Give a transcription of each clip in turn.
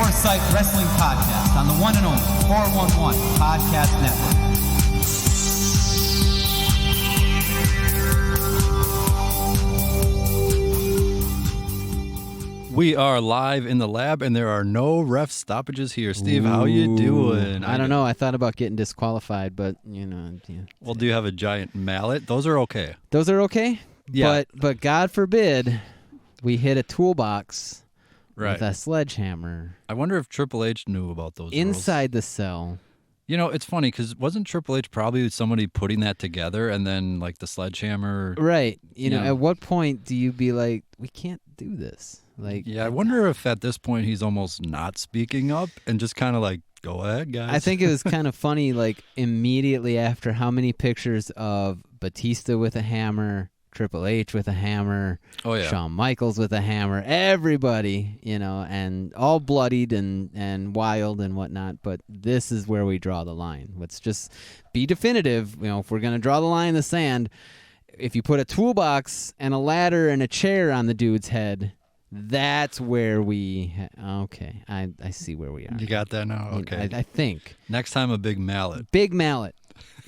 Foresight Wrestling Podcast on the one and only 411 Podcast Network. We are live in the lab, and there are no ref stoppages here. Steve, how you doing? I don't know. I thought about getting disqualified, but, you know. Yeah. Well, do you have a giant mallet? Those are okay. Those are okay? Yeah. But God forbid we hit a toolbox right. with a sledgehammer. I wonder if Triple H knew about those inside rules. the cell. You know, it's funny, because wasn't Triple H probably somebody putting that together, and then, like, the sledgehammer? Right. You know, at what point do you be like, we can't do this? Like, yeah, I wonder if at this point he's almost not speaking up and just kind of like, go ahead, guys. I think it was kind of funny, like, immediately after how many pictures of Batista with a hammer, Triple H with a hammer, Shawn Michaels with a hammer, everybody, you know, and all bloodied and wild and whatnot. But this is where we draw the line. Let's just be definitive. You know, if we're going to draw the line in the sand, if you put a toolbox and a ladder and a chair on the dude's head, that's where we... Okay, I see where we are. You got that now? Okay. I think. Next time, a big mallet. Big mallet.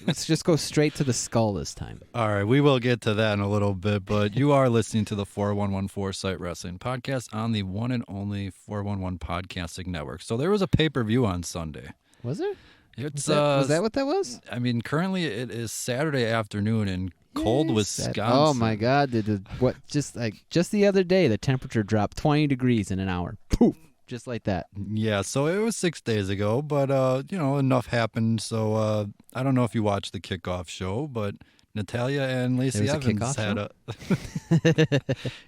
Let's just go straight to the skull this time. All right, we will get to that in a little bit, but you are listening to the 411 Foresight Wrestling Podcast on the one and only 411 Podcasting Network. So there was a pay-per-view on Sunday. Was there? Was that what that was? I mean, currently it is Saturday afternoon in cold Wisconsin. Oh my God! Just the other day, the temperature dropped 20 degrees in an hour. Poof! Just like that. Yeah, so it was 6 days ago, but you know, enough happened. So I don't know if you watched the kickoff show, but Natalya and Lacey Evans had a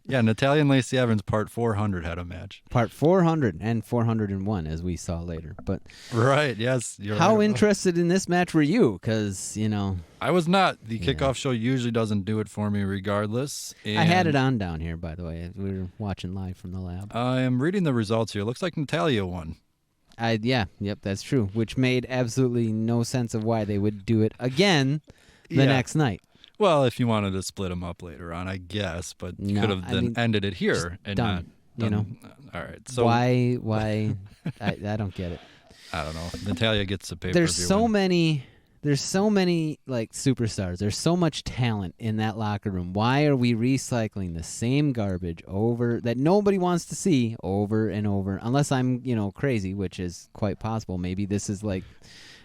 yeah, Natalya and Lacey Evans part 400 had a match. Part 400 and 401, as we saw later. But right, yes. How interested in this match were you? Because, you know, I was not. The kickoff show usually doesn't do it for me, regardless. And I had it on down here, by the way. We were watching live from the lab. I am reading the results here. Looks like Natalya won. Yep, that's true. Which made absolutely no sense of why they would do it again. The next night. Well, if you wanted to split them up later on, I guess, but you could have ended it here and done, not done. You know. All right. So why? I don't get it. I don't know. Natalya gets a pay-per-view. There's so many like superstars. There's so much talent in that locker room. Why are we recycling the same garbage over that nobody wants to see over and over? Unless I'm, crazy, which is quite possible. Maybe this is like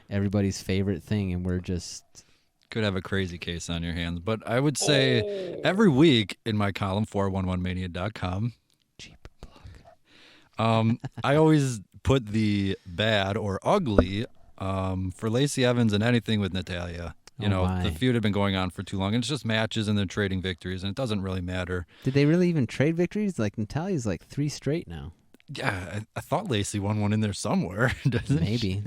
everybody's favorite thing, and we're just could have a crazy case on your hands. But I would say every week in my column, 411mania.com, cheap plug. I always put the bad or ugly for Lacey Evans and anything with Natalya. The feud had been going on for too long, and it's just matches and they're trading victories, and it doesn't really matter. Did they really even trade victories? Like, Natalya's like 3 straight now. Yeah, I thought Lacey won one in there somewhere. Maybe.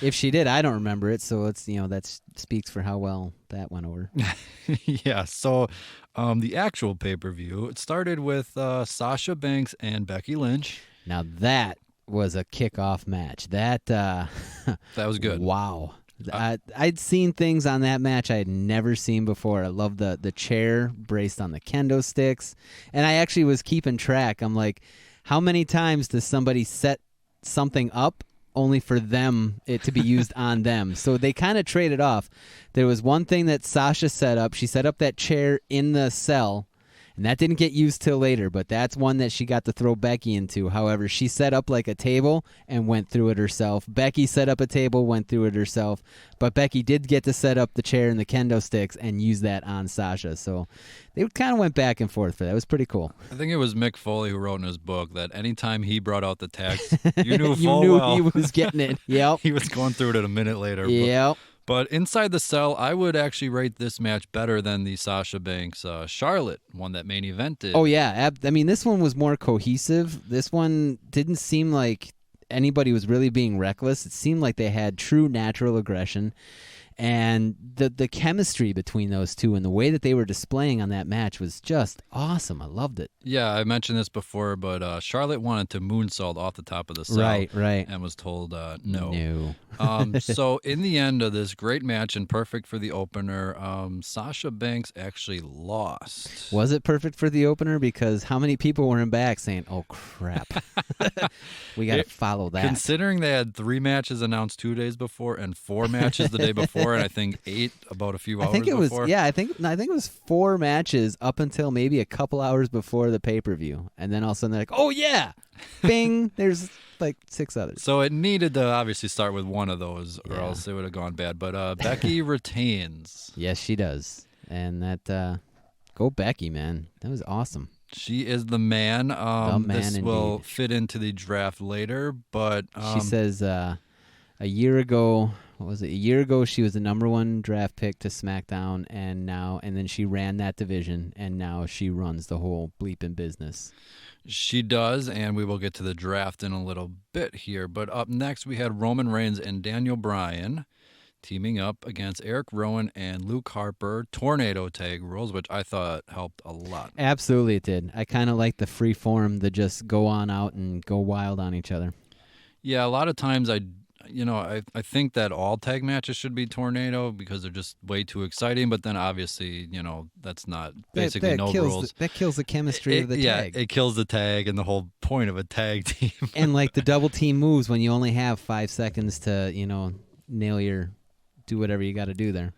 If she did, I don't remember it, so it's that speaks for how well that went over. Yeah, so the actual pay-per-view, it started with Sasha Banks and Becky Lynch. Now that was a kickoff match. That was good. Wow. I'd seen things on that match I had never seen before. I love the chair braced on the kendo sticks, and I actually was keeping track. I'm like, how many times does somebody set something up only for it to be used on them? So they kind of traded off. There was one thing that Sasha set up. She set up that chair in the cell, and that didn't get used till later, but that's one that she got to throw Becky into. However, she set up like a table and went through it herself. Becky set up a table, went through it herself, but Becky did get to set up the chair and the kendo sticks and use that on Sasha. So they kind of went back and forth for that. It was pretty cool. I think it was Mick Foley who wrote in his book that anytime he brought out the text, you knew he was getting it. Yep. He was going through it a minute later. Yep. But inside the cell, I would actually rate this match better than the Sasha Banks Charlotte one that main evented. Oh, yeah. I mean, this one was more cohesive. This one didn't seem like anybody was really being reckless. It seemed like they had true natural aggression. And the chemistry between those two and the way that they were displaying on that match was just awesome. I loved it. Yeah, I mentioned this before, but Charlotte wanted to moonsault off the top of the cell. Right. And was told no. So in the end of this great match and perfect for the opener, Sasha Banks actually lost. Was it perfect for the opener? Because how many people were in back saying, oh, crap. We got to follow that. Considering they had 3 matches announced 2 days before and 4 matches the day before, and I think 8 about a few hours before. I think it was 4 matches up until maybe a couple hours before the pay-per-view. And then all of a sudden they're like, oh, yeah, bing, there's like 6 others. So it needed to obviously start with one of those or else it would have gone bad. But Becky retains. Yes, she does. And that, go Becky, man. That was awesome. She is the man. This indeed. will fit into the draft later, but she says a year ago, what was it? A year ago, she was the #1 draft pick to SmackDown, and then she ran that division, and now she runs the whole bleeping business. She does, and we will get to the draft in a little bit here. But up next, we had Roman Reigns and Daniel Bryan teaming up against Eric Rowan and Luke Harper, tornado tag rules, which I thought helped a lot. Absolutely it did. I kind of like the free form, the just go on out and go wild on each other. Yeah, a lot of times I think that all tag matches should be tornado because they're just way too exciting, but then obviously, that's not basically no rules. That kills the chemistry of the tag. Yeah, it kills the tag and the whole point of a tag team. And like the double team moves when you only have 5 seconds to, do whatever you got to do there.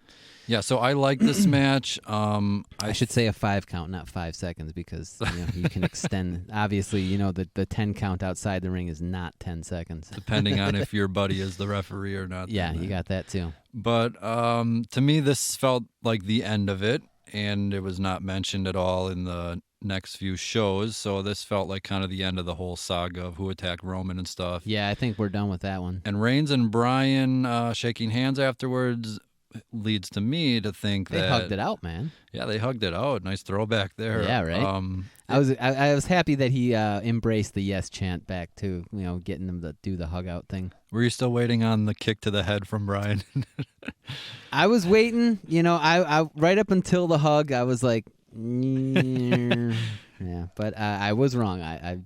Yeah, so I like this match. I should say a 5 count, not 5 seconds, because you can extend. Obviously, the 10 count outside the ring is not 10 seconds. Depending on if your buddy is the referee or not. Yeah, you got that too. But to me, this felt like the end of it, and it was not mentioned at all in the next few shows. So this felt like kind of the end of the whole saga of who attacked Roman and stuff. Yeah, I think we're done with that one. And Reigns and Bryan shaking hands afterwards leads to me to think they hugged it out, man. Yeah, they hugged it out. Nice throwback there. Yeah, right. I was happy that he embraced the yes chant back to getting them to do the hug out thing. Were you still waiting on the kick to the head from Bryan? I was waiting. I right up until the hug, I was like, yeah, but I was wrong. I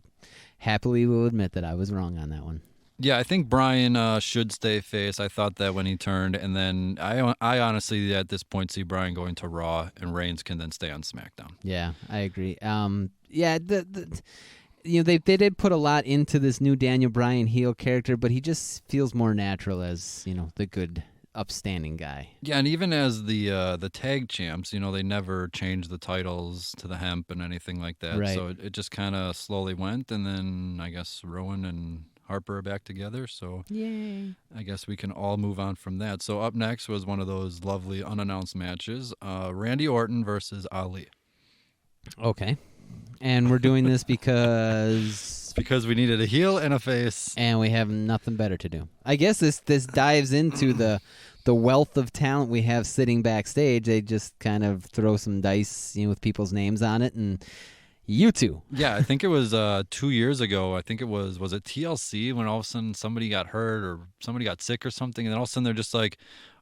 happily will admit that I was wrong on that one. Yeah, I think Bryan should stay face. I thought that when he turned, and then I honestly at this point see Bryan going to Raw, and Reigns can then stay on SmackDown. Yeah, I agree. Yeah, they did put a lot into this new Daniel Bryan heel character, but he just feels more natural as the good, upstanding guy. Yeah, and even as the tag champs, they never changed the titles to the hemp and anything like that. Right. So it just kind of slowly went, and then I guess Rowan and Harper are back together, so yay! I guess we can all move on from that. So up next was one of those lovely unannounced matches, Randy Orton versus Ali. Okay, and we're doing this because we needed a heel and a face, and we have nothing better to do. I guess this dives into the wealth of talent we have sitting backstage. They just kind of throw some dice, with people's names on it, and you two. Yeah, I think it was 2 years ago. I think it was it TLC when all of a sudden somebody got hurt or somebody got sick or something, and then all of a sudden they're just like,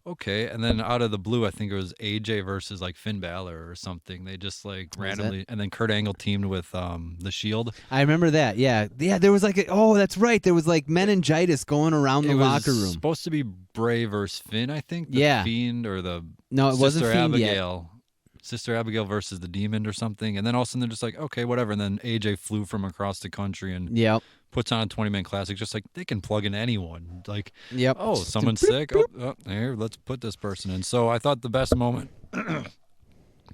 okay. And then out of the blue, I think it was AJ versus like Finn Balor or something. They just like randomly, and then Kurt Angle teamed with the Shield. I remember that. Yeah. There was like, that's right. There was like meningitis going around the locker room. It was supposed to be Bray versus Finn, I think. The Fiend or the no, it wasn't Fiend Abigail. Yet. Sister Abigail versus the Demon or something, and then all of a sudden they're just like, okay, whatever. And then AJ flew from across the country and puts on a 20-man classic, just like they can plug in anyone. Like, oh, someone's sick. Oh, here, let's put this person in. So I thought the best moment of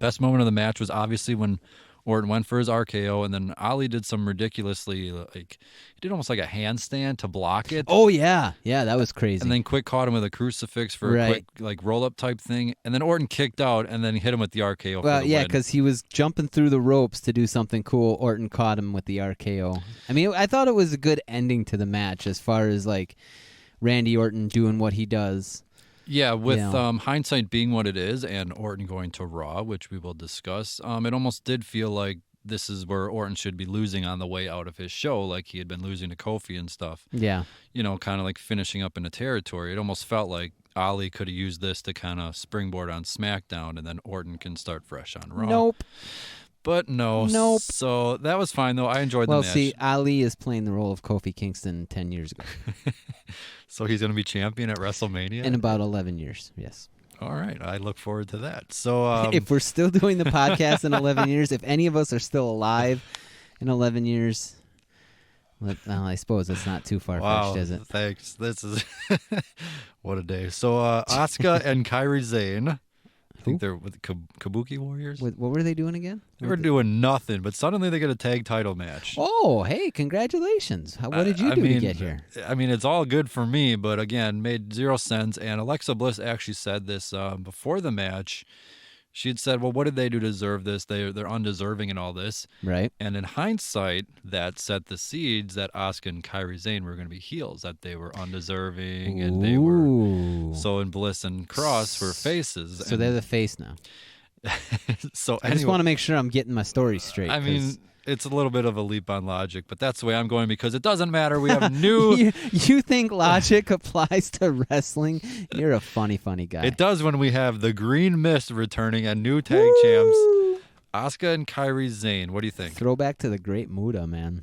the match was obviously when Orton went for his RKO, and then Ali did some ridiculously, he did almost like a handstand to block it. Oh, yeah. Yeah, that was crazy. And then Quick caught him with a crucifix for a quick, roll-up type thing. And then Orton kicked out, and then hit him with the RKO Well, for the yeah, win. because he was jumping through the ropes to do something cool. Orton caught him with the RKO. I mean, I thought it was a good ending to the match as far as, Randy Orton doing what he does. Yeah, with hindsight being what it is and Orton going to Raw, which we will discuss, it almost did feel like this is where Orton should be losing on the way out of his show, like he had been losing to Kofi and stuff. Yeah. Kind of like finishing up in a territory. It almost felt like Ali could have used this to kind of springboard on SmackDown, and then Orton can start fresh on Raw. Nope. But no. Nope. So that was fine, though. I enjoyed the match. Well, see, Ali is playing the role of Kofi Kingston 10 years ago. So he's going to be champion at WrestleMania? In about 11 years, yes. All right. I look forward to that. So if we're still doing the podcast in 11 years, if any of us are still alive in 11 years... Well, I suppose it's not too far-fetched, is it? Thanks. This is what a day. So Asuka and Kairi Sane, I think they're with Kabuki Warriors. What were they doing again? They were doing nothing, but suddenly they get a tag title match. Oh, hey, congratulations. What did you do to get here? I mean, it's all good for me, but again, made zero sense. And Alexa Bliss actually said this before the match. She'd said, well, what did they do to deserve this? They're undeserving and all this. Right. And in hindsight, that set the seeds that Asuka and Kairi Sane were going to be heels, that they were undeserving and they were... So in Bliss and Cross were faces. So they're the face now. So I just want to make sure I'm getting my story straight. I mean... It's a little bit of a leap on logic, but that's the way I'm going because it doesn't matter. We have new... you think logic applies to wrestling? You're a funny guy. It does when we have the Green Mist returning and new tag champs, Asuka and Kairi Sane. What do you think? Throwback to the Great Muta, man.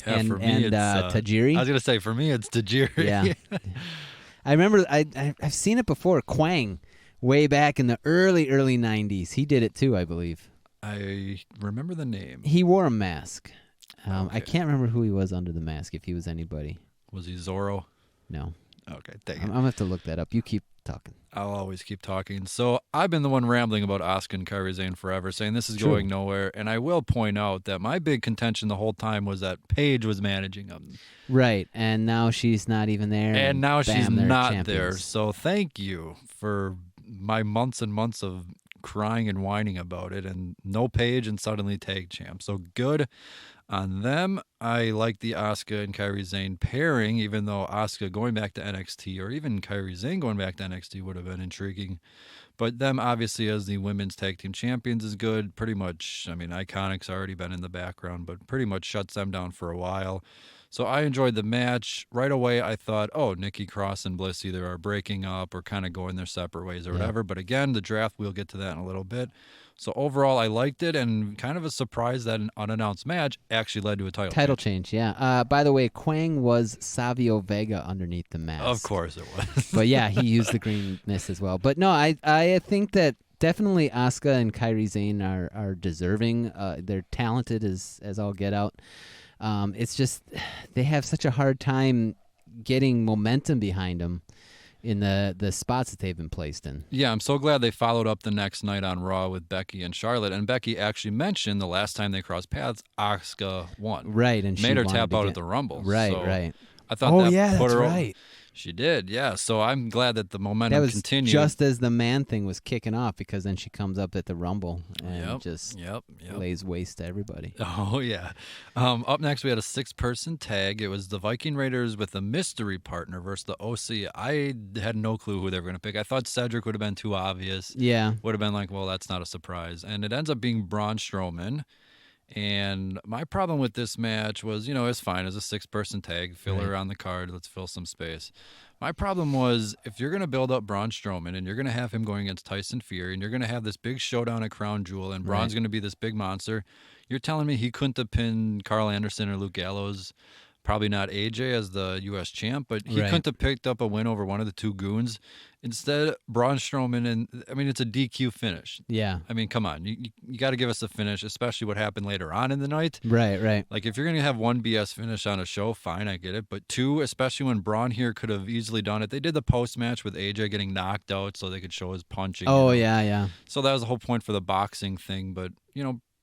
Yeah, for me, it's... Tajiri? I was going to say, for me, it's Tajiri. Yeah. I remember, I've seen it before. Quang, way back in the early 90s. He did it too, I believe. I remember the name. He wore a mask. Okay. I can't remember who he was under the mask, if he was anybody. Was he Zorro? No. Okay, dang it. I'm going to have to look that up. You keep talking. I'll always keep talking. So I've been the one rambling about Asuka and Kairi Sane forever, saying this is going nowhere. And I will point out that my big contention the whole time was that Paige was managing them. Right, and now she's not even there. And now she's not champions. there. So thank you for my months and months of crying and whining about it, and no Paige and suddenly tag champ. So good on them. I like the Asuka and Kairi Sane pairing, even though Asuka going back to NXT or even Kairi Sane going back to NXT would have been intriguing. But them obviously as the women's tag team champions is good. Pretty much, I mean, Iconic's already been in the background, but pretty much shuts them down for a while. So I enjoyed the match. Right away, I thought, oh, Nikki Cross and Bliss either are breaking up or kind of going their separate ways or whatever. But again, the draft, we'll get to that in a little bit. So overall, I liked it, and kind of a surprise that an unannounced match actually led to a title change. Yeah. By the way, Quang was Savio Vega underneath the mask. Of course it was. But yeah, he used the green mist as well. But no, I think that definitely Asuka and Kairi Sane are deserving. They're talented as all get out. It's just they have such a hard time getting momentum behind them in the spots that they've been placed in. Yeah, I'm so glad they followed up the next night on Raw with Becky and Charlotte. And Becky actually mentioned the last time they crossed paths, Asuka won. Right, and made her tap out at the Rumble. Right, so right. I thought that put her right. She did, yeah. So I'm glad that the momentum continued. Just as the man thing was kicking off, because then she comes up at the Rumble and lays waste to everybody. Oh, yeah. Up next, we had a 6-person tag. It was the Viking Raiders with a mystery partner versus the OC. I had no clue who they were going to pick. I thought Cedric would have been too obvious. Yeah. Would have been like, well, that's not a surprise. And it ends up being Braun Strowman. And my problem with this match was, it's fine as a 6-person tag, filler on the card, let's fill some space. My problem was, if you're going to build up Braun Strowman and you're going to have him going against Tyson Fury and you're going to have this big showdown at Crown Jewel and Braun's going to be this big monster, you're telling me he couldn't have pinned Carl Anderson or Luke Gallows, probably not AJ as the U.S. champ, but he couldn't have picked up a win over one of the two goons. Instead, Braun Strowman, it's a DQ finish. Yeah. I mean, come on. You got to give us a finish, especially what happened later on in the night. Right. Like, if you're going to have one BS finish on a show, fine, I get it. But two, especially when Braun here could have easily done it. They did the post-match with AJ getting knocked out so they could show his punching. Oh, yeah. So that was the whole point for the boxing thing. But,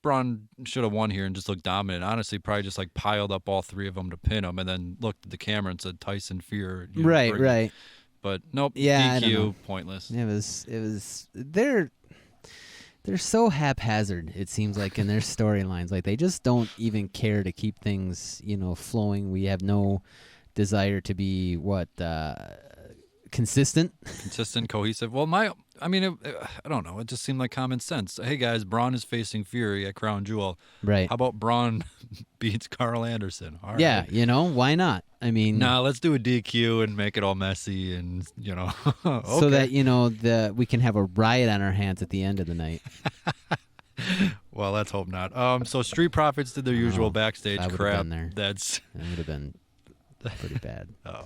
Braun should have won here and just looked dominant. Honestly, probably just like piled up all three of them to pin him and then looked at the camera and said Tyson Fury. Right. But nope, yeah, DQ, pointless. It was they're so haphazard, it seems like, in their storylines. Like, they just don't even care to keep things, flowing. We have no desire to be kind consistent. Consistent, cohesive. Well, I don't know. It just seemed like common sense. Hey, guys, Braun is facing Fury at Crown Jewel. Right. How about Braun beats Carl Anderson? All Yeah, right. why not? I mean... Nah, let's do a DQ and make it all messy and, okay. So that, we can have a riot on our hands at the end of the night. Well, let's hope not. So Street Profits did their usual backstage crap. Been there. That would have been pretty bad. Oh.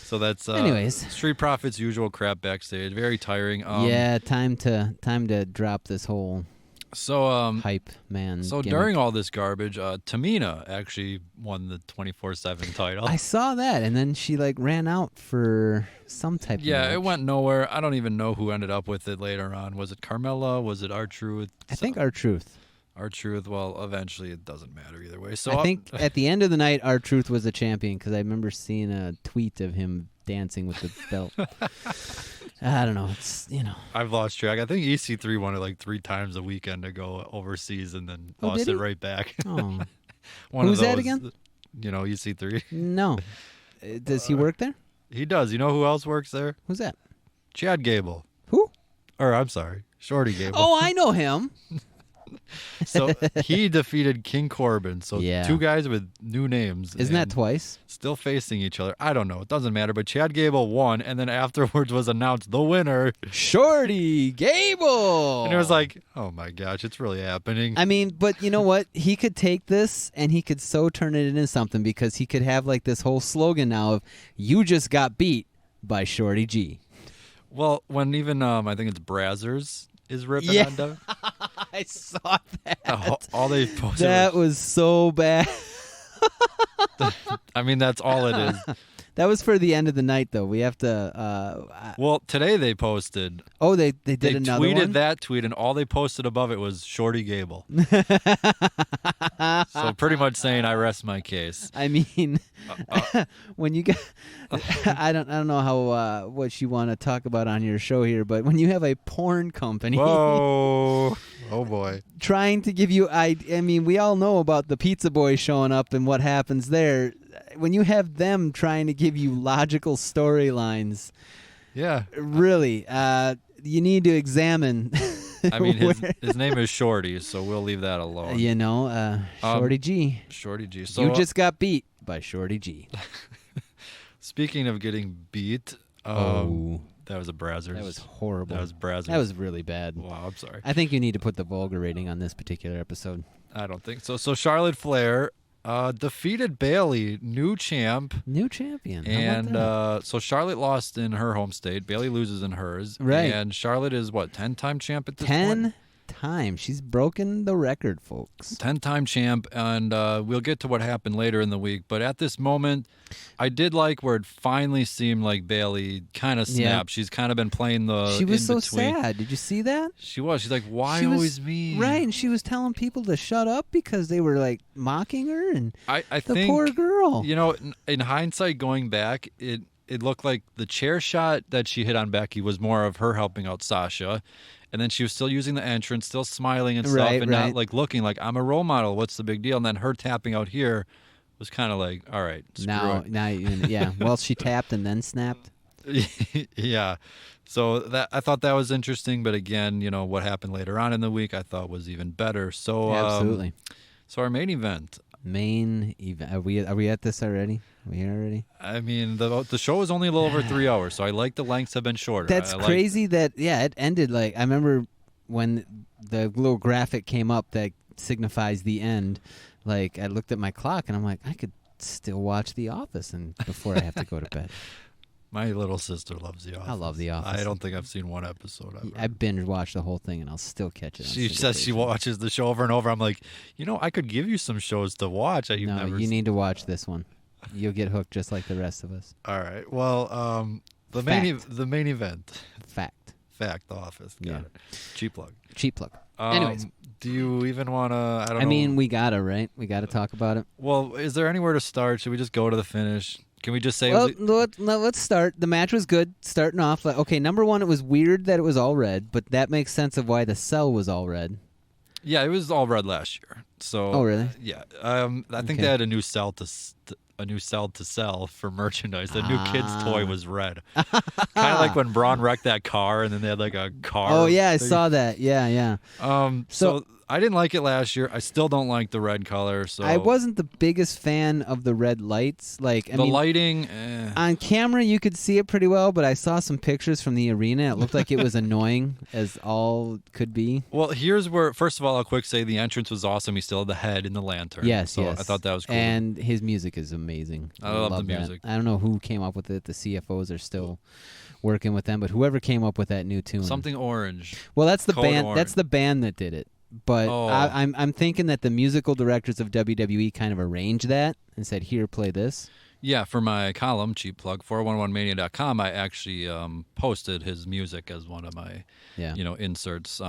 So that's anyways. Street Profits' usual crap backstage. Very tiring. Yeah, time to drop this whole hype man. So gimmick. during all this garbage, Tamina actually won the 24/7 title. I saw that, and then she ran out for some type of match. It went nowhere. I don't even know who ended up with it later on. Was it Carmella? Was it R-Truth? I think R-Truth. R-Truth. Well, eventually it doesn't matter either way. So I think at the end of the night, R-Truth was the champion because I remember seeing a tweet of him dancing with the belt. I don't know. It's I've lost track. I think EC3 won it like 3 times a weekend to go overseas and then lost it right back. Oh, Who's that again? EC3. No, does he work there? He does. You know who else works there? Who's that? Chad Gable. Who? Or I'm sorry, Shorty Gable. Oh, I know him. So he defeated King Corbin. So 2 guys with new names. Isn't that twice? Still facing each other. I don't know. It doesn't matter. But Chad Gable won, and then afterwards was announced the winner, Shorty Gable. And it was like, oh my gosh, it's really happening. I mean, but you know what? He could take this and he could so turn it into something because he could have this whole slogan now of "You just got beat by Shorty G." Well, when even I think it's Brazzers is ripping on them. I saw that. All they posted. That was so bad. I mean, that's all it is. That was for the end of the night, though. We have to. Well, today they posted. Oh, they did another one? They tweeted that tweet, and all they posted above it was Shorty Gable. So pretty much saying, I rest my case. I mean, when you got, I don't know how what you want to talk about on your show here, but when you have a porn company, whoa, oh boy, trying to give you, I mean, we all know about the Pizza Boy showing up and what happens there. When you have them trying to give you logical storylines, yeah, really, you need to examine. I mean, his name is Shorty, so we'll leave that alone. Shorty G. Shorty G. So you just got beat by Shorty G. Speaking of getting beat, that was a Brazzers. That was horrible. That was Brazzers. That was really bad. Wow, I'm sorry. I think you need to put the vulgar rating on this particular episode. I don't think so. So Charlotte Flair defeated Bayley, new champion. And so Charlotte lost in her home state. Bayley loses in hers. Right. And Charlotte is, 10-time champ at this point? 10 times. She's broken the record, folks. 10-time champ. And we'll get to what happened later in the week. But at this moment, I did like where it finally seemed like Bayley kind of snapped. Yeah. She's kind of been playing the She was so in-between. sad. Did you see that? She was. She's like, why always me? Right, and she was telling people to shut up because they were mocking her, and I the think, poor girl. In hindsight, going back, it looked like the chair shot that she hit on Becky was more of her helping out Sasha. And then she was still using the entrance, still smiling and stuff, and not looking like I'm a role model. What's the big deal? And then her tapping out here was kind of like, all right, screw it. Yeah. Well, she tapped and then snapped. Yeah. So I thought that was interesting, but again, what happened later on in the week, I thought was even better. So absolutely. So our main event. Are we at this already? Are we here already? I mean, the show was only a little over 3 hours, so I like the lengths have been shorter. That's crazy that it ended I remember when the little graphic came up that signifies the end. I looked at my clock and I'm like, I could still watch The Office and before I have to go to bed. My little sister loves The Office. I love The Office. I don't think I've seen one episode ever. I binge watched the whole thing and I'll still catch it. She says she watches the show over and over. I'm like, I could give you some shows to watch. You need to watch this one. You'll get hooked just like the rest of us. All right. Well, the main event. Fact. The Office. Got it. Cheap plug. Anyways. Do you even want to, I don't know. I mean, we got to, right? We got to talk about it. Well, is there anywhere to start? Should we just go to the finish? Can we just say? Well, let's start. The match was good. Starting off, okay, number one, it was weird that it was all red, but that makes sense of why the cell was all red. Yeah, it was all red last year. So. Oh, really? Yeah. I think they had a new cell to a new cell to sell for merchandise. The new kid's toy was red. Kind of like when Braun wrecked that car, and then they had like a car. Oh yeah, thing. I saw that. Yeah. So I didn't like it last year. I still don't like the red color. So I wasn't the biggest fan of the red lights. Like I mean, lighting on camera, you could see it pretty well, but I saw some pictures from the arena. It looked like it was annoying as all could be. Well, here's where, first of all, I'll quick say the entrance was awesome. He still had the head in the lantern. Yes, so yes. I thought that was cool. And his music is amazing. I love the that. music. I don't know who came up with it. The CFOs are still working with them, but whoever came up with that new tune. Something orange. Well, that's the Code band. Orange. That's the band that did it. But I'm thinking that the musical directors of WWE kind of arranged that and said, "Here, play this." Yeah, for my column, cheap plug, 411mania.com, I actually posted his music as one of my inserts.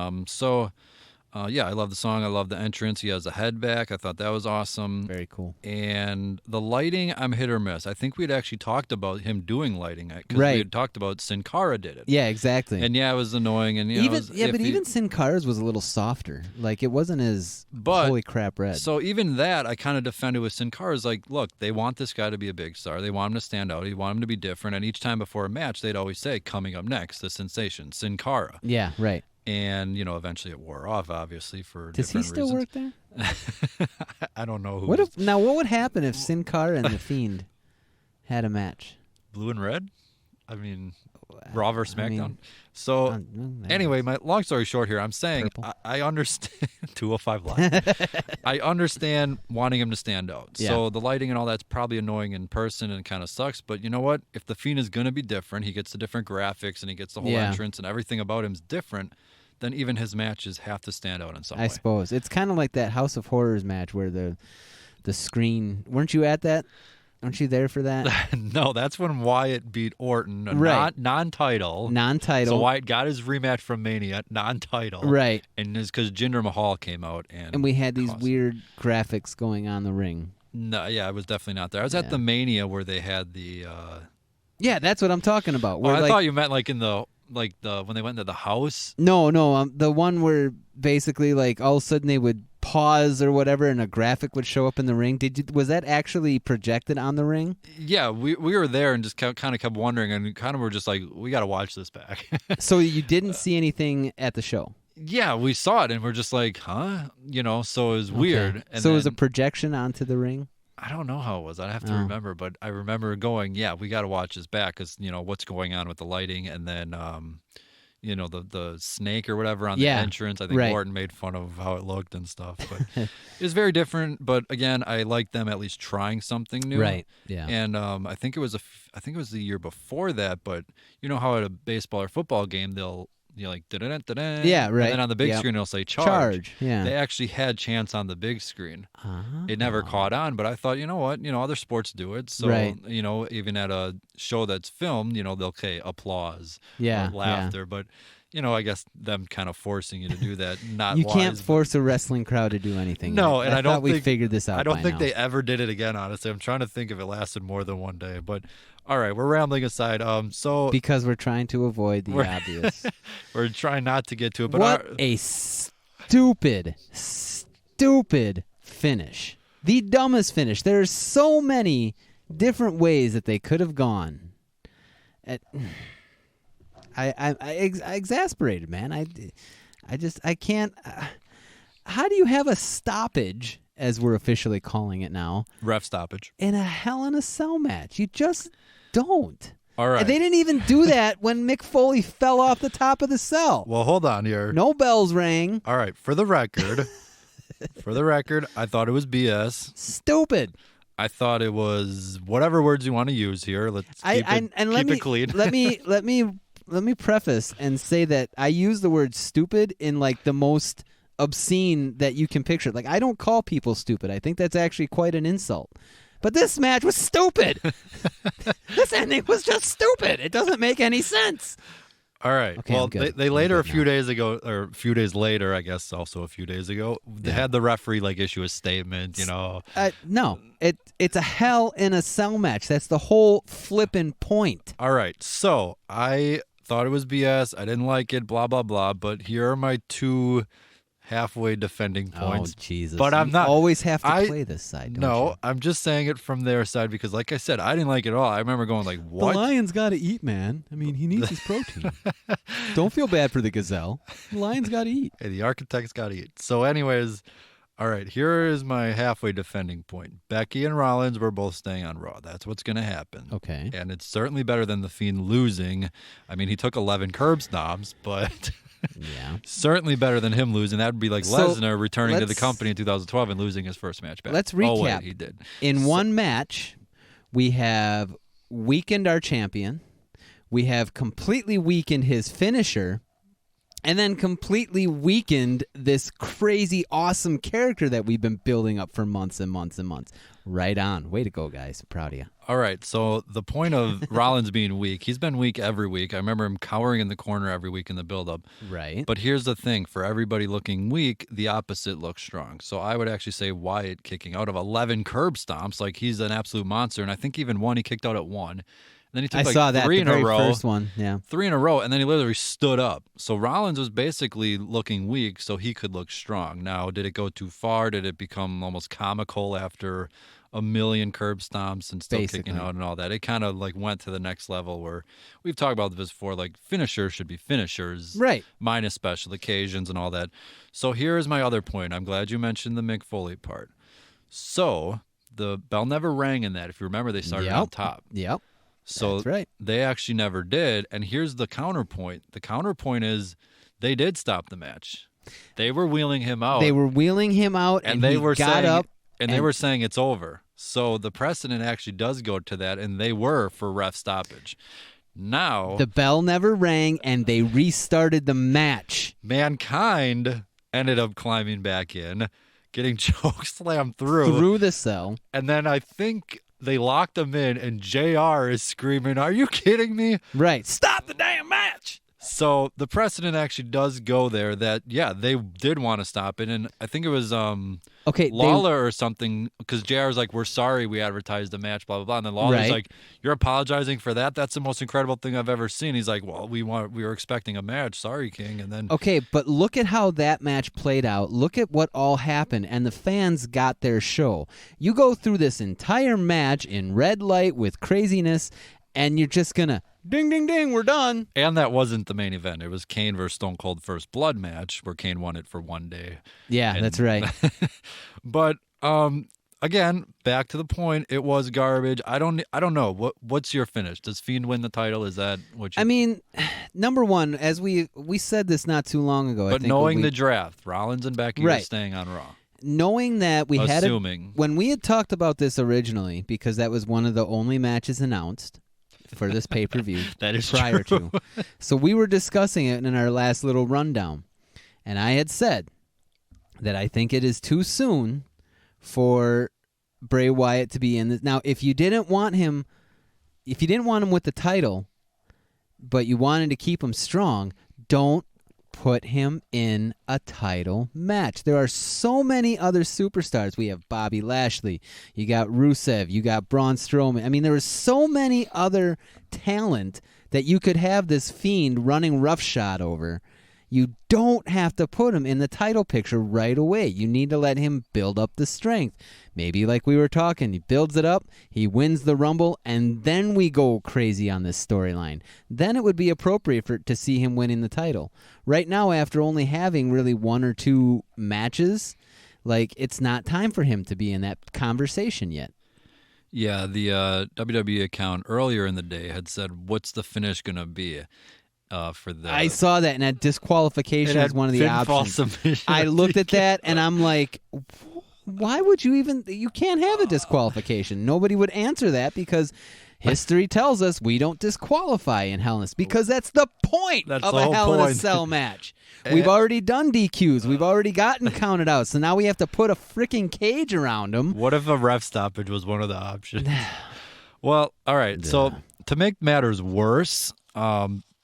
Yeah, I love the song. I love the entrance. He has a head back. I thought that was awesome. Very cool. And the lighting, I'm hit or miss. I think we'd actually talked about him doing lighting because we had talked about Sin Cara did it. Yeah, exactly. And yeah, it was annoying. And even Sin Cara's was a little softer. Like it wasn't as holy crap red. So even that, I kind of defended with Sin Cara's like, look, they want this guy to be a big star. They want him to stand out. They want him to be different. And each time before a match, they'd always say, coming up next, the sensation, Sin Cara. Yeah, right. And, eventually it wore off, obviously, for Does different he still reasons. work there? I don't know who. What would happen if Sin Cara and The Fiend had a match? Blue and red? I mean, Raw versus SmackDown? Anyway, my long story short here, I'm saying I understand 205 Live. I understand wanting him to stand out. Yeah. So the lighting and all that's probably annoying in person and kind of sucks. But you know what? If the Fiend is going to be different, he gets the different graphics and he gets the whole entrance and everything about him is different, then even his matches have to stand out in some way. I suppose. It's kind of like that House of Horrors match where the screen... Weren't you at that? Aren't you there for that? No, that's when Wyatt beat Orton, non-title. Non-title. So Wyatt got his rematch from Mania, non-title. Right. And it's because Jinder Mahal came out. And we had these weird graphics going on the ring. No, yeah, I was definitely not there. I was at the Mania where they had the... Yeah, that's what I'm talking about. Where I thought you meant like in the... Like when they went into the house? No, the one where basically like all of a sudden they would pause or whatever and a graphic would show up in the ring. Was that actually projected on the ring? Yeah, we were there and just kind of kept wondering and kind of were just like, we got to watch this back. So you didn't see anything at the show? Yeah, we saw it and we're just like, huh? So it was weird. And so it was a projection onto the ring? I don't know how it was. I'd have to remember, but I remember going, yeah, we got to watch this back because, what's going on with the lighting and then, the snake or whatever on the entrance. I think Orton made fun of how it looked and stuff, but it was very different. But again, I like them at least trying something new. Right. Yeah. And I think it was the year before that, but you know how at a baseball or football game, they'll, like, da-da-da-da-da. Yeah, right. And then on the big screen, it'll say charge. Yeah. They actually had chants on the big screen. It never caught on, but I thought, you know what? Other sports do it. So, even at a show that's filmed, they'll say applause or laughter. Yeah. But, I guess them kind of forcing you to do that. You can't force a wrestling crowd to do anything. No, and I don't think we figured this out. I don't think now. they ever did it again, honestly. I'm trying to think if it lasted more than one day, but all right, we're rambling aside. Because we're trying to avoid the obvious. We're trying not to get to it. But what a stupid finish. The dumbest finish. There's so many different ways that they could have gone. I exasperated, man. I can't. How do you have a stoppage, as we're officially calling it now? Ref stoppage. In a Hell in a Cell match. You just don't. All right. And they didn't even do that when Mick Foley fell off the top of the cell. Well, hold on here. No bells rang. All right. For the record, I thought it was BS. Stupid. I thought it was whatever words you want to use here. Let's keep it clean. Let me preface and say that I use the word stupid in like the most obscene that you can picture. Like, I don't call people stupid. I think that's actually quite an insult. But this match was stupid. This ending was just stupid. It doesn't make any sense. All right. Okay, well, they later, a few days ago, or a few days later, I guess also a few days ago, they had the referee issue a statement, No, it's a Hell in a Cell match. That's the whole flippin' point. All right. So I thought it was BS. I didn't like it, blah, blah, blah. But here are my two halfway defending points. Oh, Jesus. But I'm not. You always have to play this side, don't you? No, I'm just saying it from their side because, like I said, I didn't like it at all. I remember going like, what? The lion's got to eat, man. I mean, he needs his protein. Don't feel bad for the gazelle. The lion's got to eat. Hey, the architect's got to eat. So anyways, all right, here is my halfway defending point. Becky and Rollins were both staying on Raw. That's what's going to happen. Okay. And it's certainly better than The Fiend losing. I mean, he took 11 curb stomps, but yeah, certainly better than him losing. That would be like Lesnar returning to the company in 2012 and losing his first match back. Let's recap. Oh, wait, he did. In one match, we have weakened our champion. We have completely weakened his finisher. And then completely weakened this crazy, awesome character that we've been building up for months and months and months. Right on. Way to go, guys. Proud of you. All right. So the point of Rollins being weak, he's been weak every week. I remember him cowering in the corner every week in the build-up. Right. But here's the thing. For everybody looking weak, the opposite looks strong. So I would actually say Wyatt kicking out of 11 curb stomps. Like, he's an absolute monster. And I think even one he kicked out at one. Then he took saw that, three the in very a row. first one, yeah. 3 in a row, and then he literally stood up. So Rollins was basically looking weak so he could look strong. Now, did it go too far? Did it become almost comical after a million curb stomps and still kicking out and all that? It kind of like went to the next level where we've talked about this before, like finishers should be finishers. Right. Minus special occasions and all that. So here's my other point. I'm glad you mentioned the Mick Foley part. So the bell never rang in that. If you remember, they started on top. Yep. So that's right. They actually never did. And here's the counterpoint. The counterpoint is they did stop the match. They were wheeling him out. And they he were got saying, up. And they were saying it's over. So the precedent actually does go to that, and they were for ref stoppage. Now the bell never rang, and they restarted the match. Mankind ended up climbing back in, getting choke slammed through the cell. And then I think they locked him in, and JR is screaming, "Are you kidding me?" Right. Stop the damn match. So the precedent actually does go there that, yeah, they did want to stop it. And I think it was Lawler or something, because JR's like, "We're sorry we advertised the match, blah, blah, blah." And then Lawler's like, "You're apologizing for that? That's the most incredible thing I've ever seen." He's like, "Well, we were expecting a match. Sorry, King." And then okay, but look at how that match played out. Look at what all happened, and the fans got their show. You go through this entire match in red light with craziness, and you're just going to ding, ding, ding, we're done. And that wasn't the main event. It was Kane versus Stone Cold First Blood match where Kane won it for one day. Yeah, that's right. But again, back to the point, it was garbage. I don't know. What's your finish? Does Fiend win the title? Is that what you I mean, number one, as we said this not too long ago. But knowing the draft, Rollins and Becky are staying on Raw. Knowing that we had when we had talked about this originally, because that was one of the only matches announced for this pay-per-view that is prior true. to. So we were discussing it in our last little rundown. And I had said that I think it is too soon for Bray Wyatt to be in this. Now, if you didn't want him with the title, but you wanted to keep him strong, don't put him in a title match. There are so many other superstars. We have Bobby Lashley. You got Rusev. You got Braun Strowman. I mean, there is so many other talent that you could have this Fiend running roughshod over. You don't have to put him in the title picture right away. You need to let him build up the strength. Maybe like we were talking, he builds it up, he wins the Rumble, and then we go crazy on this storyline. Then it would be appropriate to see him winning the title. Right now, after only having really one or two matches, like it's not time for him to be in that conversation yet. Yeah, the WWE account earlier in the day had said, "What's the finish going to be?" For the I saw that, and that disqualification is one of the options. Submission. I looked at that, and I'm like, why would you even... You can't have a disqualification. Nobody would answer that because history tells us we don't disqualify in Hell in a Cell, because that's the point of a Hell in a Cell match. We've already done DQs. We've already gotten counted out, so now we have to put a freaking cage around them. What if a ref stoppage was one of the options? Well, all right, so to make matters worse...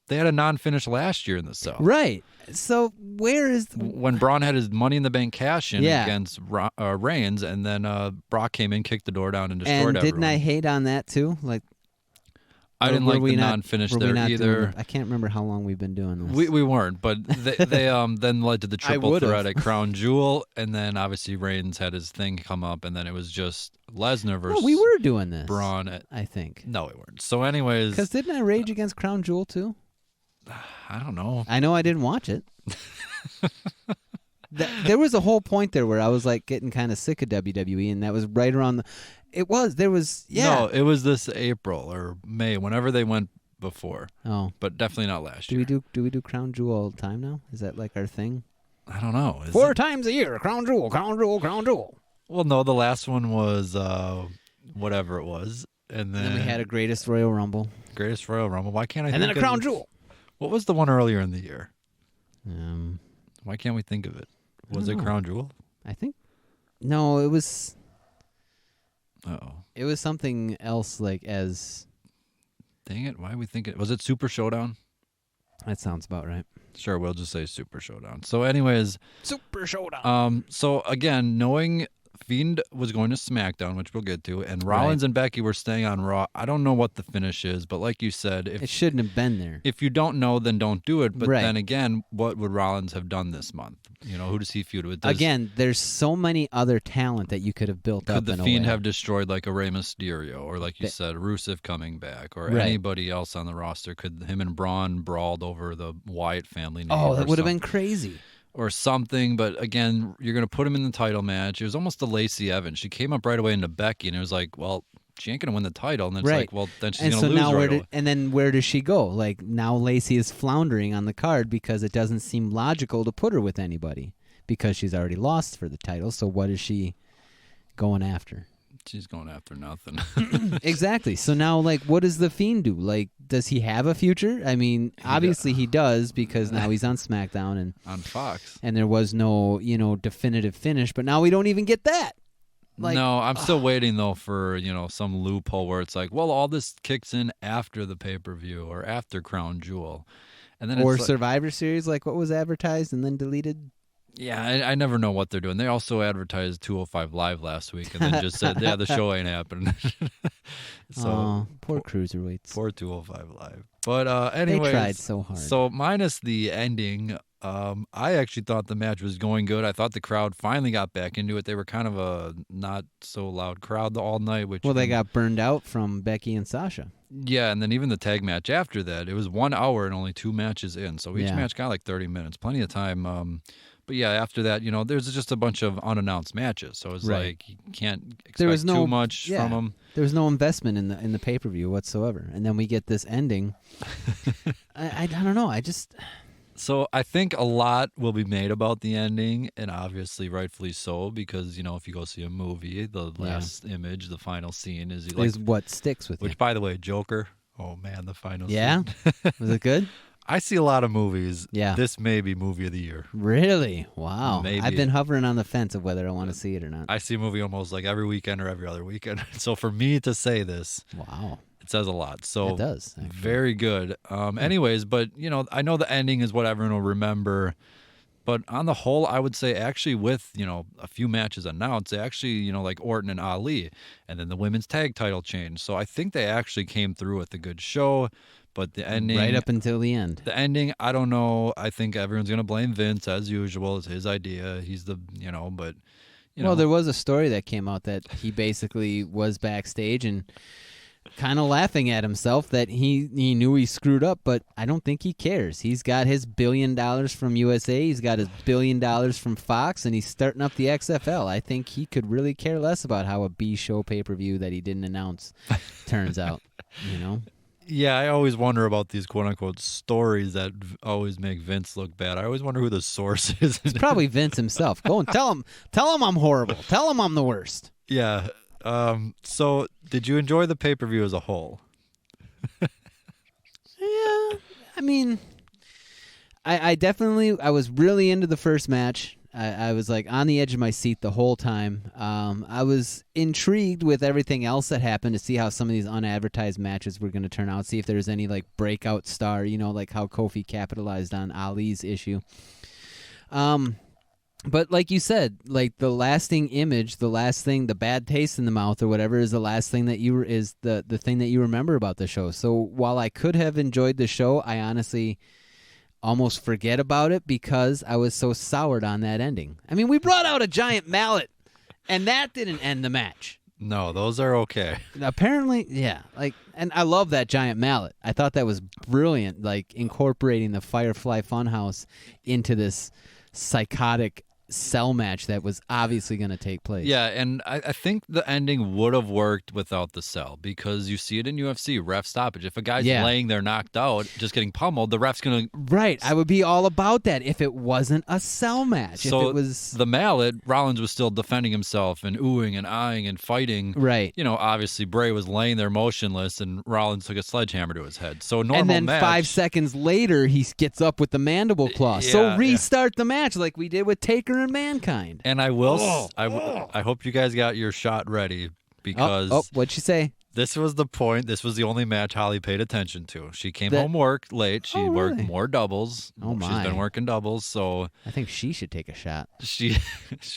they had a non-finish last year in the Cell. Right. So where is... When Braun had his Money in the Bank cash-in against Reigns, and then Brock came in, kicked the door down, and destroyed everyone. And didn't I hate on that too? Like, I didn't like the non-finish there either. I can't remember how long we've been doing this. We weren't, but they then led to the triple threat at Crown Jewel, and then obviously Reigns had his thing come up, and then it was just Lesnar versus. No, we were doing this. Braun. I think. No, we weren't. So, anyways, because didn't I rage against Crown Jewel too? I don't know. I know I didn't watch it. There was a whole point there where I was like getting kind of sick of WWE, and that was right around the. It was. There was. Yeah. No, it was this April or May, whenever they went before. Oh, but definitely not last year. Do we do Crown Jewel all the time now? Is that like our thing? I don't know. 4 times a year, Crown Jewel, Crown Jewel, Crown Jewel. Well, no, the last one was whatever it was, and then we had a Greatest Royal Rumble. Greatest Royal Rumble. Why can't I? And then a Crown Jewel. What was the one earlier in the year? Why can't we think of it? Was it Crown Jewel? I think. No, it was. Uh-oh. It was something else, like as. Dang it! Why are we thinking? Was it Super Showdown? That sounds about right. Sure, we'll just say Super Showdown. So, anyways, Super Showdown. So again, knowing Fiend was going to SmackDown, which we'll get to, and Rollins and Becky were staying on Raw. I don't know what the finish is, but like you said, it shouldn't have been there. If you don't know, then don't do it. But then again, what would Rollins have done this month? Who does he feud with? Again, there's so many other talent that you could have built up. Could the Fiend have destroyed like a Rey Mysterio, or like you said, Rusev coming back, or anybody else on the roster? Could him and Braun brawled over the Wyatt family name? Oh, that would have been crazy. Or something, but again, you're going to put him in the title match. It was almost a Lacey Evans. She came up right away into Becky, and it was like, well, she ain't going to win the title. And it's like, well, then she's going to lose right away. And then where does she go? Like, now Lacey is floundering on the card because it doesn't seem logical to put her with anybody because she's already lost for the title. So what is she going after? She's going after nothing. Exactly. So now, like, what does the Fiend do? Like, does he have a future? I mean, obviously he does because now he's on SmackDown and on Fox, and there was no, definitive finish. But now we don't even get that. Like, no, I'm still waiting though for some loophole where it's like, well, all this kicks in after the pay-per-view or after Crown Jewel, and then it's Survivor Series, like what was advertised and then deleted. Yeah, I never know what they're doing. They also advertised 205 Live last week and then just said, yeah, the show ain't happening. So poor cruiserweights. Poor 205 Live. But anyways. They tried so hard. So minus the ending, I actually thought the match was going good. I thought the crowd finally got back into it. They were kind of a not so loud crowd all night. They got burned out from Becky and Sasha. Yeah, and then even the tag match after that, it was 1 hour and only 2 matches in. So each match got like 30 minutes. Plenty of time. But yeah, after that, there's just a bunch of unannounced matches, so it's like you can't expect too much from them. There was no investment in the pay-per-view whatsoever, and then we get this ending. I don't know. So I think a lot will be made about the ending, and obviously rightfully so, because if you go see a movie, the last image, the final scene is what sticks with you. Which, by the way, Joker. Oh man, the final scene. Yeah, was it good? I see a lot of movies. Yeah. This may be movie of the year. Really? Wow. Maybe. I've been hovering on the fence of whether I want to see it or not. I see a movie almost like every weekend or every other weekend. So for me to say this, wow, it says a lot. So it does. Actually. Very good. Anyways, but I know the ending is what everyone will remember. But on the whole, I would say actually with, a few matches announced, they actually, like Orton and Ali, and then the women's tag title change. So I think they actually came through with a good show. But the ending... Right up until the end. The ending, I don't know. I think everyone's going to blame Vince, as usual. It's his idea. He's the, but... Well, there was a story that came out that he basically was backstage and kind of laughing at himself that he knew he screwed up, but I don't think he cares. He's got his $1 billion from USA. He's got his $1 billion from Fox, and he's starting up the XFL. I think he could really care less about how a B-show pay-per-view that he didn't announce turns out, Yeah, I always wonder about these quote-unquote stories that always make Vince look bad. I always wonder who the source is. It's probably Vince himself. Go and tell him I'm horrible. Tell him I'm the worst. Yeah. So did you enjoy the pay-per-view as a whole? Yeah. I mean, I definitely, I was really into the first match. I was like on the edge of my seat the whole time. I was intrigued with everything else that happened to see how some of these unadvertised matches were going to turn out. See if there was any like breakout star, like how Kofi capitalized on Ali's issue. But like you said, like the lasting image, the last thing, the bad taste in the mouth or whatever is the last thing that is the thing that you remember about the show. So while I could have enjoyed the show, I honestly almost forget about it because I was so soured on that ending. I mean, we brought out a giant mallet, and that didn't end the match. No, those are okay. Apparently, yeah. And I love that giant mallet. I thought that was brilliant, like incorporating the Firefly Funhouse into this psychotic cell match that was obviously going to take place. Yeah, and I think the ending would have worked without the cell because you see it in UFC, ref stoppage. If a guy's laying there knocked out, just getting pummeled, the ref's going to... Right, I would be all about that if it wasn't a cell match. So if it was... the mallet, Rollins was still defending himself and oohing and eyeing and fighting. Right. You know, obviously Bray was laying there motionless and Rollins took a sledgehammer to his head. So normal and then match... 5 seconds later, he gets up with the mandible claw. So restart the match like we did with Taker and Mankind. And I will, I hope you guys got your shot ready because what'd she say? This was the point. This was the only match Holly paid attention to. She came home work late. She worked more doubles. Oh my! She's been working doubles, so I think she should take a shot. She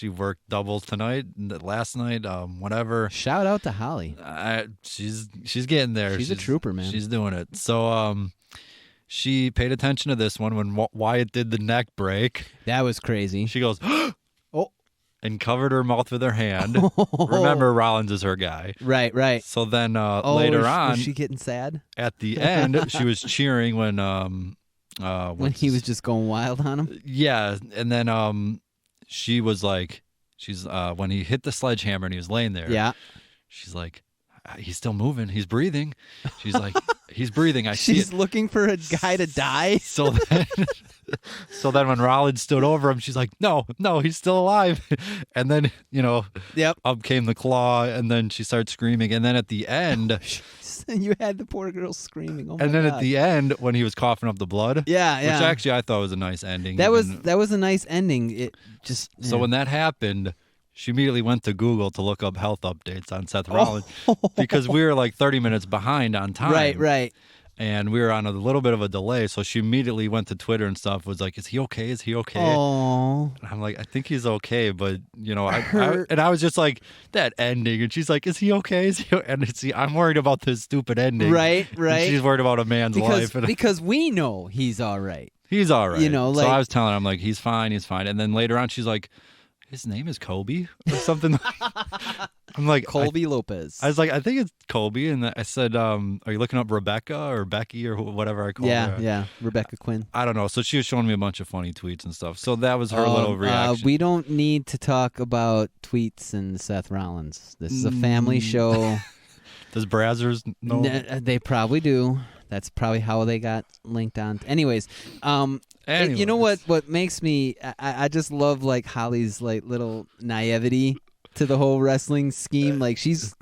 worked doubles tonight, last night, whatever. Shout out to Holly. She's getting there. She's a trooper, man. She's doing it. So she paid attention to this one when Wyatt did the neck break. That was crazy. She goes, and covered her mouth with her hand. Remember, Rollins is her guy. Right. So then later on... Was she getting sad? At the end, she was cheering when when he was just going wild on him? Yeah, and then she was like... when he hit the sledgehammer and he was laying there... Yeah. She's like, he's still moving. He's breathing. She's like, he's breathing. I see it. She's looking for a guy to die? So then when Rollins stood over him, she's like, no, he's still alive. And then, up came the claw, and then she starts screaming. And then at the end... You had the poor girl screaming. Oh my And then God. at the end, when he was coughing up the blood... Yeah. Which actually I thought was a nice ending. That was a nice ending. It just... So when that happened... She immediately went to Google to look up health updates on Seth Rollins because we were like 30 minutes behind on time. Right. And we were on a little bit of a delay. So she immediately went to Twitter and stuff, was like, is he okay? Is he okay? Oh. And I'm like, I think he's okay. But, I was just like, that ending. And she's like, is he okay? Is he okay? And see, I'm worried about this stupid ending. Right. And she's worried about a man's life. Because we know he's all right. He's all right. So I was telling her, I'm like, he's fine. And then later on, she's like, his name is Kobe or something. I'm like, Colby Lopez. I was like, I think it's Kobe. And I said, are you looking up Rebecca or Becky or whatever I call her? Yeah, Rebecca Quinn. I don't know. So she was showing me a bunch of funny tweets and stuff. So that was her little reaction. We don't need to talk about tweets and Seth Rollins. This is a family show. Does Brazzers know? They probably do. That's probably how they got linked on. Anyways. You know what makes me I just love like Holly's like little naivety to the whole wrestling scheme. Like she's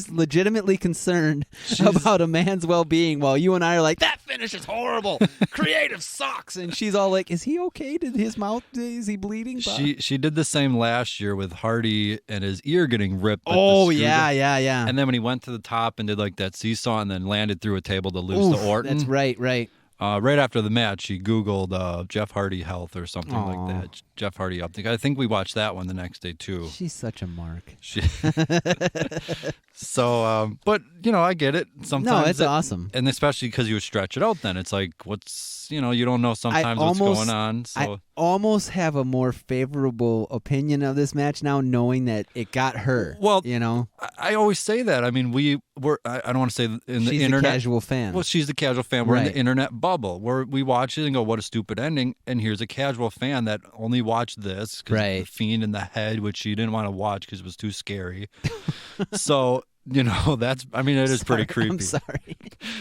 legitimately concerned about a man's well-being, while you and I are like, that finish is horrible, creative sucks, and she's all like, is he okay? Is he bleeding? She did the same last year with Hardy and his ear getting ripped. Yeah. And then when he went to the top and did like that seesaw and then landed through a table to lose to Orton. That's right. Right after the match, she Googled Jeff Hardy health or something like that. Jeff Hardy update. I think we watched that one the next day too. She's such a mark. So, but I get it. Sometimes it's awesome, and especially because you stretch it out. Then it's like, you don't know sometimes what's going on. So I almost have a more favorable opinion of this match now, knowing that it got her. Well, I always say that. I mean, I don't want to say in the she's internet. She's a casual fan. Well, she's the casual fan. We're in the internet bubble where we watch it and go, what a stupid ending. And here's a casual fan that only watched this because the Fiend in the head, which she didn't want to watch because it was too scary. So, it is pretty creepy. I'm sorry.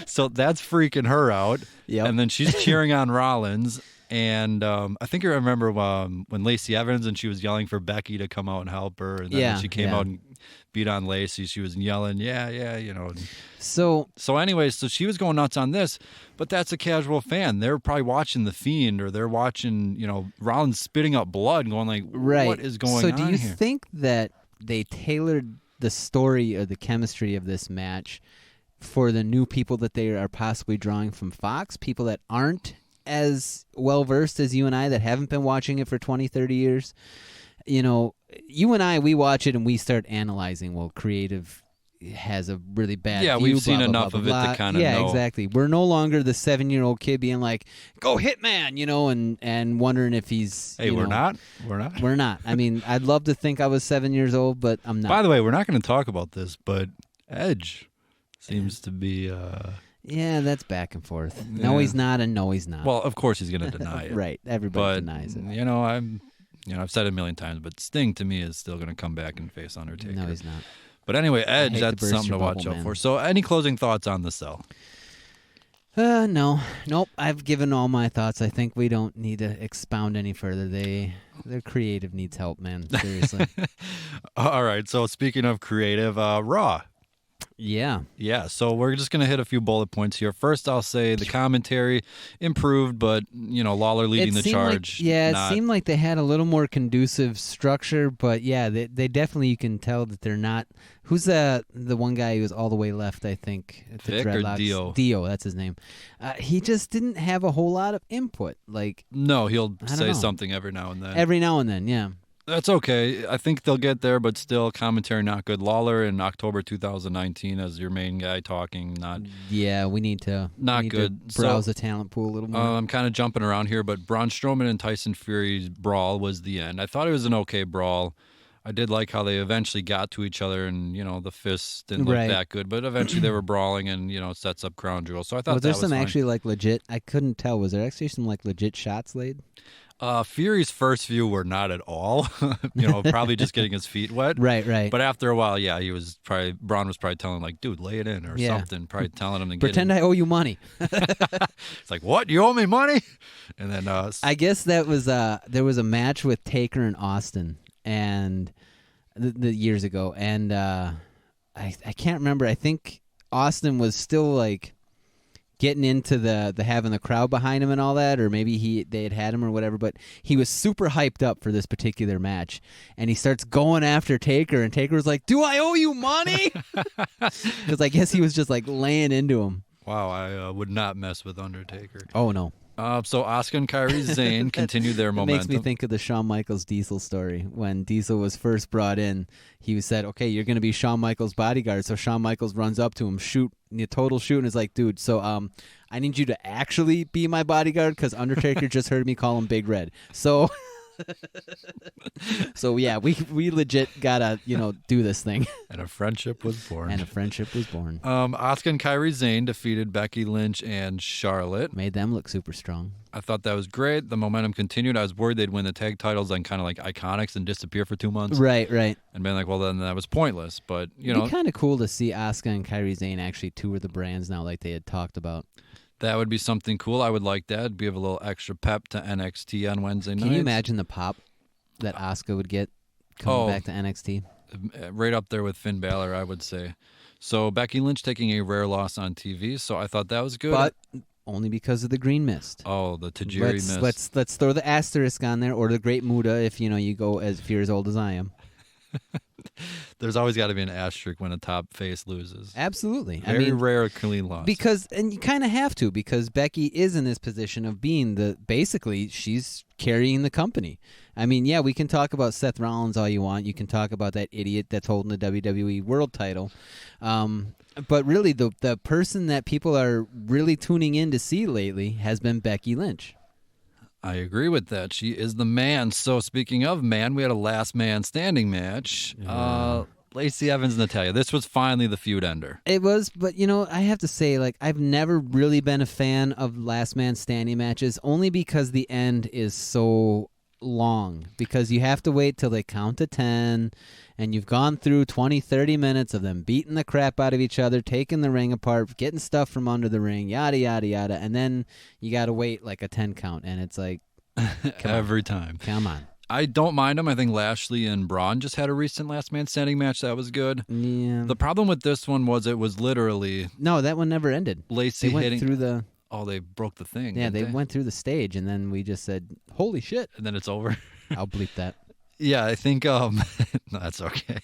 So that's freaking her out. Yep. And then she's cheering on Rollins. And I think you remember when Lacey Evans and she was yelling for Becky to come out and help her. And then when she came out and beat on Lacey, she was yelling, So anyways, so she was going nuts on this, but that's a casual fan. They're probably watching The Fiend or they're watching, Rollins spitting up blood and going like, what is going on here? So do you think that they tailored the story or the chemistry of this match for the new people that they are possibly drawing from Fox, people that aren't as well-versed as you and I that haven't been watching it for 20, 30 years, you and I, we watch it and we start analyzing, well, creative has a really bad view, we've seen blah, blah, enough blah, of blah, it blah. to kind of know. Yeah, exactly. We're no longer the 7-year-old kid being like, go Hitman, and wondering if he's, Hey, we're not. We're not. I mean, I'd love to think I was 7 years old, but I'm not. By the way, we're not going to talk about this, but Edge seems to be... Yeah, that's back and forth. No, he's not, and no, he's not. Well, of course he's going to deny it. Right. Everybody denies it. I've said it a million times, but Sting to me is still going to come back and face Undertaker. No, he's not. But anyway, Edge, hate to that's burst something your to watch bubble, out man. for. So any closing thoughts on the Cell? No. Nope. I've given all my thoughts. I think we don't need to expound any further. Their creative needs help, man. Seriously. All right. So speaking of creative, Raw. Yeah. Yeah, so we're just going to hit a few bullet points here. First, I'll say the commentary improved, but, Lawler leading the charge. It seemed like they had a little more conducive structure, but, yeah, they definitely, you can tell that they're not. Who's the one guy who was all the way left, I think? Vic or Dio? Dio, that's his name. He just didn't have a whole lot of input. No, he'll say something every now and then. Every now and then, yeah. That's okay. I think they'll get there, but still, commentary not good. Lawler in October 2019 as your main guy talking, not. Yeah, we need to. Good. Browse the talent pool a little more. I'm kind of jumping around here, but Braun Strowman and Tyson Fury's brawl was the end. I thought it was an okay brawl. I did like how they eventually got to each other, and the fists didn't look that good, but eventually they were brawling, and sets up Crown Jewel. So I thought was there some fine. actually legit? I couldn't tell. Was there actually some legit shots laid? Fury's first few were not at all. Probably just getting his feet wet. Right. But after a while, Braun was probably telling him, dude, lay it in or something. Probably telling him to pretend I owe you money. It's like, what? You owe me money? And then I guess that was there was a match with Taker and Austin and the years ago, and I can't remember. I think Austin was still getting into the having the crowd behind him and all that, or maybe they had him or whatever, but he was super hyped up for this particular match, and he starts going after Taker, and Taker was like, do I owe you money? Because I guess he was just laying into him. Wow, I would not mess with Undertaker. Oh, no. So Asuka and Kairi Sane continued their momentum. It makes me think of the Shawn Michaels Diesel story. When Diesel was first brought in, he said, okay, you're going to be Shawn Michaels' bodyguard. So Shawn Michaels runs up to him, total shoot, and is like, dude, so I need you to actually be my bodyguard because Undertaker just heard me call him Big Red. So... So yeah, we legit gotta do this thing. And a friendship was born. Asuka and Kairi Sane defeated Becky Lynch and Charlotte. Made them look super strong. I thought that was great. The momentum continued. I was worried they'd win the tag titles on kind of Iconics and disappear for 2 months. Right. And been well, then that was pointless. But it'd be kind of cool to see Asuka and Kairi Sane actually tour the brands now, like they had talked about. That would be something cool. I would like that. It'd give a little extra pep to NXT on Wednesday nights. Can you imagine the pop that Asuka would get coming back to NXT? Right up there with Finn Balor, I would say. So Becky Lynch taking a rare loss on TV, so I thought that was good. But only because of the green mist. Oh, the Tajiri mist. Let's throw the asterisk on there, or the Great Muta if you go if you're as old as I am. There's always got to be an asterisk when a top face loses. Absolutely. Very rare clean loss. And you kind of have to, because Becky is in this position of being basically she's carrying the company. I mean, yeah, we can talk about Seth Rollins all you want. You can talk about that idiot that's holding the WWE World title. But really, the person that people are really tuning in to see lately has been Becky Lynch. I agree with that. She is the man. So speaking of man, we had a last man standing match. Lacey Evans, Natalya. This was finally the feud ender. It was, but I have to say, I've never really been a fan of last man standing matches, only because the end is so long. Because you have to wait till they count to 10, and you've gone through 20, 30 minutes of them beating the crap out of each other, taking the ring apart, getting stuff from under the ring, yada, yada, yada. And then you got to wait a 10 count, and it's like, every time. Come on. I don't mind them. I think Lashley and Braun just had a recent last man standing match that was good. Yeah. The problem with this one was it was literally... No, that one never ended. Lacey they went hitting... through the... Oh, they broke the thing. Yeah, they went through the stage, and then we just said, holy shit. And then it's over. I'll bleep that. Yeah, I think no, that's okay.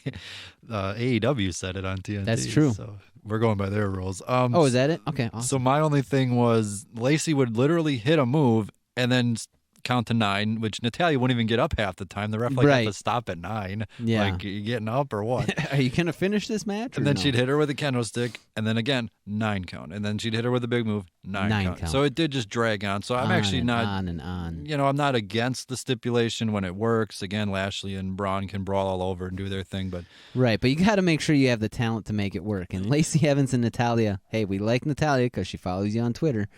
AEW said it on TNT. That's true. So we're going by their rules. Is that it? Okay, awesome. So my only thing was Lacey would literally hit a move and then count to 9, which Natalya wouldn't even get up half the time. The ref had to stop at 9. Yeah. Like, you getting up or what? Are you going to finish this match? And then she'd hit her with a kendo stick, and then again, 9 count. And then she'd hit her with a big move, 9 count. So it did just drag on. So I'm actually not... On and on. I'm not against the stipulation when it works. Again, Lashley and Braun can brawl all over and do their thing, but... Right, but you got to make sure you have the talent to make it work. And Lacey Evans and Natalya, hey, we like Natalya because she follows you on Twitter,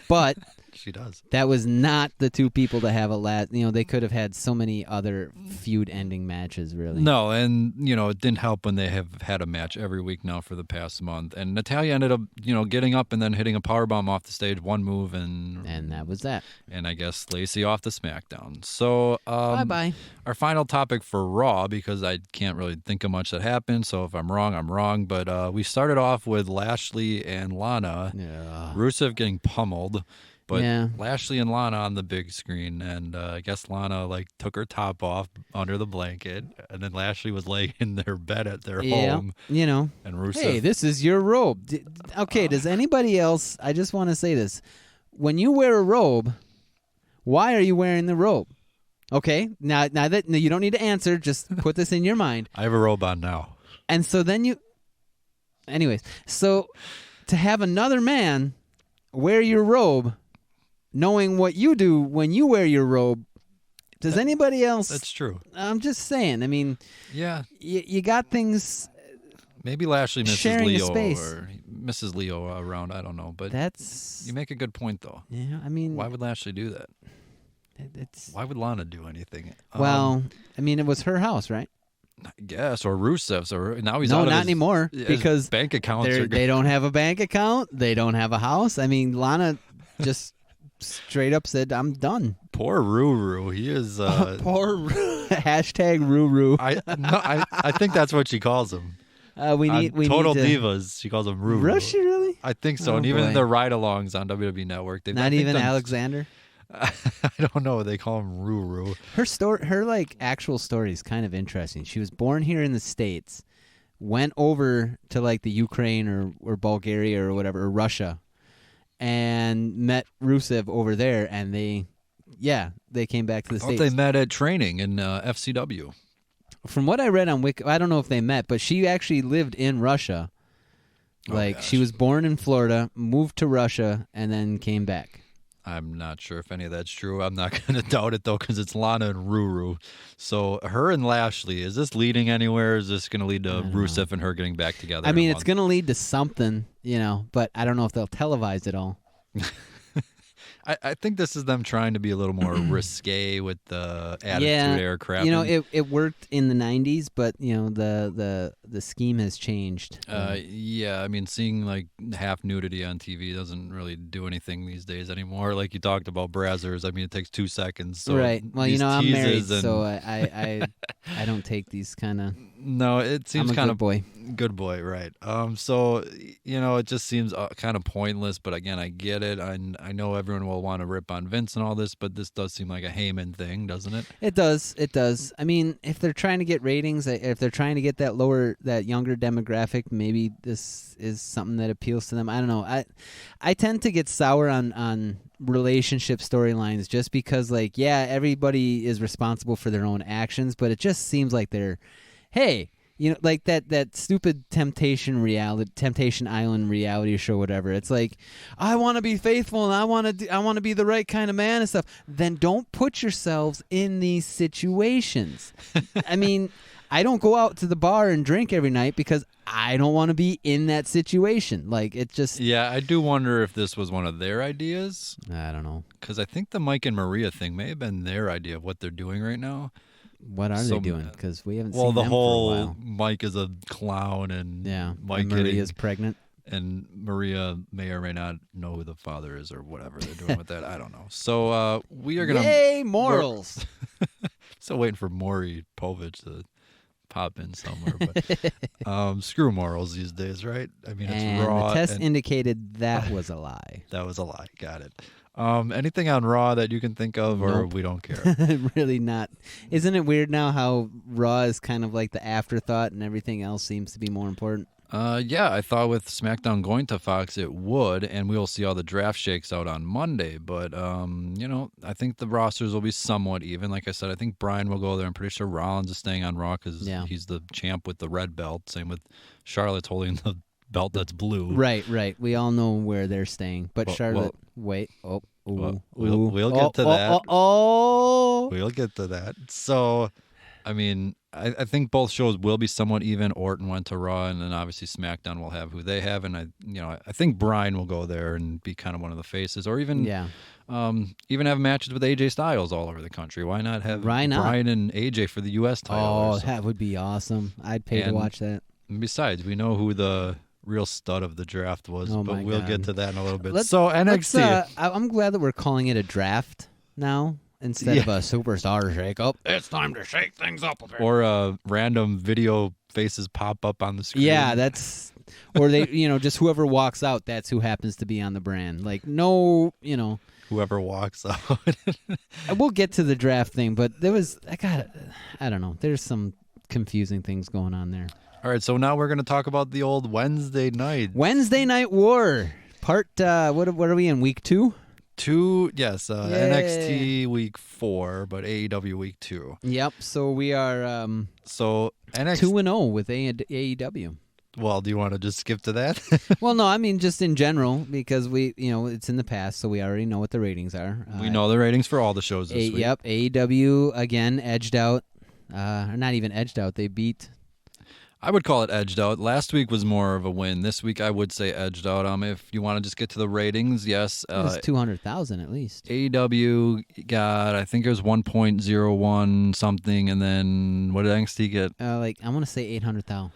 but... She does. That was not the two people to have a last. They could have had so many other feud-ending matches, really. No, and, it didn't help when they have had a match every week now for the past month. And Natalya ended up, getting up and then hitting a powerbomb off the stage, one move, and that was that. And I guess Lacey off the SmackDown. So, bye-bye. Our final topic for Raw, because I can't really think of much that happened, so if I'm wrong, I'm wrong. But we started off with Lashley and Lana. Yeah. Rusev getting pummeled. But Lashley and Lana on the big screen, and I guess Lana took her top off under the blanket, and then Lashley was laying in their bed at their home. And Rusev, hey, this is your robe. Okay, does anybody else? I just want to say this: when you wear a robe, why are you wearing the robe? Okay, now that you don't need to answer, just put this in your mind. I have a robe on now, and so then anyways, so to have another man wear your robe. Knowing what you do when you wear your robe, does anybody else? That's true. I'm just saying. I mean, yeah, you got things. Maybe Lashley misses sharing Leo a space. or Mrs. Leo around. I don't know, but you make a good point though. Yeah, I mean, why would Lashley do that? Why would Lana do anything? Well, I mean, it was her house, right? I guess, or Rusev's, or now he's no, out of not his, anymore his because bank accounts. They don't have a bank account. They don't have a house. I mean, Lana just. Straight up said, "I'm done." Poor Ruru. He is poor hashtag Ruru. I think that's what she calls him. We need Total to... Divas. She calls him Ruru. Does she really? I think so. Oh, and even in the ride-alongs on WWE Network, not even Alexander. I don't know. They call him Ruru. Her story, actual story is kind of interesting. She was born here in the States, went over to the Ukraine or Bulgaria or whatever, or Russia. And met Rusev over there, and they came back to the States. They met at training in FCW. From what I read on Wiki, I don't know if they met, but she actually lived in Russia. She was born in Florida, moved to Russia, and then came back. I'm not sure if any of that's true. I'm not going to doubt it, though, because it's Lana and Ruru. So her and Lashley, is this leading anywhere? Is this going to lead to Rusev and her getting back together? I mean, it's going to lead to something, but I don't know if they'll televise it all. I think this is them trying to be a little more risque with the attitude era crap. It worked in the 90s, but the scheme has changed. Yeah, I mean, seeing half nudity on TV doesn't really do anything these days anymore. Like you talked about Brazzers, I mean, it takes 2 seconds. So right. Well, I'm married, so I don't take these kind of. No, it seems kind of boy. Good boy, right? So it just seems kind of pointless. But again, I get it. I know everyone will want to rip on Vince and all this, but this does seem like a Heyman thing, doesn't it? It does. It does. I mean, if they're trying to get ratings, if they're trying to get that younger demographic, maybe this is something that appeals to them. I don't know. I tend to get sour on relationship storylines just because, everybody is responsible for their own actions, but it just seems like they're. Hey, that stupid Temptation Island reality show, whatever. It's I want to be faithful and I want to be the right kind of man and stuff. Then don't put yourselves in these situations. I mean, I don't go out to the bar and drink every night because I don't want to be in that situation. It just. Yeah, I do wonder if this was one of their ideas. I don't know. Because I think the Mike and Maria thing may have been their idea of what they're doing right now. What are they doing? Because we haven't seen them the for a whole while. Mike is a clown and Mike and Maria's pregnant. And Maria may or may not know who the father is or whatever they're doing with that. I don't know. So we are going to... Yay, morals! Still waiting for Maury Povich to pop in somewhere. But screw morals these days, right? I mean, it's raw. The test indicated that was a lie. That was a lie. Got it. Anything on Raw that you can think of, or Nope. we don't care? Really not. Isn't it weird now how Raw is kind of like the afterthought and everything else seems to be more important? Yeah, I thought with SmackDown going to Fox it would, and we'll see how the draft shakes out on Monday. But, I think the rosters will be somewhat even. Like I said, I think Bryan will go there. I'm pretty sure Rollins is staying on Raw because he's the champ with the red belt. Same with Charlotte's holding the belt that's blue. Right. We all know where they're staying. But Charlotte, wait. Oh, ooh, we'll get to that. We'll get to that. So, I mean, I think both shows will be somewhat even. Orton went to Raw, and then obviously SmackDown will have who they have, and I think Bryan will go there and be kind of one of the faces, or even even have matches with AJ Styles all over the country. Why not have Bryan and AJ for the U.S. title? Oh, that would be awesome. I'd pay to watch that. And besides, we know who the real stud of the draft was, but we'll get to that in a little bit. Let's NXT. I'm glad that we're calling it a draft now. Instead of a superstar shake-up. It's time to shake things up a bit. Or random video faces pop up on the screen. Yeah, that's... Or they, just whoever walks out, that's who happens to be on the brand. Like, no, Whoever walks out. We'll get to the draft thing, but I don't know. There's some confusing things going on there. All right, so now we're going to talk about the old Wednesday night. Wednesday Night War. Part, what are we in, week 2? Yes, NXT week 4, but AEW week 2. Yep, so we are NXT 2-0 with AEW. Well, do you want to just skip to that? Well, no, I mean just in general, because it's in the past, so we already know what the ratings are. We know the ratings for all the shows this week. Yep, AEW again edged out, or not even edged out. They beat. I would call it edged out. Last week was more of a win. This week I would say edged out. If you want to just get to the ratings, yes. It was 200,000 at least. AEW got, I think it was 1.01 something, and then what did NXT get? I want to say 800,000.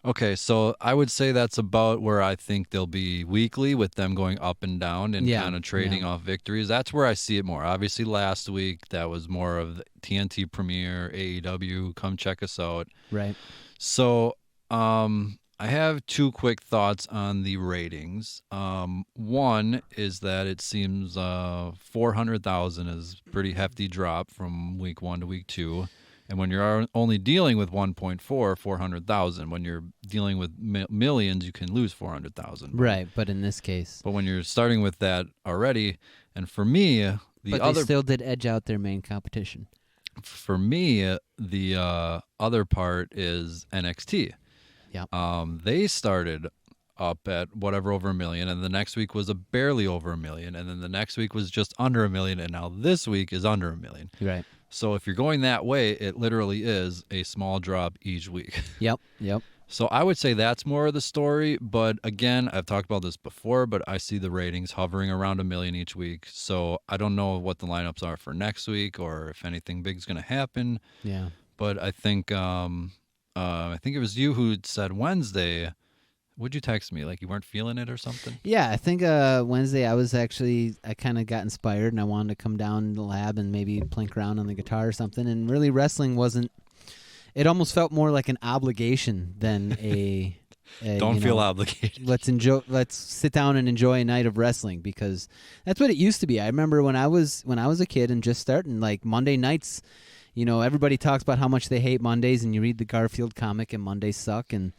Okay, so I would say that's about where I think they'll be weekly, with them going up and down and kind of trading off victories. That's where I see it more. Obviously, last week that was more of TNT Premiere, AEW, come check us out. Right. So I have 2 quick thoughts on the ratings. One is that it seems 400,000 is a pretty hefty drop from week 1 to week 2. And when you're only dealing with 400,000. When you're dealing with millions, you can lose 400,000. Right, but in this case. But when you're starting with that already, and for me, they still did edge out their main competition. For me, the other part is NXT. Yeah. They started up at whatever over 1 million, and the next week was barely over 1 million, and then the next week was just under 1 million, and now this week is under 1 million. Right. So if you're going that way, it literally is a small drop each week. Yep. So I would say that's more of the story, but again, I've talked about this before, but I see the ratings hovering around 1 million each week. So I don't know what the lineups are for next week or if anything big is going to happen. Yeah. But I think it was you who said Wednesday. Would you text me like you weren't feeling it or something? Yeah, I think Wednesday I kind of got inspired and I wanted to come down to the lab and maybe plink around on the guitar or something. And really, wrestling wasn't. It almost felt more like an obligation than a. Don't feel obligated. Let's sit down and enjoy a night of wrestling, because that's what it used to be. I remember when I was a kid and just starting, like Monday nights. Everybody talks about how much they hate Mondays, and you read the Garfield comic, and Mondays suck, and.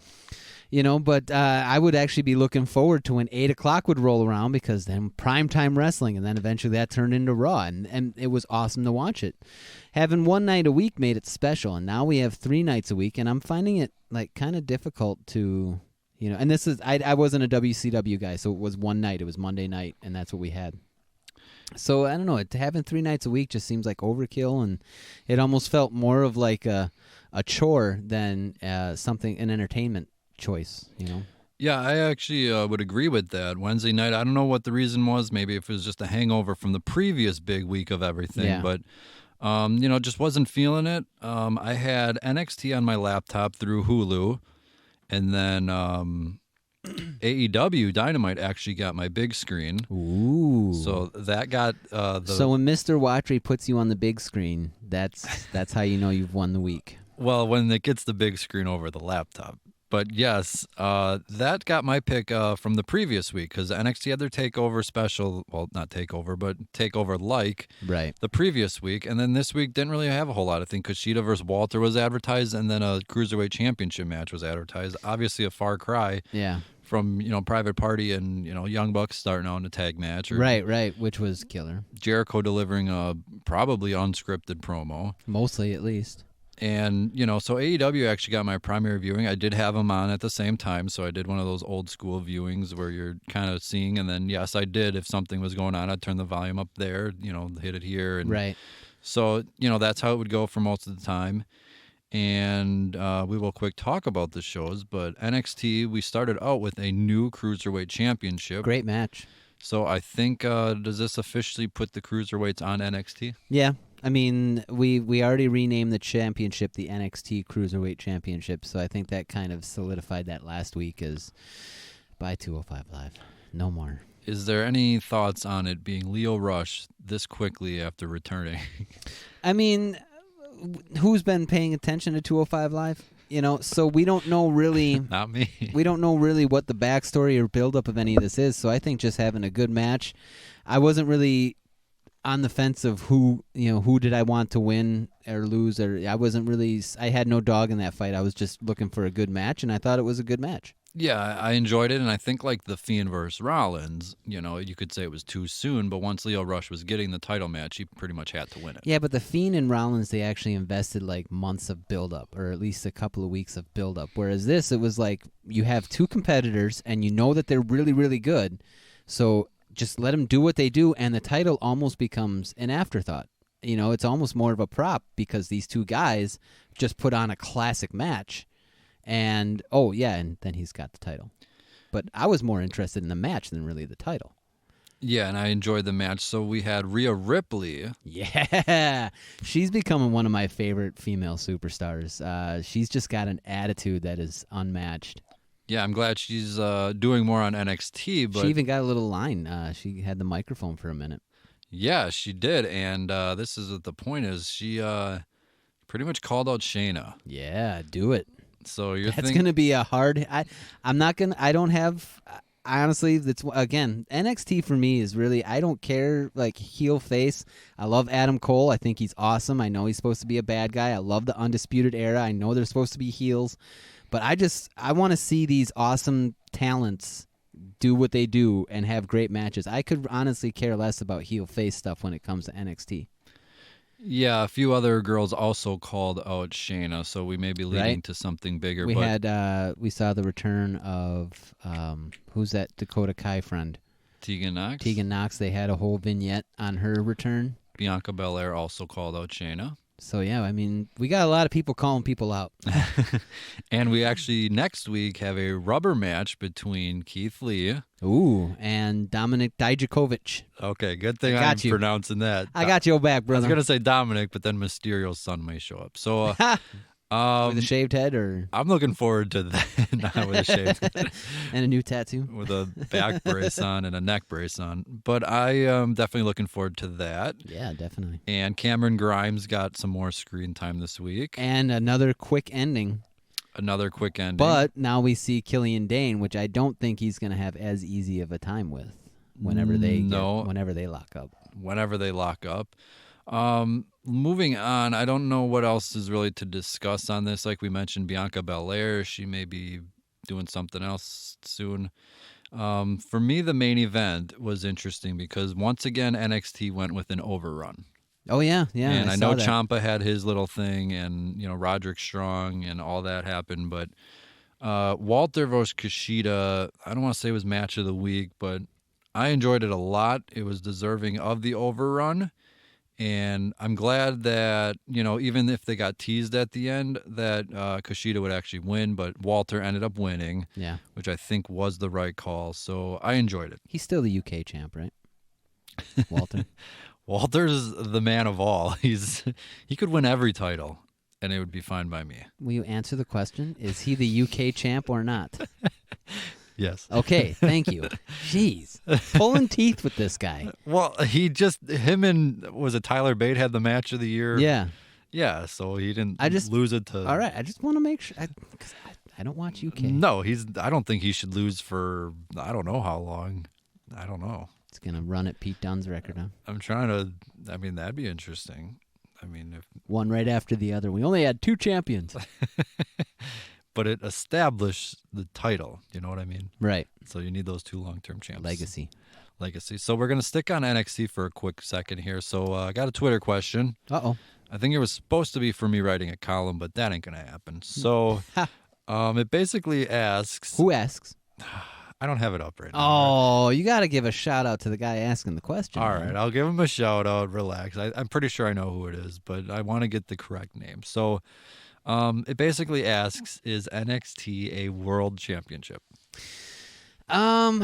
But I would actually be looking forward to when 8 o'clock would roll around, because then primetime wrestling, and then eventually that turned into Raw, and it was awesome to watch it. Having one night a week made it special, and now we have 3 nights a week, and I'm finding it like kind of difficult to, and this is, I wasn't a WCW guy, so it was one night, it was Monday night, and that's what we had. So I don't know, having 3 nights a week just seems like overkill, and it almost felt more of like a chore than an entertainment choice, Yeah, I actually would agree with that. Wednesday night, I don't know what the reason was. Maybe if it was just a hangover from the previous big week of everything, but just wasn't feeling it. I had NXT on my laptop through Hulu, and then AEW Dynamite actually got my big screen. Ooh! So that got So when Mr. Watry puts you on the big screen, that's how you know you've won the week. Well, when it gets the big screen over the laptop. But yes, that got my pick from the previous week because NXT had their takeover special. Well, not takeover, but takeover like the previous week. And then this week didn't really have a whole lot. I think Kushida versus Walter was advertised, and then a Cruiserweight Championship match was advertised. Obviously a far cry from, Private Party and, Young Bucks starting out in a tag match. Or Right, which was killer. Jericho delivering a probably unscripted promo. Mostly, at least. And, so AEW actually got my primary viewing. I did have them on at the same time, so I did one of those old school viewings where you're kind of seeing, and then, yes, I did. If something was going on, I'd turn the volume up there, hit it here. And right. So, that's how it would go for most of the time. And we will quick talk about the shows, but NXT, we started out with a new Cruiserweight Championship. Great match. So I think, does this officially put the Cruiserweights on NXT? Yeah. I mean, we already renamed the championship the NXT Cruiserweight Championship, so I think that kind of solidified that last week as by 205 Live. No more. Is there any thoughts on it being Lio Rush this quickly after returning? I mean, who's been paying attention to 205 Live? So we don't know really. Not me. We don't know really what the backstory or buildup of any of this is, so I think just having a good match. I wasn't really on the fence of who did I want to win or lose, or I had no dog in that fight. I was just looking for a good match, and I thought it was a good match. Yeah, I enjoyed it, and I think like the Fiend versus Rollins, you could say it was too soon, but once Lio Rush was getting the title match, he pretty much had to win it. Yeah, but the Fiend and Rollins, they actually invested like months of build-up, or at least a couple of weeks of build-up, whereas this, it was like you have two competitors, and you know that they're really, really good, so just let them do what they do, and the title almost becomes an afterthought. It's almost more of a prop because these two guys just put on a classic match. And, and then he's got the title. But I was more interested in the match than really the title. Yeah, and I enjoyed the match. So we had Rhea Ripley. Yeah, she's becoming one of my favorite female superstars. She's just got an attitude that is unmatched. Yeah, I'm glad she's doing more on NXT. But she even got a little line. She had the microphone for a minute. Yeah, she did. And this is what the point is. She pretty much called out Shayna. Yeah, do it. So that's going to be a hard. I'm not going to. I don't have. Honestly, that's again NXT for me is really. I don't care like heel face. I love Adam Cole. I think he's awesome. I know he's supposed to be a bad guy. I love the Undisputed Era. I know they're supposed to be heels, but I want to see these awesome talents do what they do and have great matches. I could honestly care less about heel face stuff when it comes to NXT. Yeah, a few other girls also called out Shayna, so we may be leading to something bigger. We saw the return of who's that Dakota Kai friend? Tegan Nox. Tegan Nox. They had a whole vignette on her return. Bianca Belair also called out Shayna. So yeah, I mean, we got a lot of people calling people out. And we actually next week have a rubber match between Keith Lee. Ooh, and Dominic Dijakovic. Okay, good thing I'm pronouncing that. I got your back, brother. I was going to say Dominic, but then Mysterio's son may show up. So with a shaved head, or I'm looking forward to that. Not with a shaved head. And a new tattoo. With a back brace on and a neck brace on. But I am definitely looking forward to that. Yeah, definitely. And Cameron Grimes got some more screen time this week. And another quick ending. But now we see Killian Dane, which I don't think he's going to have as easy of a time with whenever they lock up. Whenever they lock up. Moving on, I don't know what else is really to discuss on this. Like we mentioned, Bianca Belair, she may be doing something else soon. For me, the main event was interesting because once again, NXT went with an overrun. Oh, yeah. And I know Ciampa had his little thing and, Roderick Strong and all that happened. But Walter versus Kushida, I don't want to say it was match of the week, but I enjoyed it a lot. It was deserving of the overrun. And I'm glad that, even if they got teased at the end, that Kushida would actually win. But Walter ended up winning, which I think was the right call. So I enjoyed it. He's still the UK champ, right? Walter. Walter's the man of all. He could win every title, and it would be fine by me. Will you answer the question? Is he the UK champ or not? Yes. Okay, thank you. Jeez. Pulling teeth with this guy. Well, him and, was it Tyler Bate had the match of the year? Yeah. Yeah, so he didn't lose it to... All right, I just want to make sure... I don't watch UK. No, I don't think he should lose for I don't know how long. I don't know. It's gonna run at Pete Dunne's record, huh? I'm trying to. I mean, that'd be interesting. I mean, if one right after the other. We only had 2 champions. But it established the title. You know what I mean? Right. So you need those 2 long-term champs. Legacy. So we're gonna stick on NXT for a quick second here. So I got a Twitter question. Uh-oh. I think it was supposed to be for me writing a column, but that ain't gonna happen. So it basically asks. Who asks? I don't have it up right now. Oh, you got to give a shout out to the guy asking the question. All right, I'll give him a shout out. Relax. I'm pretty sure I know who it is, but I want to get the correct name. So it basically asks, is NXT a world championship? Now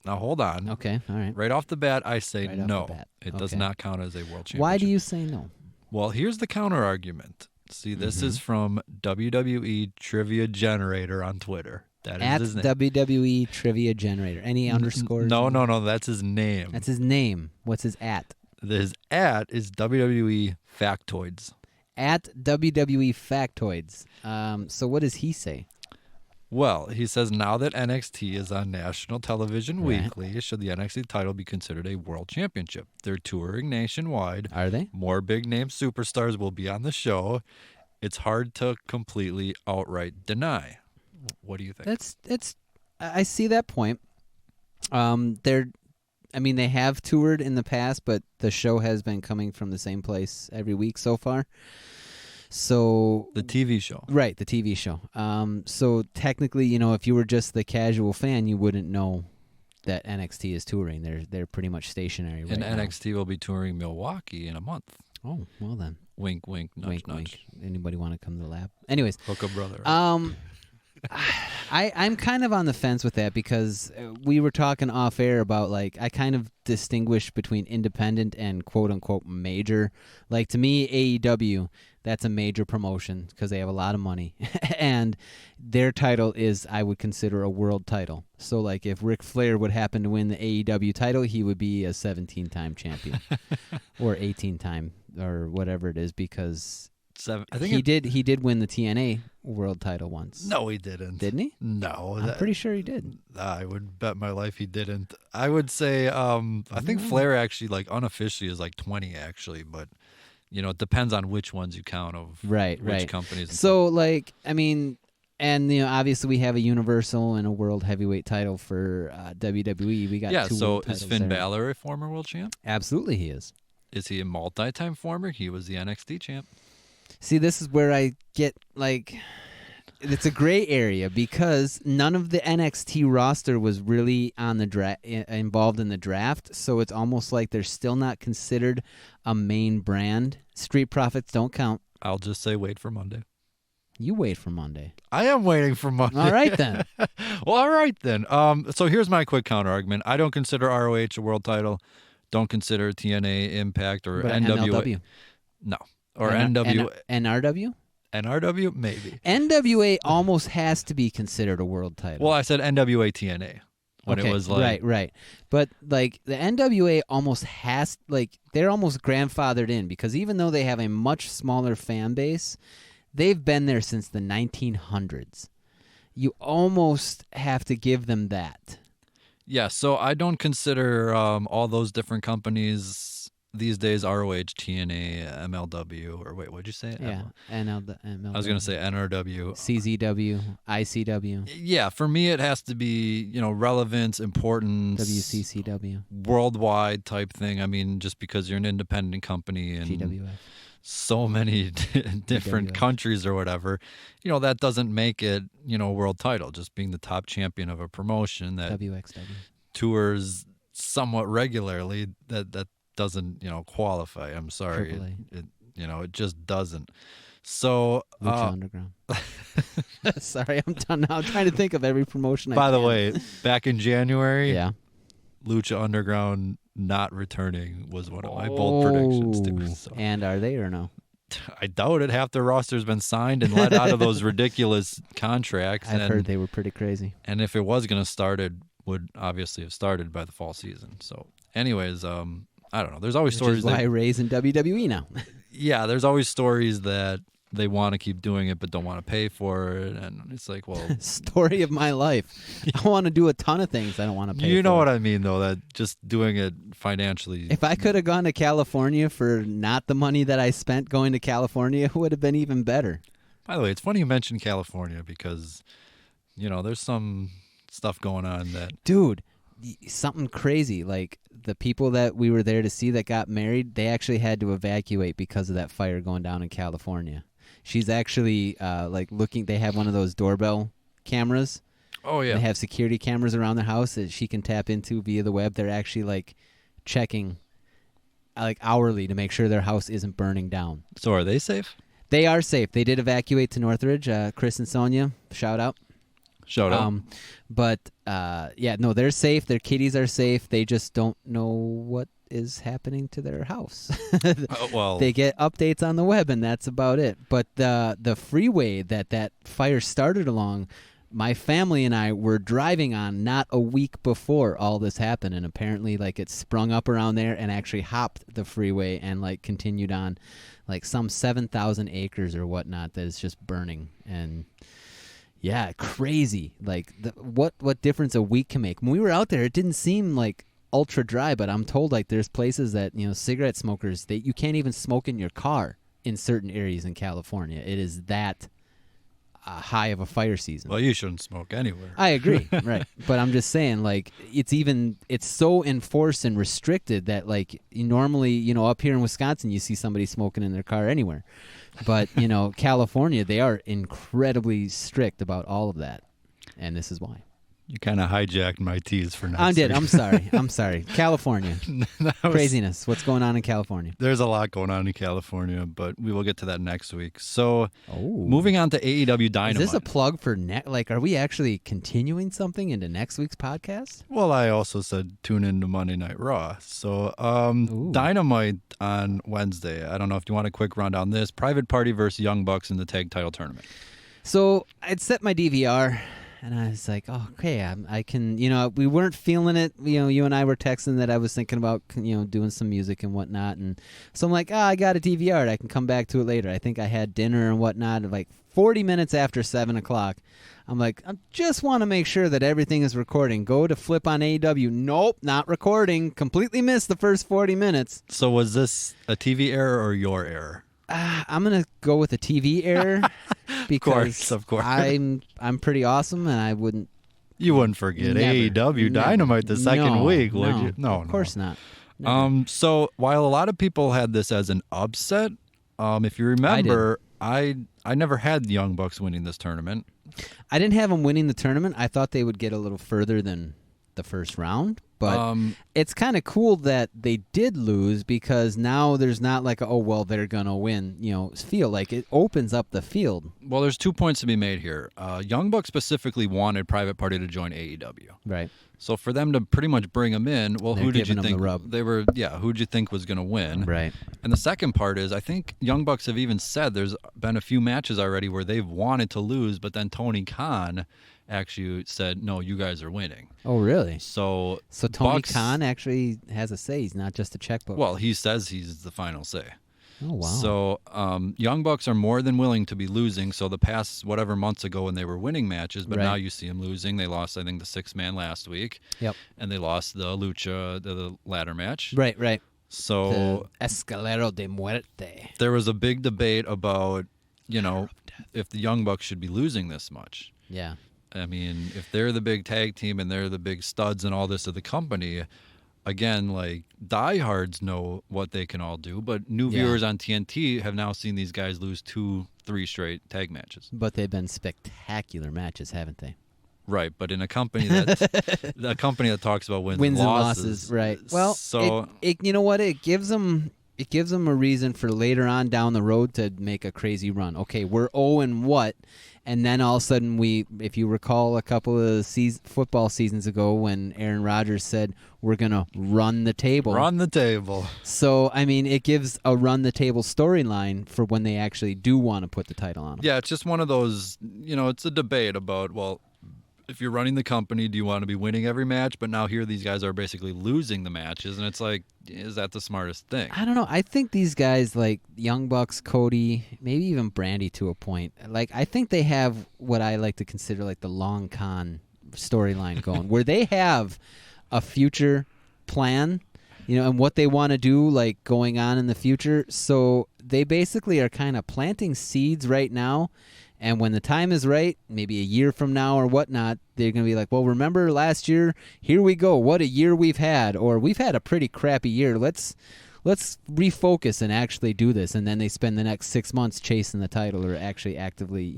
hold on. Okay, all right. Right off the bat, I say Right no. off the bat. It does Okay. not count as a world championship. Why do you say no? Well, here's the counter argument. See, this is from WWE Trivia Generator on Twitter. That is At his name. WWE Trivia Generator. Any underscores? No. That's his name. That's his name. What's his at? His at is WWE Factoids. At WWE Factoids. So what does he say? Well, he says now that NXT is on national television Right. weekly, should the NXT title be considered a world championship? They're touring nationwide. Are they? More big-name superstars will be on the show. It's hard to completely outright deny. What do you think? I see that point. They have toured in the past, but the show has been coming from the same place every week so far. So the TV show. Right, the TV show. So technically, if you were just the casual fan, you wouldn't know that NXT is touring. They're pretty much stationary right and now. NXT will be touring Milwaukee in a month. Oh, well then. Wink, wink, nudge, Wink, nudge. wink. Anybody want to come to the lab? Anyways. Hook a brother. Right? I'm kind of on the fence with that because we were talking off air about I kind of distinguish between independent and quote unquote major. Like to me, AEW, that's a major promotion because they have a lot of money and their title is, I would consider, a world title. So if Ric Flair would happen to win the AEW title, he would be a 17-time champion or 18-time or whatever it is because I think he did win the TNA world title once. No, he didn't. Didn't he? No. I'm pretty sure he did. I would bet my life he didn't. I would say I think Flair actually unofficially is 20 actually, but it depends on which ones you count of which companies. So obviously we have a Universal and a World Heavyweight title for WWE. We got 2 so world is titles Finn there. Balor a former world champ? Absolutely he is. Is he a multi-time former? He was the NXT champ. See, this is where I get it's a gray area because none of the NXT roster was really on the involved in the draft, so it's almost like they're still not considered a main brand. Street Profits don't count. I'll just say wait for Monday. You wait for Monday. I am waiting for Monday. All right then. Well, all right then. So here's my quick counter argument. I don't consider ROH a world title. Don't consider TNA, Impact, or But NWA. MLW. No. Or NW. NRW? NRW? Maybe. NWA almost has to be considered a world title. Well, I said NWA TNA. When okay, it was right. But the NWA almost has, they're almost grandfathered in because even though they have a much smaller fan base, they've been there since the 1900s. You almost have to give them that. Yeah, so I don't consider all those different companies these days ROH, TNA, MLW, or wait, what'd you say? Yeah, MLW. I was going to say NRW. CZW, ICW. Yeah, for me it has to be, relevance, importance. WCCW. Worldwide type thing. I mean, just because you're an independent company and GWF. so many different countries or whatever, that doesn't make it, a world title. Just being the top champion of a promotion that WXW. tours somewhat regularly, that doesn't, qualify. I'm sorry. It just doesn't. So Lucha Underground. Sorry, I'm done now. I'm trying to think of every promotion. By the way, back in January, yeah, Lucha Underground not returning was one of my bold predictions too. So. And are they or no? I doubt it. Half their roster's been signed and let out of those ridiculous contracts. I've heard they were pretty crazy. And if it was going to start, it would obviously have started by the fall season. So, anyways, I don't know. There's always stories. Which is why Ray's in WWE now. Yeah, there's always stories that they want to keep doing it but don't want to pay for it, and it's like, well, story of my life. I want to do a ton of things I don't want to pay for. You know what I mean, though, that just doing it financially. If I could have gone to California for not the money that I spent going to California, it would have been even better. By the way, it's funny you mentioned California because, there's some stuff going on that... Dude, something crazy. Like, the people that we were there to see that got married, they actually had to evacuate because of that fire going down in California. She's actually, looking... They have one of those doorbell cameras. Oh, yeah. They have security cameras around their house that she can tap into via the web. They're actually, checking, hourly to make sure their house isn't burning down. So are they safe? They are safe. They did evacuate to Northridge. Chris and Sonia, shout out. Shout out. But, they're safe. Their kitties are safe. They just don't know what is happening to their house. Well, they get updates on the web, and that's about it. But the freeway that fire started along, my family and I were driving on not a week before all this happened, and apparently it sprung up around there and actually hopped the freeway and continued on some 7,000 acres or whatnot that is just burning. And yeah, crazy. What difference a week can make. When we were out there, it didn't seem ultra dry, but I'm told there's places that cigarette smokers, you can't even smoke in your car in certain areas in California. It is that high of a fire season. Well, you shouldn't smoke anywhere. I agree, right? But I'm just saying, it's so enforced and restricted that normally, up here in Wisconsin, you see somebody smoking in their car anywhere. But, California, they are incredibly strict about all of that. And this is why. You kind of hijacked my tease for next I did. week. I'm sorry. California. Craziness. What's going on in California? There's a lot going on in California, but we will get to that next week. So, moving on to AEW Dynamite. Is this a plug for are we actually continuing something into next week's podcast? Well, I also said tune into Monday Night Raw. So, Dynamite on Wednesday. I don't know if you want a quick rundown on this. Private Party versus Young Bucks in the tag title tournament. So, I'd set my DVR. And I was like, oh, okay, I can, we weren't feeling it. You and I were texting that I was thinking about, doing some music and whatnot. And so I'm like, I got a DVR. I can come back to it later. I think I had dinner and whatnot. 40 minutes after 7 o'clock, I'm like, I just want to make sure that everything is recording. Go to flip on AEW. Nope, not recording. Completely missed the first 40 minutes. So was this a TV error or your error? I'm gonna go with a TV error because of course. I'm pretty awesome, and I wouldn't. You wouldn't forget AEW Dynamite the second week, would you? No, of course not. So while a lot of people had this as an upset, if you remember, I never had the Young Bucks winning this tournament. I didn't have them winning the tournament. I thought they would get a little further than the first round. But it's kind of cool that they did lose because now there's not they're going to win, feel it opens up the field. Well, there's 2 points to be made here. Young Bucks specifically wanted Private Party to join AEW. Right. So for them to pretty much bring them in, well, They're who did you think the rub. they were? Yeah, who'd you think was going to win? Right. And the second part is, I think Young Bucks have even said there's been a few matches already where they've wanted to lose, but then Tony Khan actually said, "No, you guys are winning." Oh, really? So Tony Khan actually has a say. He's not just a checkbook. Well, he says he's the final say. Oh, wow. So Young Bucks are more than willing to be losing. So the past whatever months ago when they were winning matches, but now you see them losing. They lost, I think, the 6-man last week. Yep. And they lost the Lucha, the ladder match. Right. So the Escalero de Muerte. There was a big debate about, if the Young Bucks should be losing this much. Yeah. I mean, if they're the big tag team and they're the big studs and all this of the company, again, diehards know what they can all do, but new viewers on TNT have now seen these guys lose 2-3 straight tag matches. But they've been spectacular matches, haven't they? Right, but in a company that talks about wins and losses, right? Well, so you know what? It gives them a reason for later on down the road to make a crazy run. Okay, we're 0-what? And then all of a sudden, if you recall a couple of football seasons ago when Aaron Rodgers said, we're going to run the table. Run the table. So, I mean, it gives a run the table storyline for when they actually do want to put the title on them. Yeah, it's just one of those, it's a debate about, if you're running the company, do you want to be winning every match? But now here these guys are basically losing the matches, and it's like, is that the smartest thing? I don't know. I think these guys like Young Bucks, Cody, maybe even Brandy to a point. Like I think they have what I like to consider like the long con storyline going, where they have a future plan, and what they want to do like going on in the future. So they basically are kind of planting seeds right now. And when the time is right, maybe a year from now or whatnot, they're going to be like, well, remember last year? Here we go. What a year we've had. Or we've had a pretty crappy year. Let's refocus and actually do this. And then they spend the next 6 months chasing the title or actually actively,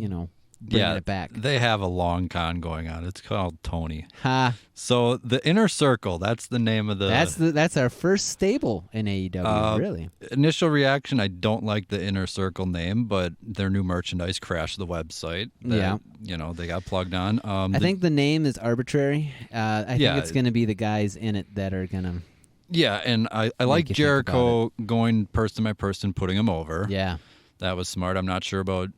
bringing it back. They have a long con going on. It's called Tony. Ha. So the Inner Circle, that's the name of the... That's our first stable in AEW, really. Initial reaction, I don't like the Inner Circle name, but their new merchandise crashed the website. That, they got plugged on. I think the name is arbitrary. I think it's going to be the guys in it that are going to... Yeah, and I like Jericho going person by person, putting him over. Yeah. That was smart. I'm not sure about...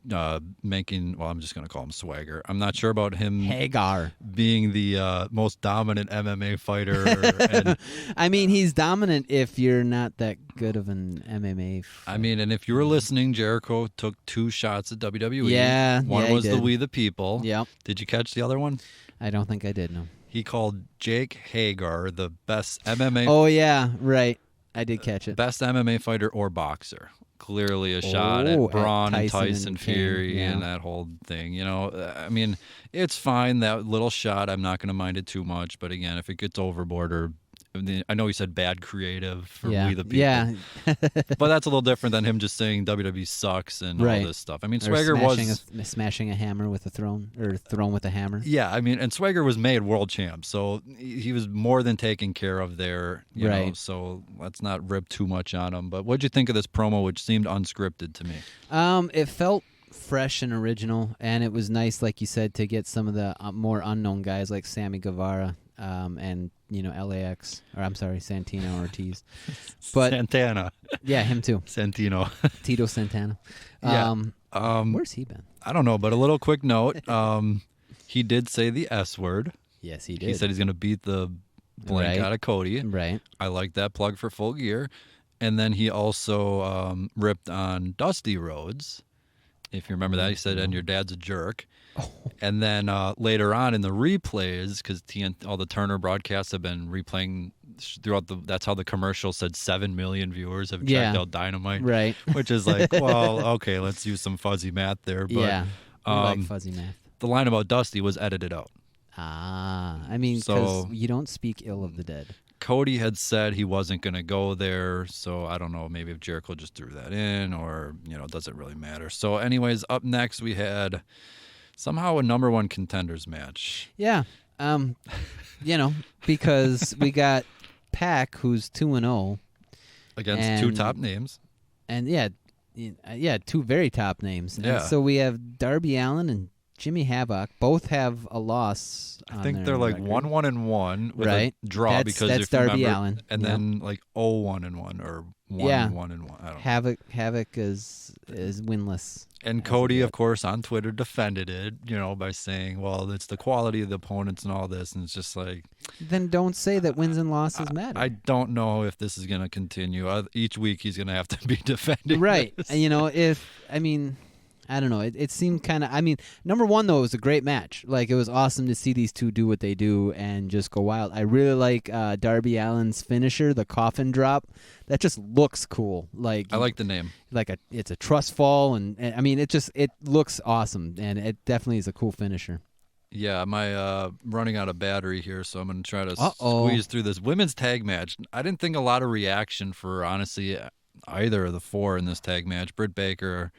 I'm just going to call him Swagger. I'm not sure about him Hagar being the most dominant MMA fighter. And, I mean, he's dominant if you're not that good of an MMA fighter. I mean, and if you were listening, Jericho took 2 shots at WWE. Yeah, one was the We the People. Yep. Did you catch the other one? I don't think I did, no. He called Jake Hagar the best MMA. Oh, yeah, right. I did catch it. Best MMA fighter or boxer. Clearly a shot at Braun and Tyson Fury and that whole thing. I mean, it's fine, that little shot. I'm not going to mind it too much. But again, if it gets overboard or... I know he said bad creative for We the People. Yeah. But that's a little different than him just saying WWE sucks and all this stuff. I mean, Swagger smashing a hammer with a throne, or throne with a hammer. Yeah, I mean, and Swagger was made world champ, so he was more than taken care of there. You know, so let's not rip too much on him. But what'd you think of this promo, which seemed unscripted to me? It felt fresh and original, and it was nice, like you said, to get some of the more unknown guys like Sammy Guevara and LAX, or I'm sorry, Santino Ortiz, but Santana, yeah, him too, Santino, Tito Santana. Where's he been? I don't know, but a little quick note. He did say the S word. Yes, he did. He said he's going to beat the blank out of Cody. Right. I like that plug for Full Gear. And then he also ripped on Dusty Rhodes. If you remember that, he said, and your dad's a jerk. Oh. And then later on in the replays, because all the Turner broadcasts have been replaying throughout that's how the commercial said 7 million viewers have checked out Dynamite. Right. Which is like, well, okay, let's use some fuzzy math there. But, yeah, I like fuzzy math. The line about Dusty was edited out. I mean, because you don't speak ill of the dead. Cody had said he wasn't going to go there, so I don't know, maybe if Jericho just threw that in or, it doesn't really matter. So anyways, up next we had somehow a number 1 contenders match. Yeah, because we got Pac, who's 2-0. Against 2 top names. And yeah, 2 very top names. Yeah. And so we have Darby Allin and Jimmy Havoc. Both have a loss. I think they're like 1-1-1 with a draw, that's if you Darby remember, Allin. And then like 0-1-1 or 1-1-1. I don't know. Havoc is winless. And Cody, of course, on Twitter defended it, by saying, well, it's the quality of the opponents and all this. And it's just like... Then don't say that wins and losses matter. I don't know if this is going to continue. Each week he's going to have to be defending right. this. I don't know. It seemed kind of... number 1, though, it was a great match. Like, it was awesome to see these 2 do what they do and just go wild. I really like Darby Allin's finisher, the coffin drop. That just looks cool. Like, I like the name. It's a trust fall, and it looks awesome, and it definitely is a cool finisher. Yeah, my running out of battery here, so I'm going to try to squeeze through this women's tag match. I didn't think a lot of reaction for, honestly, either of the 4 in this tag match. Britt Baker...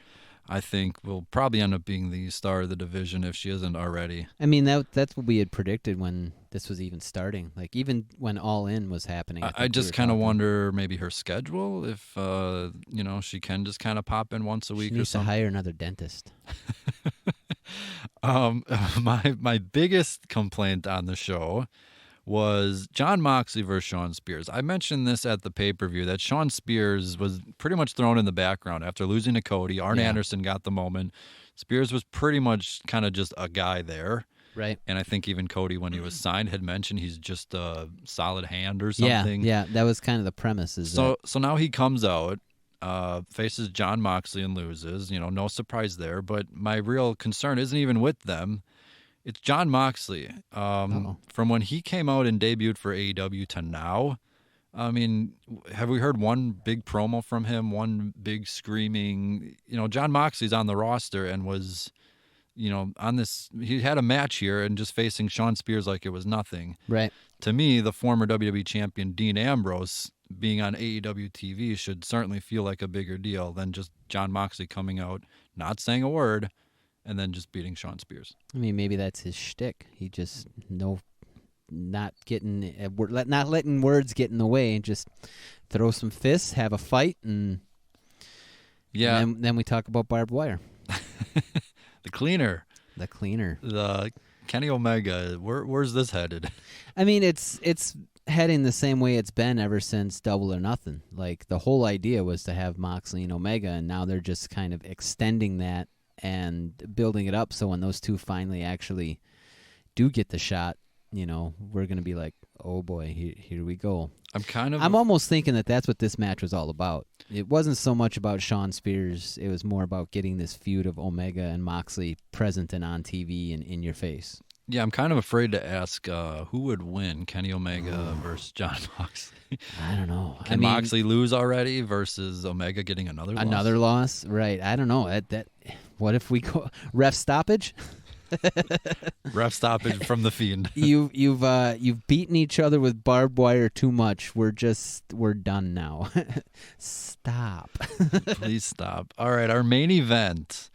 I think will probably end up being the star of the division if she isn't already. That's what we had predicted when this was even starting. Like, even when All In was happening. I just kind of wonder maybe her schedule, if, she can just kind of pop in once a week or something. She needs to hire another dentist. My biggest complaint on the show was Jon Moxley versus Shawn Spears. I mentioned this at the pay-per-view, that Shawn Spears was pretty much thrown in the background after losing to Cody. Arn Anderson got the moment. Spears was pretty much kind of just a guy there. Right. And I think even Cody, when he was signed, had mentioned he's just a solid hand or something. Yeah, that was kind of the premise. So now he comes out, faces Jon Moxley and loses. No surprise there. But my real concern isn't even with them. It's Jon Moxley. From when he came out and debuted for AEW to now, I mean, have we heard one big promo from him, one big screaming? Jon Moxley's on the roster and was, on this, he had a match here and just facing Shawn Spears like it was nothing. Right. To me, the former WWE champion Dean Ambrose being on AEW TV should certainly feel like a bigger deal than just Jon Moxley coming out, not saying a word, and then just beating Shawn Spears. I mean, maybe that's his shtick. He just not letting words get in the way. Just throw some fists, have a fight, and then we talk about barbed wire. The cleaner. The Kenny Omega. Where's this headed? I mean, it's heading the same way it's been ever since Double or Nothing. Like, the whole idea was to have Moxley and Omega, and now they're just kind of extending that and building it up so when those two finally actually do get the shot, we're going to be like, oh boy, here we go. I'm almost thinking that that's what this match was all about. It wasn't so much about Shawn Spears. It was more about getting this feud of Omega and Moxley present and on TV and in your face. Yeah, I'm kind of afraid to ask who would win, Kenny Omega versus Jon Moxley. I don't know. Can Moxley lose already versus Omega getting another loss? Another loss? Right. I don't know. What if we go ref stoppage? Ref stoppage from the Fiend. You've beaten each other with barbed wire too much. We're done now. Stop. Please stop. All right, our main event.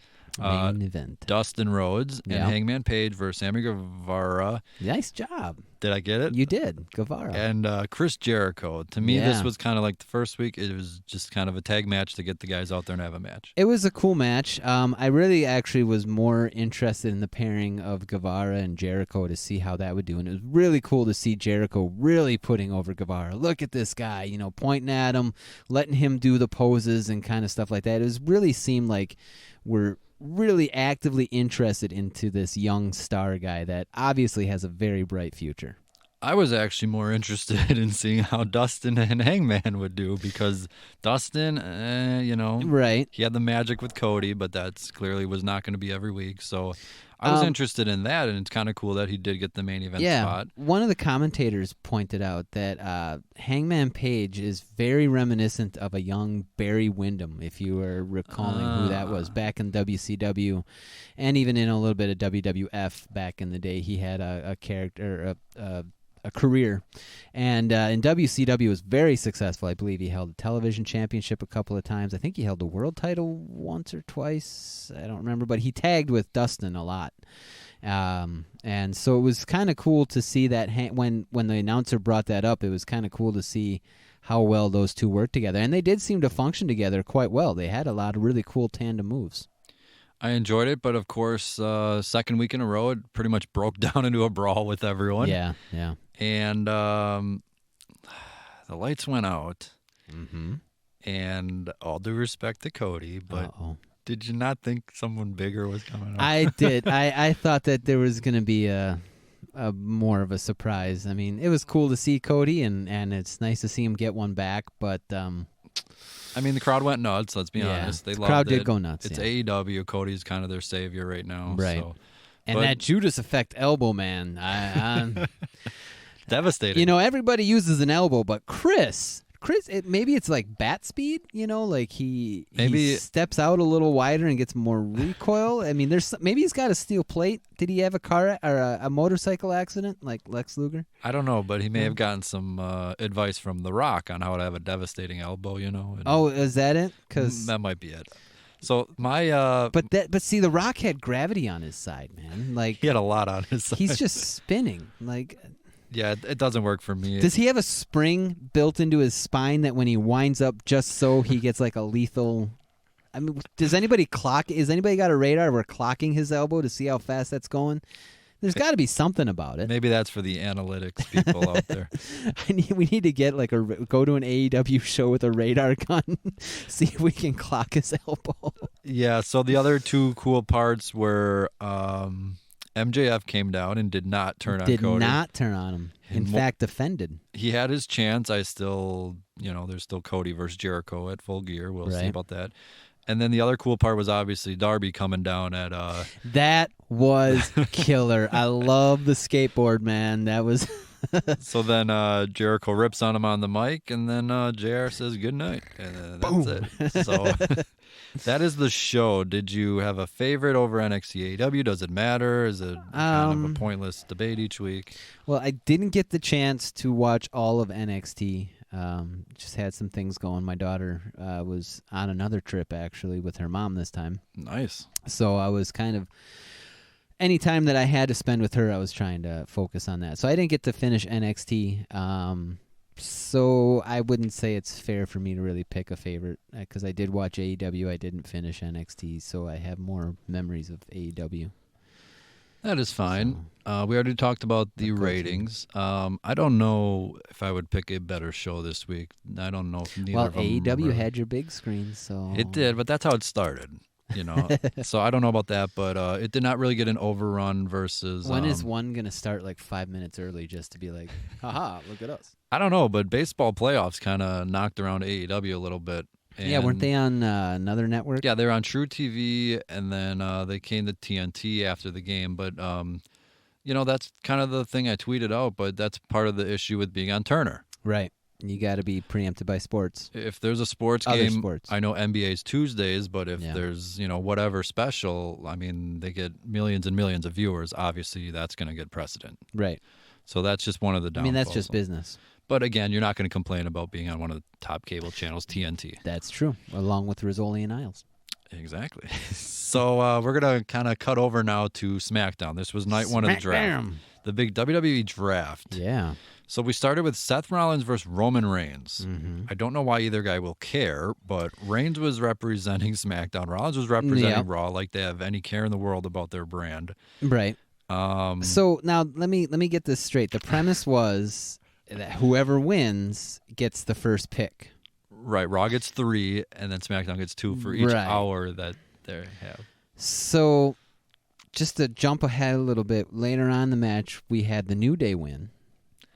Dustin Rhodes and Hangman Page versus Sammy Guevara. Nice job. Did I get it? You did. Guevara. And Chris Jericho. To me, this was kind of like the first week. It was just kind of a tag match to get the guys out there and have a match. It was a cool match. I really actually was more interested in the pairing of Guevara and Jericho to see how that would do. And it was really cool to see Jericho really putting over Guevara. Look at this guy, pointing at him, letting him do the poses and kind of stuff like that. It really seemed like we're really actively interested into this young star guy that obviously has a very bright future. I was actually more interested in seeing how Dustin and Hangman would do because Dustin, right. He had the magic with Cody, but that's clearly was not going to be every week. So I was interested in that, and it's kind of cool that he did get the main event spot. One of the commentators pointed out that Hangman Page is very reminiscent of a young Barry Windham, if you were recalling who that was, back in WCW, and even in a little bit of WWF back in the day. He had a character, a career, and in WCW was very successful. I believe he held the television championship a couple of times. I think he held the world title once or twice. I don't remember, but he tagged with Dustin a lot. And so it was kind of cool to see that when the announcer brought that up, it was kind of cool to see how well those two worked together. And they did seem to function together quite well. They had a lot of really cool tandem moves. I enjoyed it, but of course, second week in a row, it pretty much broke down into a brawl with everyone. Yeah. And the lights went out. Mm-hmm. And all due respect to Cody, but did you not think someone bigger was coming up? I did. I thought that there was going to be a more of a surprise. I mean, it was cool to see Cody, and it's nice to see him get one back, but... I mean, the crowd went nuts, let's be honest. They loved it. The crowd did go nuts. It's AEW. Cody's kind of their savior right now. Right. So. And that Judas Effect elbow, man. Devastating. Everybody uses an elbow, but Chris, maybe it's like bat speed, like he steps out a little wider and gets more recoil. I mean, maybe he's got a steel plate. Did he have a car or a motorcycle accident like Lex Luger? I don't know, but he may have gotten some advice from The Rock on how to have a devastating elbow, is that it? 'Cause that might be it. So my but see, The Rock had gravity on his side, man. Like he had a lot on his side. He's just spinning. Like yeah, it doesn't work for me. Does he have a spring built into his spine that when he winds up just so he gets like a lethal... I mean, does anybody clock... Is anybody got a radar where clocking his elbow to see how fast that's going? There's got to be something about it. Maybe that's for the analytics people out there. We need to get go to an AEW show with a radar gun, see if we can clock his elbow. Yeah, so the other two cool parts were... MJF came down and did not turn on Cody. Did not turn on him. In fact, defended. He had his chance. There's still Cody versus Jericho at Full Gear. We'll see about that. And then the other cool part was obviously Darby coming down at... That was killer. I love the skateboard, man. That was... So then Jericho rips on him on the mic, and then JR says good night. And that's it. So that is the show. Did you have a favorite over NXT AEW? Does it matter? Is it kind of a pointless debate each week? Well, I didn't get the chance to watch all of NXT. Just had some things going. My daughter was on another trip, actually, with her mom this time. Nice. So I was kind of... Any time that I had to spend with her, I was trying to focus on that. So I didn't get to finish NXT. So I wouldn't say it's fair for me to really pick a favorite because I did watch AEW. I didn't finish NXT, so I have more memories of AEW. That is fine. So, we already talked about the ratings. I don't know if I would pick a better show this week. I don't know if neither of them AEW had your big screen, so... It did, but that's how it started. So I don't know about that, but it did not really get an overrun versus... When is one going to start like 5 minutes early just to be like, haha, look at us? I don't know, but baseball playoffs kind of knocked around AEW a little bit. And weren't they on another network? Yeah, they were on True TV, and then they came to TNT after the game. But, that's kind of the thing I tweeted out, but that's part of the issue with being on Turner. Right. You got to be preempted by sports. If there's a sports Other game, sports. I know NBA's Tuesdays, but if there's, whatever special, I mean, they get millions and millions of viewers. Obviously, that's going to get precedent. Right. So that's just one of the downfalls. I mean, that's just business. But again, you're not going to complain about being on one of the top cable channels, TNT. That's true, along with Rizzoli and Isles. Exactly. So we're going to kind of cut over now to SmackDown. This was night one of the draft. The big WWE Draft. Yeah. So we started with Seth Rollins versus Roman Reigns. Mm-hmm. I don't know why either guy will care, but Reigns was representing SmackDown. Rollins was representing Raw, like they have any care in the world about their brand. Right. So now let me get this straight. The premise was that whoever wins gets the first pick. Right. Raw gets 3, and then SmackDown gets 2 for each hour that they have. So just to jump ahead a little bit, later on in the match, we had the New Day win.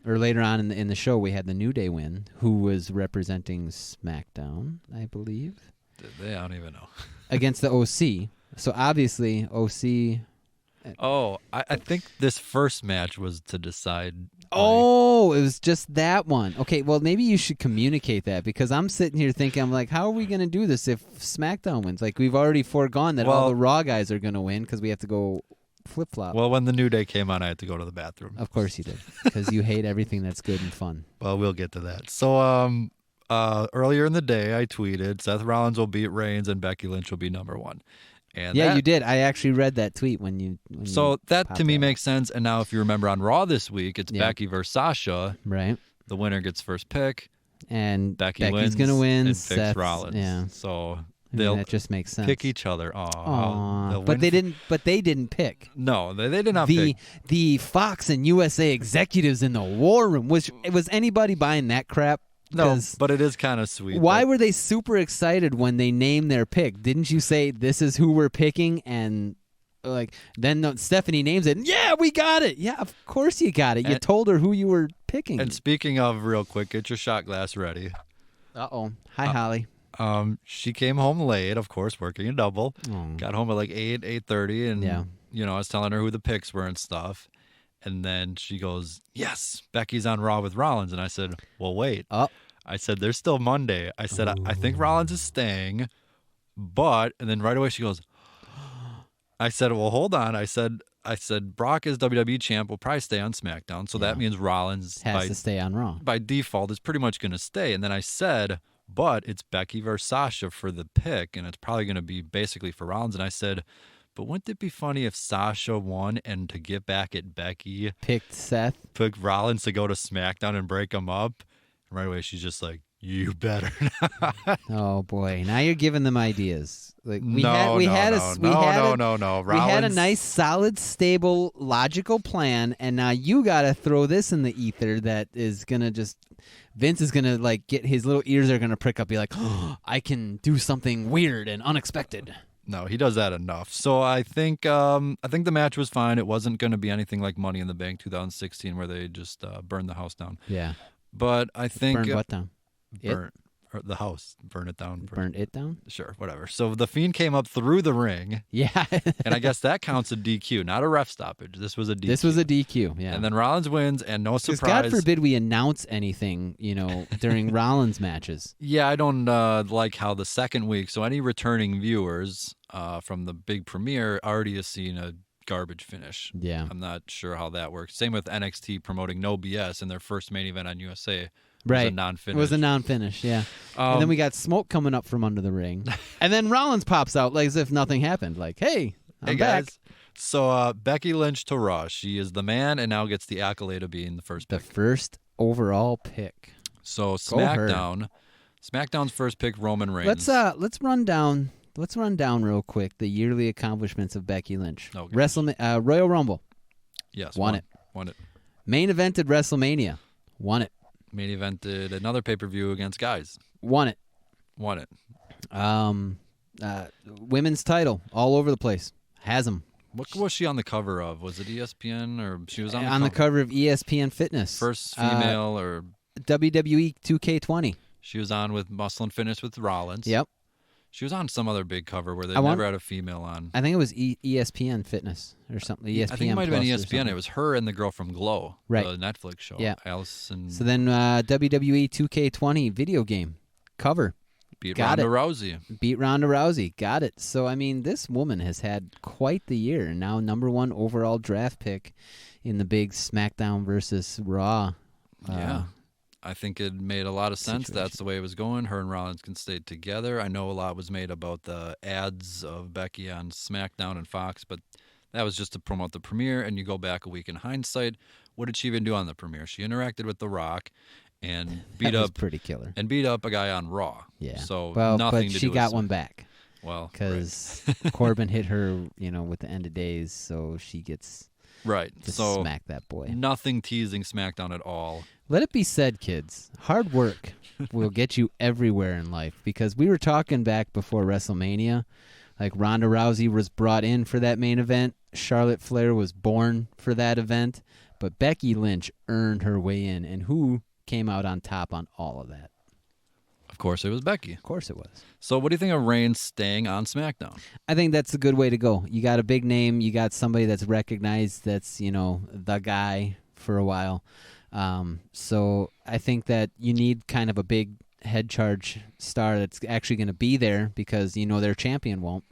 Or later on in the show, we had the New Day win, who was representing SmackDown, I believe. I don't even know. Against the OC. So obviously, OC... Oh, I think this first match was to decide... Oh, it was just that one. Okay, well, maybe you should communicate that, because I'm sitting here thinking, I'm like, how are we going to do this if SmackDown wins? Like, we've already foregone that all the Raw guys are going to win, because we have to go... flip-flop. Well, when the New Day came on, I had to go to the bathroom. Of course you did, because you hate everything that's good and fun. Well, we'll get to that. So earlier in the day, I tweeted, Seth Rollins will beat Reigns and Becky Lynch will be number 1. And you did. I actually read that tweet when you that to me makes sense. And now if you remember on Raw this week, it's Becky versus Sasha. Right. The winner gets first pick. And Becky's going to win. And picks Rollins. Yeah. So... that just makes sense. Pick each other. But they didn't. But they didn't pick. No, they did not pick. The Fox and USA executives in the war room. Was anybody buying that crap? No, but it is kind of sweet. Why were they super excited when they named their pick? Didn't you say this is who we're picking? And then Stephanie names it. Yeah, we got it. Yeah, of course you got it. You told her who you were picking. And speaking of, real quick, get your shot glass ready. Uh-oh. Hi, Holly. She came home late, of course, working a double. Got home at like 8:30, and I was telling her who the picks were and stuff. And then she goes, "Yes, Becky's on Raw with Rollins." And I said, "Well, wait." I said, "There's still Monday." I said, "I think Rollins is staying, but..." And then right away she goes, I said, "Well, hold on." I said, Brock is WWE champ, will probably stay on SmackDown, so that means Rollins has to stay on Raw. By default is pretty much going to stay. And then I said, but it's Becky versus Sasha for the pick, and it's probably going to be basically for Rollins. And I said, but wouldn't it be funny if Sasha won and to get back at Becky, picked Rollins to go to SmackDown and break him up? And right away, she's just like, "You better not." Oh boy! Now you're giving them ideas. Like we No. Rollins, we had a nice, solid, stable, logical plan, and now you got to throw this in the ether that is gonna just. Vince is gonna get his little ears are gonna prick up, be like, "Oh, I can do something weird and unexpected." No, he does that enough. So I think the match was fine. It wasn't going to be anything like Money in the Bank 2016 where they just burned the house down. Yeah. But I think Burned what down? Or the house, burn it down. Burned it down? Sure, whatever. So the Fiend came up through the ring. Yeah. And I guess that counts a DQ, not a ref stoppage. This was a DQ. This was a DQ, yeah. And then Rollins wins, and no surprise. God forbid we announce anything, during Rollins matches. Yeah, I don't like how the second week, so any returning viewers from the big premiere already has seen a garbage finish. Yeah. I'm not sure how that works. Same with NXT promoting No BS in their first main event on USA. Right. It was a non-finish. It was a non-finish, yeah. And then we got smoke coming up from under the ring. And then Rollins pops out like as if nothing happened. Like, hey, I'm back. Guys. So Becky Lynch to Raw. She is the man and now gets the accolade of being the first pick. The first overall pick. So SmackDown. SmackDown's first pick, Roman Reigns. Let's run down real quick the yearly accomplishments of Becky Lynch. Okay. Royal Rumble. Yes. Won it. Main evented WrestleMania. Won it. Main evented another pay-per-view against guys. Won it. Women's title all over the place. Has them. What was she on the cover of? Was it ESPN or she was on the cover of ESPN Fitness? First female or WWE 2K20. She was on with Muscle and Fitness with Rollins. Yep. She was on some other big cover where they never had a female on. I think it was ESPN Fitness or something. ESPN. I think it might have been ESPN. It was her and the girl from Glow, the Netflix show. Yeah. Allison. So then WWE 2K20 video game cover. Beat Ronda Rousey. Got it. So, I mean, this woman has had quite the year. And now number 1 overall draft pick in the big SmackDown versus Raw. Yeah. I think it made a lot of sense. That's the way it was going. Her and Rollins can stay together. I know a lot was made about the ads of Becky on SmackDown and Fox, but that was just to promote the premiere. And you go back a week in hindsight, what did she even do on the premiere? She interacted with The Rock and beat up pretty killer. And beat up a guy on Raw. Yeah. So but nothing to do she with got one back. Well, because Corbin hit her, with the end of days, so she gets to smack that boy. Nothing teasing SmackDown at all. Let it be said, kids, hard work will get you everywhere in life, because we were talking back before WrestleMania, like Ronda Rousey was brought in for that main event, Charlotte Flair was born for that event, but Becky Lynch earned her way in, and who came out on top on all of that? Of course it was Becky. Of course it was. So what do you think of Reigns staying on SmackDown? I think that's a good way to go. You got a big name, you got somebody that's recognized, that's, the guy for a while. So I think that you need kind of a big head charge star that's actually going to be there, because their champion won't.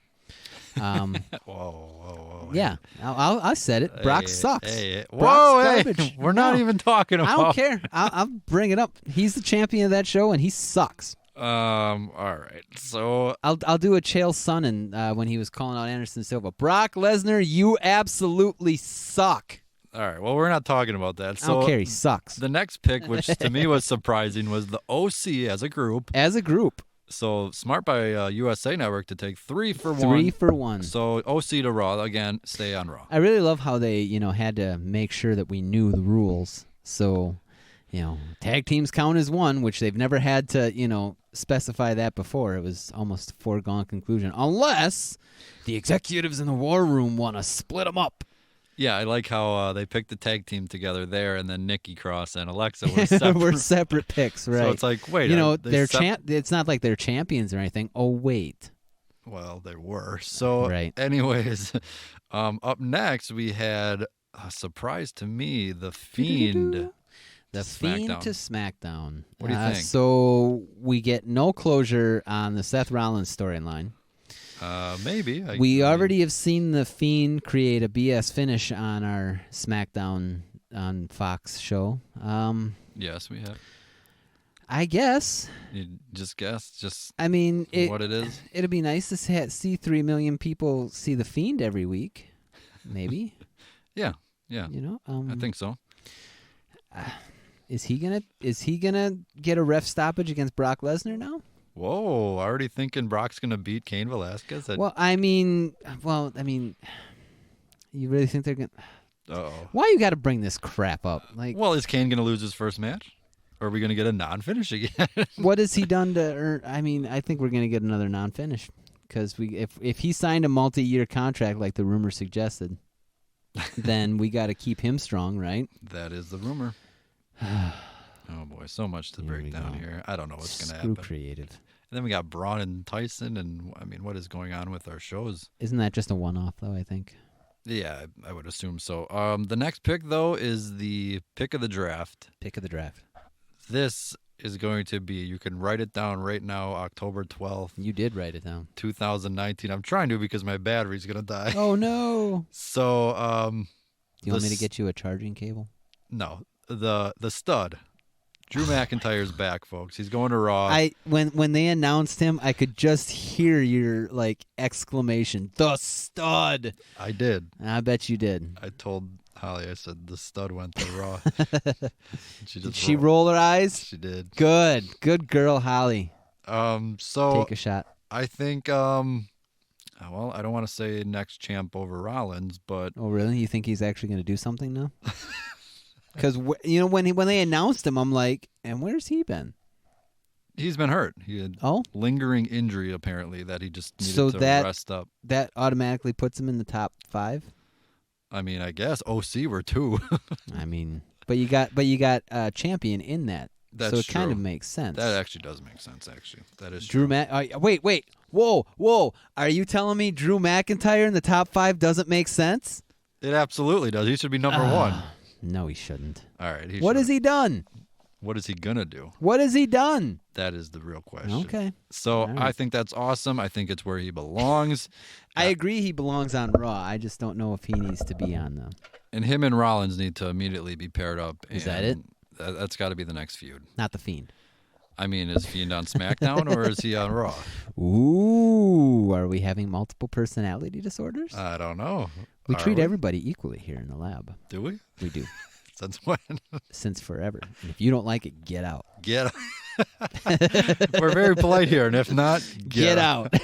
Whoa. Yeah, I said it. Brock sucks. Brock's garbage. We're not even talking about. I don't care. I'll bring it up. He's the champion of that show, and he sucks. All right. So I'll do a Chael Sonnen when he was calling out Anderson Silva. Brock Lesnar, you absolutely suck. All right, well, we're not talking about that. So I don't care. He sucks. The next pick, which to me was surprising, was the OC as a group. So smart by USA Network to take 3 for 1. 3 for 1. So OC to Raw. Again, stay on Raw. I really love how they, had to make sure that we knew the rules. So, tag teams count as 1, which they've never had to, specify that before. It was almost a foregone conclusion. Unless the executives in the war room want to split them up. Yeah, I like how they picked the tag team together there, and then Nikki Cross and Alexa were separate. We're separate picks, right? So it's like, wait, they're it's not like they're champions or anything. Oh, wait. Well, they were. So, right. Anyways, up next we had a surprise to me, the Fiend. The Fiend to SmackDown. What do you think? So we get no closure on the Seth Rollins storyline. Maybe. We already have seen the Fiend create a BS finish on our SmackDown on Fox show. Yes, we have. I guess. You just guess? I mean, what it is? It'd be nice to see 3 million people see the Fiend every week. Maybe. Yeah. I think so. Is he gonna get a ref stoppage against Brock Lesnar now? Whoa! Already thinking Brock's gonna beat Cain Velasquez? You really think they're gonna? Uh-oh. Why you got to bring this crap up? Is Cain gonna lose his first match? Or are we gonna get a non-finish again? What has he done to earn? I think we're gonna get another non-finish. because if he signed a multi-year contract like the rumor suggested, then we got to keep him strong, right? That is the rumor. Oh boy, so much to break down here. I don't know what's going to happen. Creative. And then we got Braun and Tyson, and I mean, what is going on with our shows? Isn't that just a one-off though? I think. Yeah, I would assume so. The next pick though is the pick of the draft. Pick of the draft. This is going to be, you can write it down right now, October 12th. You did write it down. 2019. I'm trying to because my battery's going to die. Oh, no. So, do you want me to get you a charging cable? No. The stud. Drew McIntyre's back, folks. He's going to Raw. When they announced him, I could just hear your exclamation, "The stud." I did. I bet you did. I told Holly, I said the stud went to Raw. Did she roll her eyes? She did. Good girl, Holly. So take a shot. I think well, I don't want to say next champ over Rollins, but oh really? You think he's actually going to do something now? Because when they announced him, I'm like, and where's he been? He's been hurt. He had lingering injury apparently that he just needed to rest up. That automatically puts him in the top 5. I mean, I guess OC were 2. I mean, but you got champion in that. That's so it true. kind of makes sense. That actually does make sense. Actually, that is Drew true. Wait, whoa! Are you telling me Drew McIntyre in the top 5 doesn't make sense? It absolutely does. He should be number 1. No, he shouldn't. All right. What has he done? What is he gonna do? What has he done? That is the real question. Okay. So right. I think that's awesome. I think it's where he belongs. I agree he belongs on Raw. I just don't know if he needs to be on them. And him and Rollins need to immediately be paired up. Is that it? That's got to be the next feud. Not the Fiend. I mean, is Fiend on SmackDown or is he on Raw? Ooh, are we having multiple personality disorders? I don't know. We treat everybody equally here in the lab. Do we? We do. Since when? Since forever. And if you don't like it, get out. Get out. We're very polite here, and if not, get out.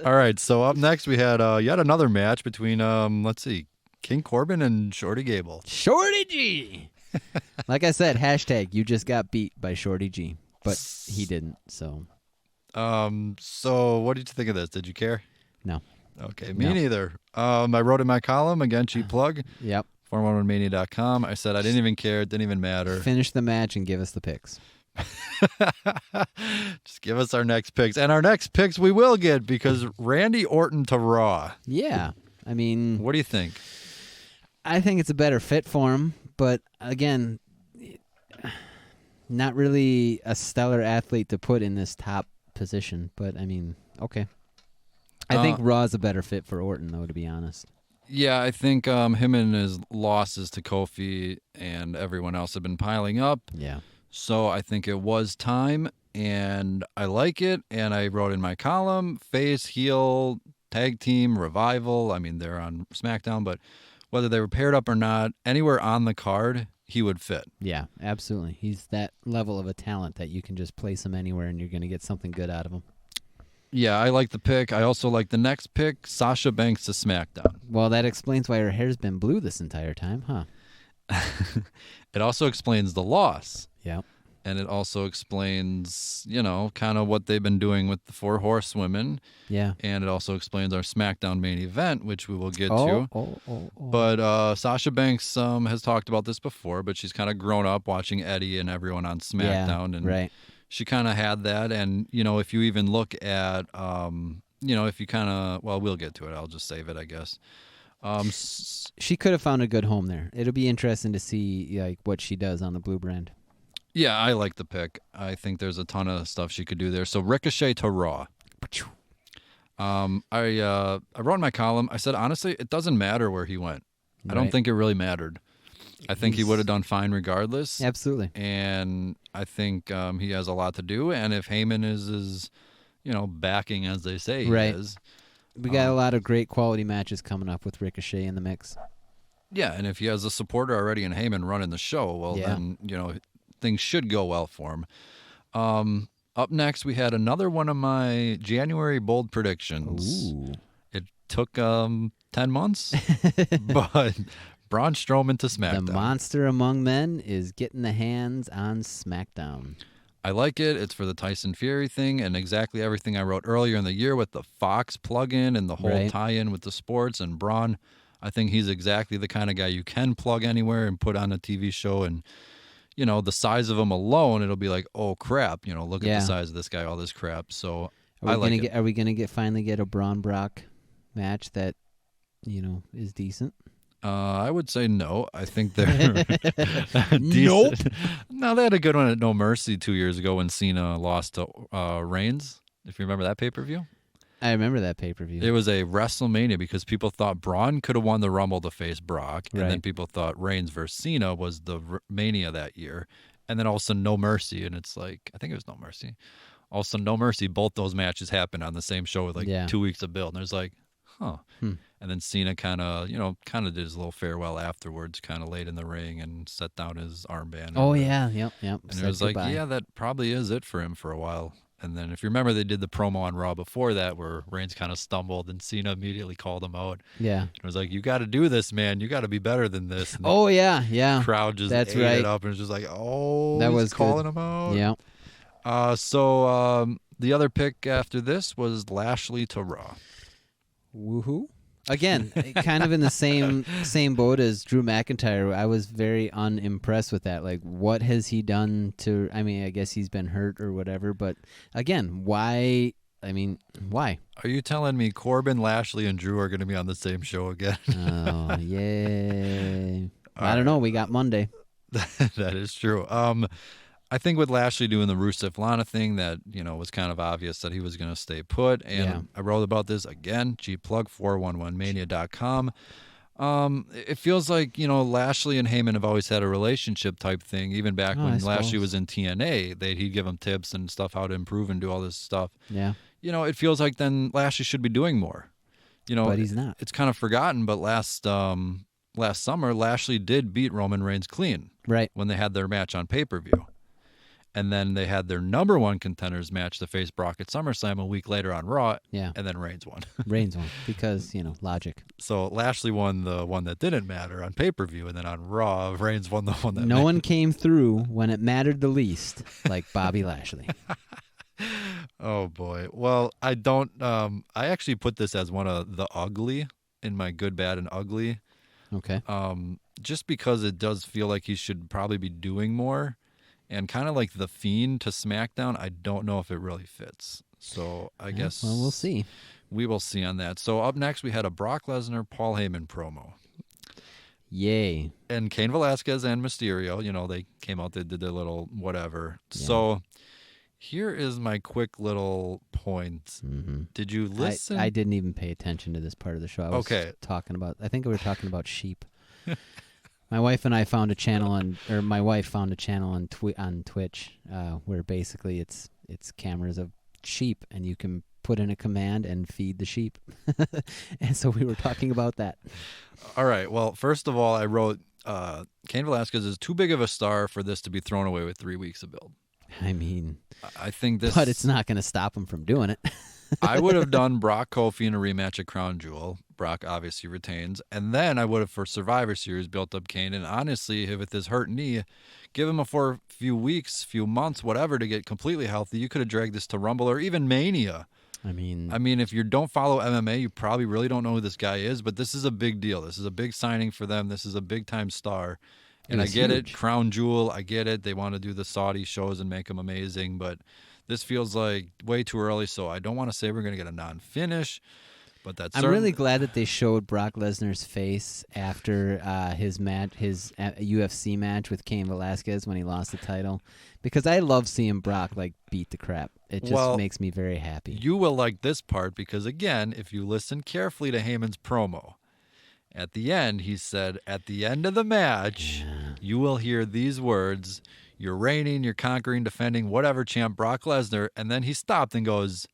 All right, so up next we had yet another match between, let's see, King Corbin and Shorty Gable. Shorty G! Like I said, hashtag, you just got beat by Shorty G. But he didn't, so. So what did you think of this? Did you care? No. Okay, me neither. I wrote in my column, again, cheap plug. Yep. 411mania.com. I said I didn't even care. It didn't even matter. Finish the match and give us the picks. Just give us our next picks. And our next picks we will get because Randy Orton to Raw. Yeah. I mean. What do you think? I think it's a better fit for him. But again, not really a stellar athlete to put in this top position. But I mean, okay. I think Raw is a better fit for Orton, though, to be honest. Yeah, I think him and his losses to Kofi and everyone else have been piling up. Yeah. So I think it was time, and I like it. And I wrote in my column, face, heel, tag team, revival. I mean, they're on SmackDown, but whether they were paired up or not, anywhere on the card, he would fit. Yeah, absolutely. He's that level of a talent that you can just place him anywhere and you're going to get something good out of him. Yeah, I like the pick. I also like the next pick, Sasha Banks to SmackDown. Well, that explains why her hair's been blue this entire time, huh? It also explains the loss. Yeah. And it also explains, kind of what they've been doing with the 4 Horsewomen. Yeah. And it also explains our SmackDown main event, which we will get to. But Sasha Banks has talked about this before, but she's kind of grown up watching Eddie and everyone on SmackDown. Yeah, and right. She kind of had that. And, if you even look at, if you kind of, well, we'll get to it. I'll just save it, I guess. She could have found a good home there. It'll be interesting to see what she does on the blue brand. Yeah, I like the pick. I think there's a ton of stuff she could do there. So Ricochet to Raw. I wrote in my column, I said, honestly, it doesn't matter where he went. Right. I don't think it really mattered. I think he would have done fine regardless. Absolutely. And I think he has a lot to do. And if Heyman is backing as they say he is. We got a lot of great quality matches coming up with Ricochet in the mix. Yeah, and if he has a supporter already in Heyman running the show, well, then, things should go well for him. Up next, we had another one of my January bold predictions. Ooh. It took 10 months, but Braun Strowman to SmackDown. The monster among men is getting the hands on SmackDown. I like it. It's for the Tyson Fury thing and exactly everything I wrote earlier in the year with the Fox plug-in and the whole tie-in with the sports and Braun. I think he's exactly the kind of guy you can plug anywhere and put on a TV show. And, you know, the size of him alone, it'll be like, oh, crap. You know, look at the size of this guy, all this crap. So I like it. Are we going to finally get a Braun Brock match that, you know, is decent? I would say no. I think they're Nope. No, they had a good one at No Mercy 2 years ago when Cena lost to Reigns. If you remember that pay-per-view. I remember that pay-per-view. It was a WrestleMania because people thought Braun could have won the Rumble to face Brock, and then people thought Reigns versus Cena was the Mania that year, and then all of a sudden No Mercy, and it's like, I think it was No Mercy. All of a sudden No Mercy, both those matches happened on the same show with 2 weeks of build, and there's like, And then Cena kind of did his little farewell afterwards, kind of laid in the ring and set down his armband. Oh, yeah. Yep. And it was like, yeah, that probably is it for him for a while. And then if you remember, they did the promo on Raw before that where Reigns kind of stumbled and Cena immediately called him out. Yeah. It was like, you got to do this, man. You got to be better than this. And yeah. Crowd just ate it up and was just like, that was calling good. him out. Yeah. So the other pick after this was Lashley to Raw. Woohoo. Again, kind of in the same boat as Drew McIntyre. I was very unimpressed with that. Like, what has he done to... I mean, I guess he's been hurt or whatever, but again, why... I mean, why? Are you telling me Corbin, Lashley, and Drew are going to be on the same show again? Oh, yay. I don't know. We got Monday. That is true. I think with Lashley doing the Rusev Lana thing, that was kind of obvious that he was going to stay put. And I wrote about this again. Cheap plug 411mania.com. It feels like Lashley and Heyman have always had a relationship type thing. Even back when Lashley was in TNA, he'd give him tips and stuff how to improve and do all this stuff. Yeah. It feels like then Lashley should be doing more. But he's not. It's kind of forgotten. But last summer, Lashley did beat Roman Reigns clean. Right. When they had their match on pay-per-view. And then they had their number one contenders match to face Brock at SummerSlam a week later on Raw. Yeah. And then Reigns won. Reigns won because, logic. So Lashley won the one that didn't matter on pay-per-view. And then on Raw, Reigns won the one that No one came through when it mattered the least, like Bobby Lashley. Oh, boy. Well, I don't... I actually put this as one of the ugly in my good, bad, and ugly. Okay. Just because it does feel like he should probably be doing more. And kind of like the Fiend to SmackDown, I don't know if it really fits. So I guess we'll see. We will see on that. So up next, we had a Brock Lesnar, Paul Heyman promo. Yay. And Cain Velasquez and Mysterio, they came out, they did their little whatever. Yeah. So here is my quick little point. Mm-hmm. Did you listen? I didn't even pay attention to this part of the show. I was I think we were talking about sheep. My wife and I found a channel on Twitch where basically it's cameras of sheep, and you can put in a command and feed the sheep. And so we were talking about that. All right. Well, first of all, I wrote Cain Velasquez is too big of a star for this to be thrown away with 3 weeks of build. I mean, I think this, but it's not going to stop him from doing it. I would have done Brock Kofi in a rematch at Crown Jewel. Brock obviously retains. And then I would have, for Survivor Series, built up Kane. And honestly, with his hurt knee, give him a few weeks, few months, whatever, to get completely healthy. You could have dragged this to Rumble or even Mania. I mean, if you don't follow MMA, you probably really don't know who this guy is. But this is a big deal. This is a big signing for them. This is a big-time star. And I get it. Crown Jewel, I get it. They want to do the Saudi shows and make them amazing. But this feels like way too early, so I don't want to say we're going to get a non-finish, but that's. I'm really glad that they showed Brock Lesnar's face after his UFC match with Cain Velasquez when he lost the title, because I love seeing Brock beat the crap. It just makes me very happy. You will like this part because, again, if you listen carefully to Heyman's promo, at the end he said, "At the end of the match, you will hear these words." You're reigning, you're conquering, defending, whatever champ, Brock Lesnar. And then he stopped and goes,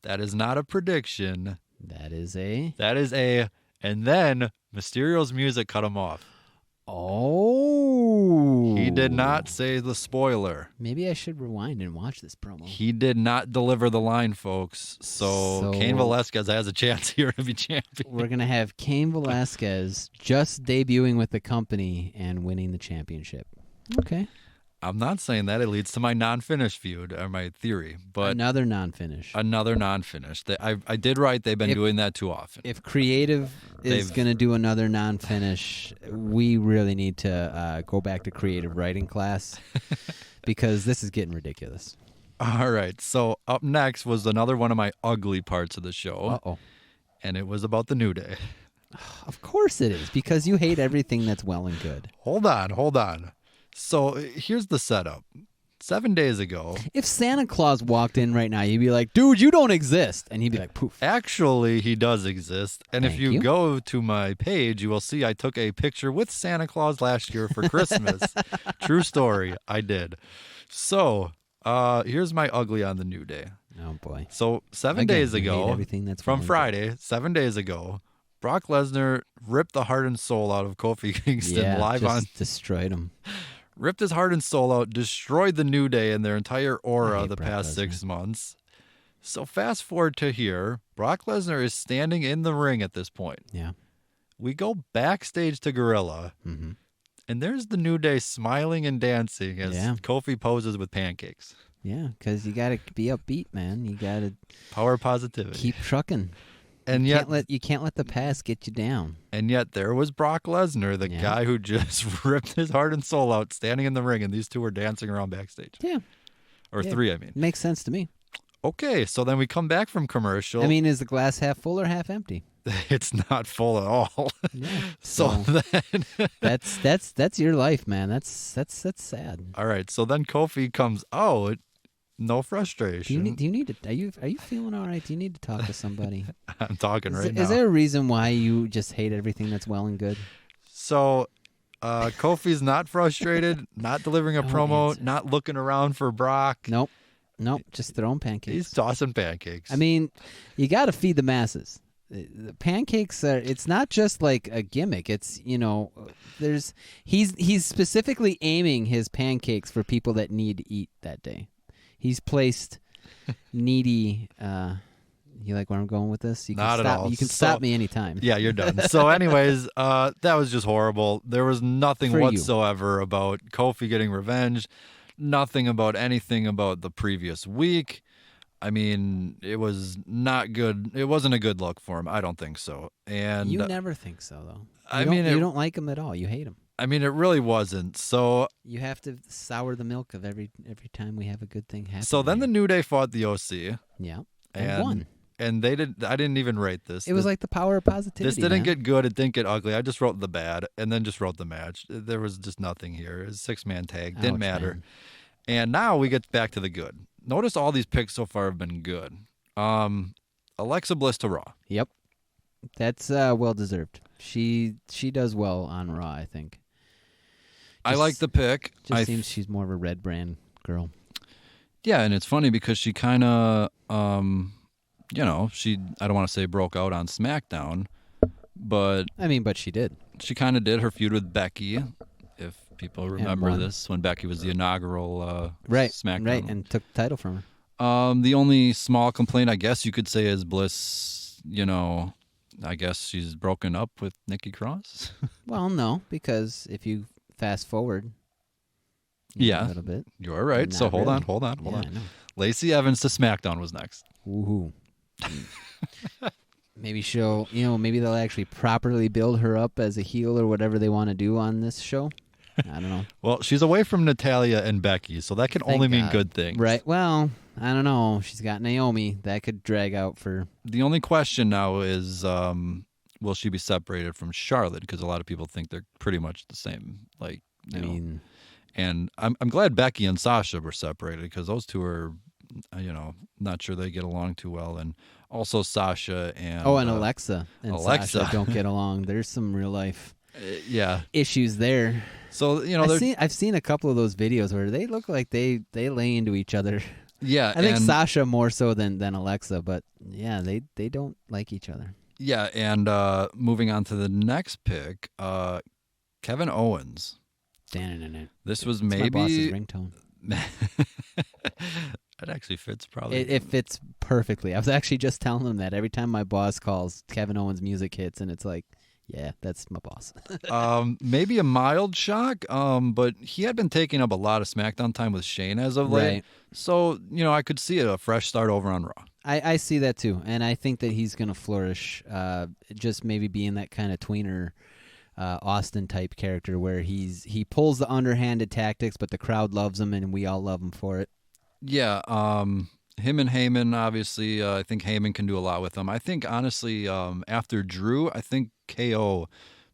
that is not a prediction. That is a. And then Mysterio's music cut him off. Oh. He did not say the spoiler. Maybe I should rewind and watch this promo. He did not deliver the line, folks. So Cain Velasquez has a chance here to be champion. We're going to have Cain Velasquez just debuting with the company and winning the championship. Okay. I'm not saying that. It leads to my non-finish feud, or my theory. But another non-finish. I did write they've been doing that too often. If creative is going to do another non-finish, we really need to go back to creative writing class because this is getting ridiculous. All right. So up next was another one of my ugly parts of the show. Uh-oh. And it was about the New Day. Of course it is, because you hate everything that's well and good. Hold on. So here's the setup. 7 days ago. If Santa Claus walked in right now, you'd be like, dude, you don't exist. And he'd be like, poof. Actually, he does exist. And Thank if you you. go to my page, you will see I took a picture with Santa Claus last year for Christmas. True story. I did. So here's my ugly on the New Day. Oh, boy. So 7 Again, days you hate ago, everything that's from well and Friday, 7 days ago, Brock Lesnar ripped the heart and soul out of Kofi Kingston live just on. destroyed him. Ripped his heart and soul out, destroyed the New Day and their entire I aura hate the Brock past Lesnar. 6 months. So fast forward to here, Brock Lesnar is standing in the ring at this point. Yeah. We go backstage to Gorilla, Mm-hmm. and there's the New Day smiling and dancing as Kofi poses with pancakes. Yeah, because you got to be upbeat, man. You got to Power positivity. keep trucking. And You can't let the past get you down. And yet there was Brock Lesnar, the guy who just ripped his heart and soul out, standing in the ring, and these two were dancing around backstage. Yeah. Or 3, I mean. Makes sense to me. Okay, so then we come back from commercial. I mean, is the glass half full or half empty? It's not full at all. Yeah. So then that's your life, man. That's sad. all right, so then Kofi comes out, no frustration. Do you need to? Are you feeling all right? Do you need to talk to somebody? I'm talking right now. Is there a reason why you just hate everything that's well and good? So Kofi's not frustrated, not delivering a promo, answer. not looking around for Brock. Nope. Just throwing pancakes. He's tossing pancakes. I mean, you got to feed the masses. The pancakes are. It's not just like a gimmick. It's he's specifically aiming his pancakes for people that need to eat that day. He's placed needy. You like where I'm going with this? You can Not stop, at all. You can stop me anytime. Yeah, you're done. So anyways, that was just horrible. There was nothing For you. whatsoever about Kofi getting revenge. Nothing about anything about the previous week. I mean, it was not good. It wasn't a good look for him. I don't think so. And You never think so, though. you don't like him at all. You hate him. I mean, it really wasn't. So You have to sour the milk of every time we have a good thing happen. so then the New Day fought the OC. yeah, and won. And they did. I didn't even rate this. It was like the power of positivity. This didn't man. get good. It didn't get ugly. I just wrote the bad and then just wrote the match. There was just nothing here. It was a 6-man tag. Didn't Ouch, matter. man. And now we get back to the good. Notice all these picks so far have been good. Alexa Bliss to Raw. Yep, that's well deserved. She does well on Raw, I think. I like the pick. Just seems she's more of a red brand girl. Yeah, and it's funny because she kind of, she, I don't want to say broke out on SmackDown, but But she did. she kind of did her feud with Becky, if people remember won. this, when Becky was the inaugural SmackDown. Right, and took the title from her. The only small complaint, I guess you could say, is Bliss, I guess she's broken up with Nikki Cross. Well, no, because if you fast forward a little bit. You're right. So hold on. I know. Lacey Evans to SmackDown was next. Woohoo. Maybe maybe they'll actually properly build her up as a heel or whatever they want to do on this show. I don't know. Well, she's away from Natalya and Becky, so that can Thank only mean God. good things. Right. Well, I don't know. She's got Naomi. That could drag out for... The only question now is, will she be separated from Charlotte? Because a lot of people think they're pretty much the same. Like, you know. And I'm glad Becky and Sasha were separated because those two are, not sure they get along too well. And also Sasha and... and Alexa and Sasha don't get along. There's some real life issues there. So, I've seen a couple of those videos where they look like they lay into each other. Yeah. I think Sasha more so than Alexa, but yeah, they don't like each other. Yeah, and moving on to the next pick, Kevin Owens. This was maybe my boss's ringtone. It actually fits probably. It fits perfectly. I was actually just telling them that every time my boss calls, Kevin Owens music hits, and it's like, Yeah, that's my boss. Maybe a mild shock, but he had been taking up a lot of SmackDown time with Shane as of late. Right. So, I could see a fresh start over on Raw. I see that too, and I think that he's going to flourish, just maybe being that kind of tweener Austin type character where he pulls the underhanded tactics, but the crowd loves him, and we all love him for it. Yeah, him and Heyman, obviously, I think Heyman can do a lot with him. I think, honestly, after Drew, I think KO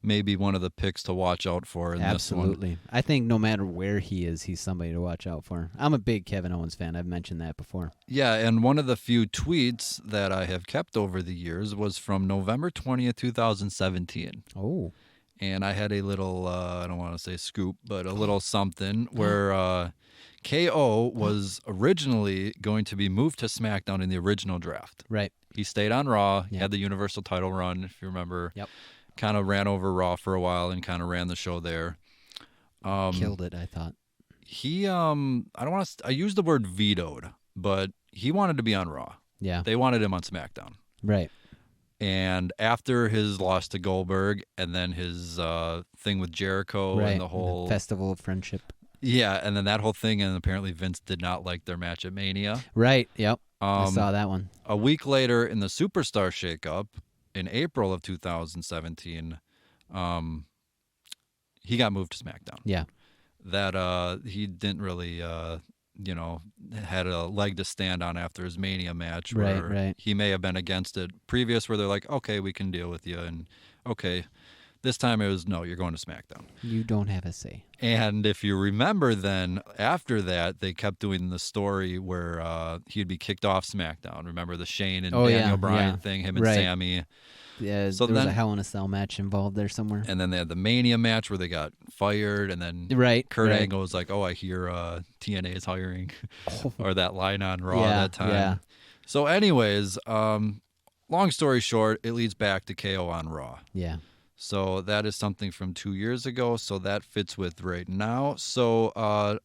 may be one of the picks to watch out for in this one. Absolutely. I think no matter where he is, he's somebody to watch out for. I'm a big Kevin Owens fan. I've mentioned that before. Yeah, and one of the few tweets that I have kept over the years was from November 20th, 2017. Oh. And I had a little, I don't want to say scoop, but a little something where KO was originally going to be moved to SmackDown in the original draft. Right. He stayed on Raw. He Yep. had the Universal title run, if you remember. Yep. Kind of ran over Raw for a while and kind of ran the show there. Killed it, I thought. He, I don't want to, I used the word vetoed, but he wanted to be on Raw. Yeah. They wanted him on SmackDown. Right. And after his loss to Goldberg and then his thing with Jericho Right. and the whole Festival of Friendship. Yeah, and then that whole thing, and apparently Vince did not like their match at Mania. Right. Yep. I saw that one. A week later, in the Superstar shakeup in April of 2017, he got moved to SmackDown. Yeah. That he didn't really, had a leg to stand on after his Mania match. Where Right. He may have been against it previous, where they're like, okay, we can deal with you, and okay. This time it was, no, you're going to SmackDown. You don't have a say. And if you remember then, after that, they kept doing the story where he'd be kicked off SmackDown. Remember the Shane and Daniel Bryan thing, him and Sammy. Yeah, So there was then- a Hell in a Cell match involved there somewhere. And then they had the Mania match where they got fired. And then Kurt Angle was like, oh, I hear TNA is hiring. Or that line on Raw that time. Yeah. So anyways, long story short, it leads back to KO on Raw. Yeah. So that is something from 2 years ago. So that fits with right now. So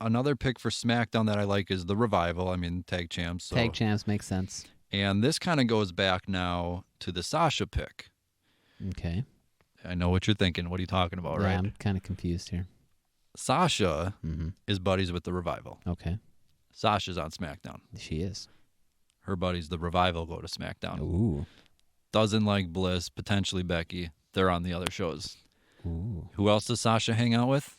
another pick for SmackDown that I like is the Revival. I mean, tag champs. So. Tag champs makes sense. And this kind of goes back now to the Sasha pick. Okay. I know what you're thinking. What are you talking about, Yeah, right? I'm kind of confused here. Sasha is buddies with the Revival. Okay. Sasha's on SmackDown. She is. Her buddies, the Revival, go to SmackDown. Ooh. Doesn't like Bliss, potentially Becky. They're on the other shows. Ooh. Who else does Sasha hang out with?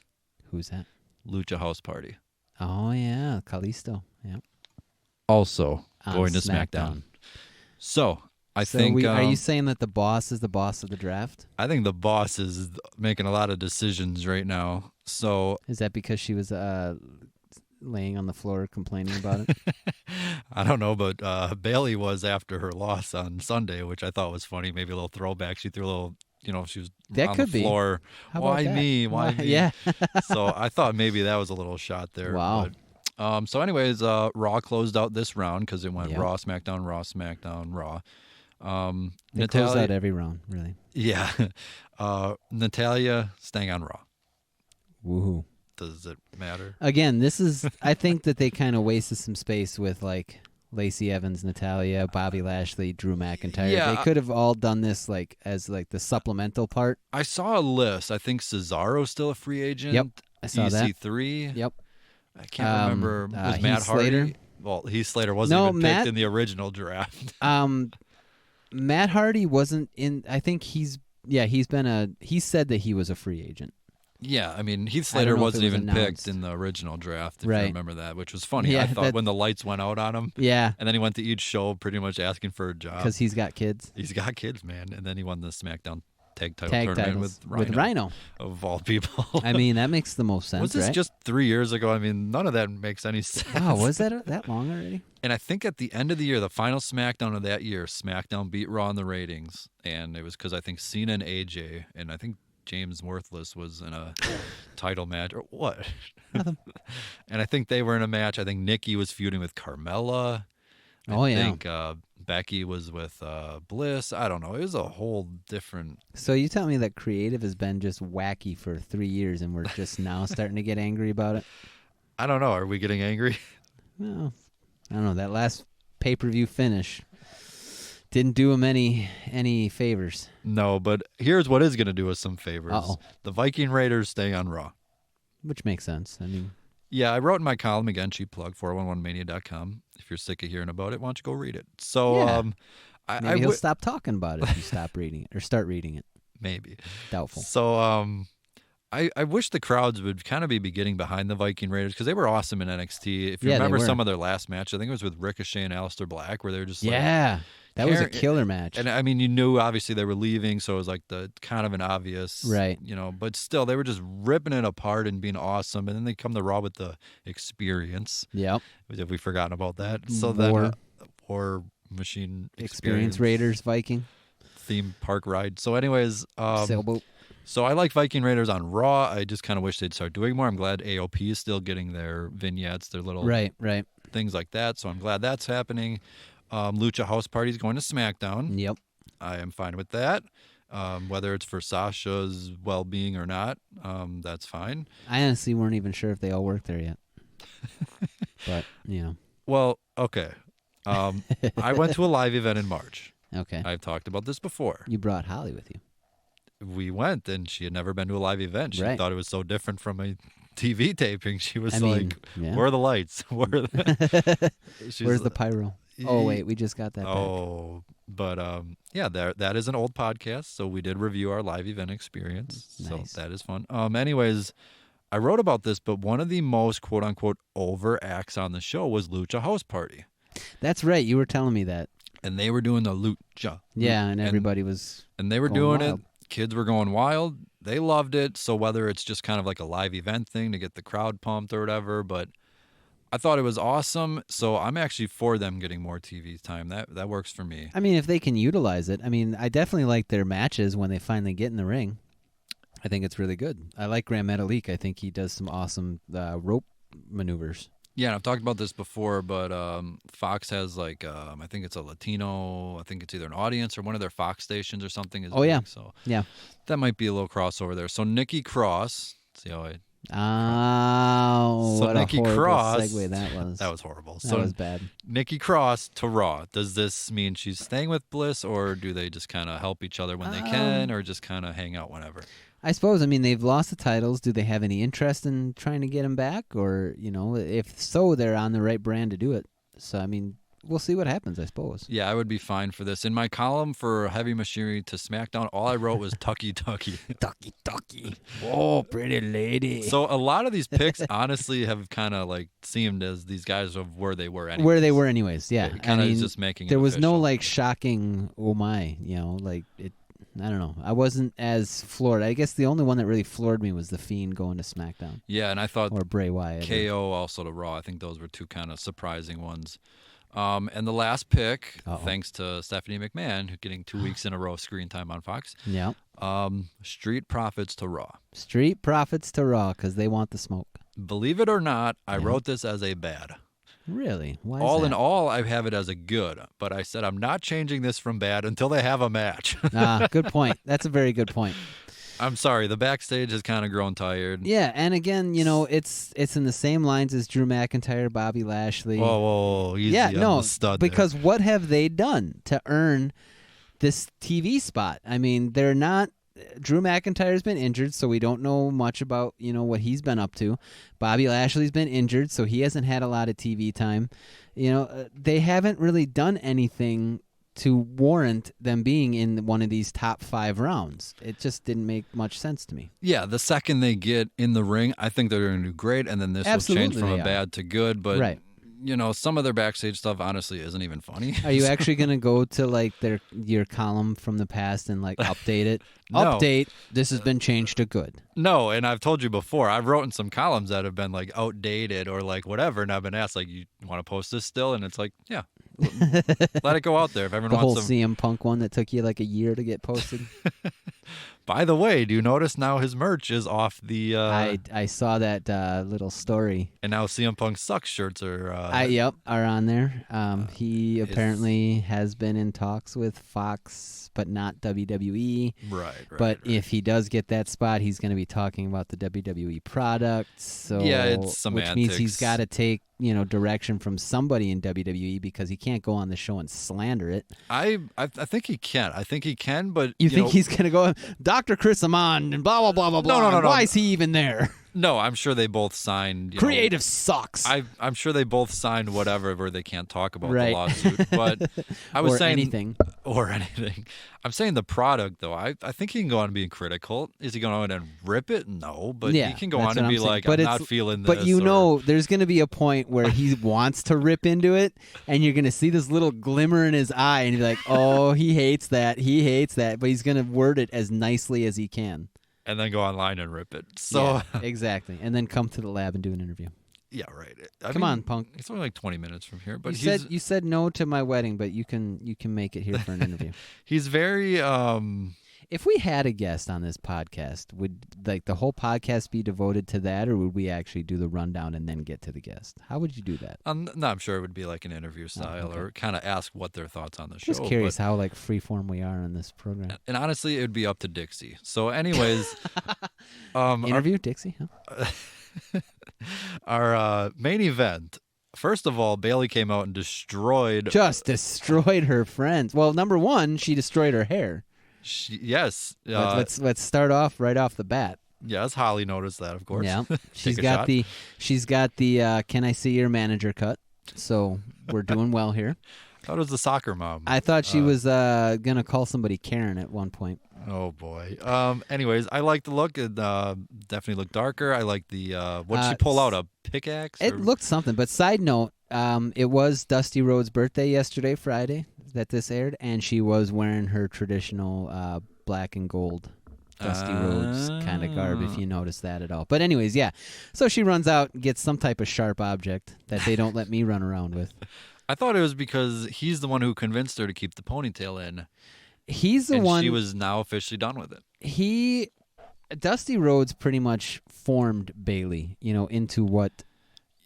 Who's that? Lucha House Party. Oh, yeah. Kalisto. Yeah. Also On going to SmackDown. So I think. Are you saying that the boss is the boss of the draft? I think the boss is making a lot of decisions right now. So Is that because she was laying on the floor complaining about it? I don't know, but Bailey was after her loss on Sunday, which I thought was funny. Maybe a little throwback. She threw a little, she was That on could the be. floor. How about Why that? me? Why me? Yeah. So I thought maybe that was a little shot there. Wow. But, so anyways, Raw closed out this round because it went Yep. Raw, SmackDown, Raw, SmackDown, Raw. They close out every round, really. Yeah. Natalia staying on Raw. Woohoo. Does it matter? Again, this is, I think that they kind of wasted some space with like Lacey Evans, Natalia, Bobby Lashley, Drew McIntyre. Yeah, They could have all done this like as like the supplemental part. I saw a list. I think Cesaro's still a free agent. Yep, I saw that. EC3. Yep. I can't remember. Was Heath Matt Hardy? Slater? Well, Heath Slater wasn't even picked in the original draft. Matt Hardy wasn't in. I think he said that he was a free agent. Yeah, I mean, Heath I Slater don't know if wasn't it was even announced. picked in the original draft, if Right. you remember that, which was funny. Yeah, I thought when the lights went out on him, Yeah, and then he went to each show pretty much asking for a job. because he's got kids. He's got kids, man. And then he won the SmackDown Tag Title Tag Tournament titles with Rhino, of all people. I mean, that makes the most sense, was this right? just 3 years ago? I mean, none of that makes any sense. Wow, was that long already? And I think at the end of the year, the final SmackDown of that year, SmackDown beat Raw in the ratings. And it was because I think Cena and AJ, and I think James Worthless was in a title match. Or what? Nothing. And I think they were in a match. I think Nikki was feuding with Carmella. I think Becky was with Bliss. I don't know. It was a whole different... So you tell me that creative has been just wacky for 3 years and we're just now starting to get angry about it? I don't know. Are we getting angry? Well, I don't know. That last pay-per-view finish Didn't do him any favors. No, but here's what is going to do us some favors. Uh-oh. The Viking Raiders stay on Raw. Which makes sense. I mean, yeah, I wrote in my column, again, cheap plug, 411mania.com. If you're sick of hearing about it, why don't you go read it? So, yeah. Maybe he'll stop talking about it if you stop reading it or start reading it. Maybe. Doubtful. So, I wish the crowds would kind of be getting behind the Viking Raiders because they were awesome in NXT. If you remember some of their last match, I think it was with Ricochet and Aleister Black, where they were just that was a killer match. And I mean, you knew obviously they were leaving, so it was like the kind of an obvious, right? But still, they were just ripping it apart and being awesome. And then they come to Raw with the experience. Yep. Have we forgotten about that? So then, War Machine Experience Raiders Viking theme park ride. So, anyways, sailboat. So I like Viking Raiders on Raw. I just kind of wish they'd start doing more. I'm glad AOP is still getting their vignettes, their little right things like that. So I'm glad that's happening. Lucha House Party is going to SmackDown. Yep. I am fine with that. Whether it's for Sasha's well-being or not, that's fine. I honestly weren't even sure if they all work there yet. But, Well, okay. I went to a live event in March. Okay. I've talked about this before. You brought Holly with you. We went, and she had never been to a live event. She thought it was so different from a TV taping. She was where are the lights? Where's the pyro? Oh, wait, we just got that back. Oh, but that is an old podcast, so we did review our live event experience. Nice. So that is fun. Anyways, I wrote about this, but one of the most quote-unquote over acts on the show was Lucha House Party. That's right. You were telling me that. And they were doing the lucha. Yeah, and everybody was And they were doing wild. it. Kids were going wild. They loved it. So whether it's just kind of like a live event thing to get the crowd pumped or whatever, but I thought it was awesome. So I'm actually for them getting more TV time. That works for me. I mean, if they can utilize it. I mean, I definitely like their matches when they finally get in the ring. I think it's really good. I like Grand Metalik. I think he does some awesome rope maneuvers. Yeah, and I've talked about this before, but Fox has I think it's a Latino, I think it's either an audience or one of their Fox stations or something. Yeah. So yeah, that might be a little crossover there. So Nikki Cross, see how I... Oh, what Nikki a horrible Cross, segue that was. That was horrible. That was bad. Nikki Cross to Raw. Does this mean she's staying with Bliss, or do they just kind of help each other when they can, or just kind of hang out whenever? I suppose. I mean, they've lost the titles. Do they have any interest in trying to get them back? Or, if so, they're on the right brand to do it. So, I mean, we'll see what happens, I suppose. Yeah, I would be fine for this. In my column for Heavy Machinery to SmackDown, all I wrote was Tucky Tucky. Tucky Tucky. Oh, pretty lady. So a lot of these picks, honestly, have kind of seemed as these guys of where they were anyways. Where they were anyways, yeah. Kind of just making it there was official. no, shocking, oh my, it. I don't know. I wasn't as floored. I guess the only one that really floored me was The Fiend going to SmackDown. Yeah, and I thought or Bray Wyatt. KO also to Raw. I think those were two kind of surprising ones. And the last pick, thanks to Stephanie McMahon, getting 2 weeks in a row of screen time on Fox. Yeah. Street Profits to Raw. Street Profits to Raw because they want the smoke. Believe it or not, I wrote this as a bad. Really? Why? All in all, I have it as a good, but I said I'm not changing this from bad until they have a match. Good point. That's a very good point. I'm sorry, the backstage has kind of grown tired. Yeah, and again, it's in the same lines as Drew McIntyre, Bobby Lashley. Whoa, easy on the stud because there. What have they done to earn this TV spot? I mean, they're not. Drew McIntyre's been injured, so we don't know much about what he's been up to. Bobby Lashley's been injured, so he hasn't had a lot of TV time. They haven't really done anything to warrant them being in one of these top 5 rounds. It just didn't make much sense to me. Yeah, the second they get in the ring, I think they're going to do great, and then this will change from a bad to good. But right. Some of their backstage stuff honestly isn't even funny. Are you actually going to go to your column from the past and update it? No. Update. This has been changed to good. No, and I've told you before, I've written some columns that have been outdated or whatever, and I've been asked you want to post this still, and it's yeah. Let it go out there if everyone the wants whole CM Punk one that took you a year to get posted. By the way, do you notice now his merch is off the... I saw that little story. And now CM Punk Sucks shirts are... are on there. He apparently has been in talks with Fox, but not WWE. Right. But if he does get that spot, he's going to be talking about the WWE product. So yeah, it's semantics. Which means he's got to take direction from somebody in WWE because he can't go on the show and slander it. I think he can. I think he can, but you think he's going to go, Dr. Chris Amon and blah, blah, blah, blah, blah. No. Why is he even there? No, I'm sure they both signed. Creative sucks. I'm sure they both signed whatever where they can't talk about right. the lawsuit. But I was saying anything. Or anything. I'm saying the product though. I think he can go on and be critical. Is he going on and rip it? No, but he can go on and be like, I'm not feeling this. But there's going to be a point where he wants to rip into it, and you're going to see this little glimmer in his eye, and you're like, oh, he hates that. He hates that. But he's going to word it as nicely as he can. And then go online and rip it. So yeah, exactly. And then come to the lab and do an interview. Yeah, right. Come on, Punk. It's only like 20 minutes from here. But you said no to my wedding, but you can make it here for an interview. He's very If we had a guest on this podcast, would the whole podcast be devoted to that, or would we actually do the rundown and then get to the guest? How would you do that? No, I'm sure it would be like an interview style, or kind of ask what their thoughts on the show. Just curious how freeform we are on this program. And honestly, it would be up to Dixie. So, anyways, interview Dixie. Huh? Our main event. First of all, Bayley came out and destroyed her friends. Well, number one, she destroyed her hair. Yes. Let's start off right off the bat. Yes, Holly noticed that, of course. Yeah, she's got the can I see your manager cut? So we're doing well here. I thought it was the soccer mom. I thought she was gonna call somebody Karen at one point. Oh boy. Anyways, I like the look. It definitely looked darker. I like the what did she pull out? A pickaxe? It looked something. But side note, it was Dusty Rhodes' birthday yesterday, Friday, that this aired, and she was wearing her traditional black and gold Dusty Rhodes kind of garb, if you notice that at all. But anyways, yeah. So she runs out and gets some type of sharp object that they don't let me run around with. I thought it was because he's the one who convinced her to keep the ponytail in. He's the one. She was now officially done with it. Dusty Rhodes pretty much formed Bayley, into what.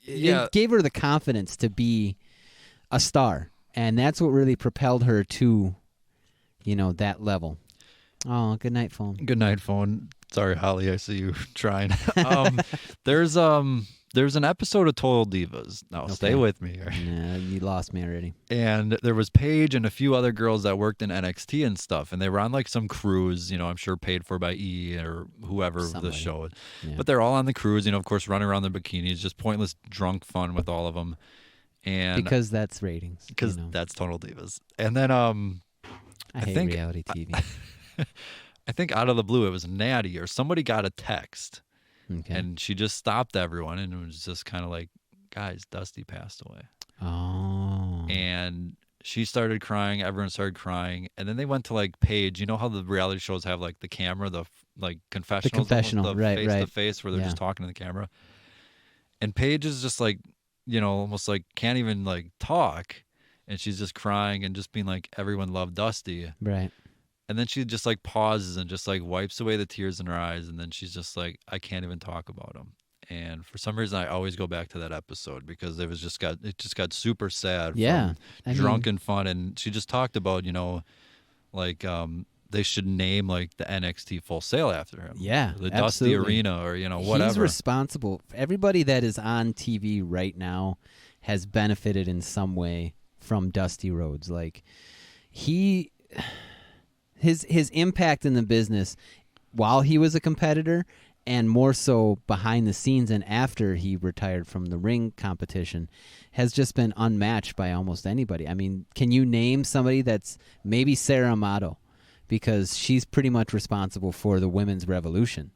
Yeah. It gave her the confidence to be a star, and that's what really propelled her to, that level. Oh, good night, phone. Good night, phone. Sorry, Holly, I see you trying. There's an episode of Total Divas. Now, stay with me here. Yeah, you lost me already. And there was Paige and a few other girls that worked in NXT and stuff, and they were on some cruise, I'm sure paid for by E or whoever the show is. Yeah. But they're all on the cruise, of course, running around in bikinis, just pointless drunk fun with all of them. And because that's ratings. Because that's Total Divas. And then I hate reality TV. I think out of the blue it was Natty or somebody got a text. Okay. And she just stopped everyone and it was just kind of like, guys, Dusty passed away. Oh. And she started crying. Everyone started crying. And then they went to Paige. You know how the reality shows have the camera, the confessionals? The confessional, right. Face-to-face where they're just talking to the camera. And Paige is just almost can't even talk. And she's just crying and just being everyone loved Dusty. Right. And then she just pauses and just wipes away the tears in her eyes, and then she's just I can't even talk about him. And for some reason, I always go back to that episode because it just got super sad. Yeah, drunken fun, and she just talked about they should name the NXT Full Sail after him. Yeah, the absolutely. Dusty Arena or whatever. He's responsible. Everybody that is on TV right now has benefited in some way from Dusty Rhodes. His impact in the business while he was a competitor and more so behind the scenes and after he retired from the ring competition has just been unmatched by almost anybody. I mean, can you name somebody that's maybe Sarah Amato, because she's pretty much responsible for the women's revolution.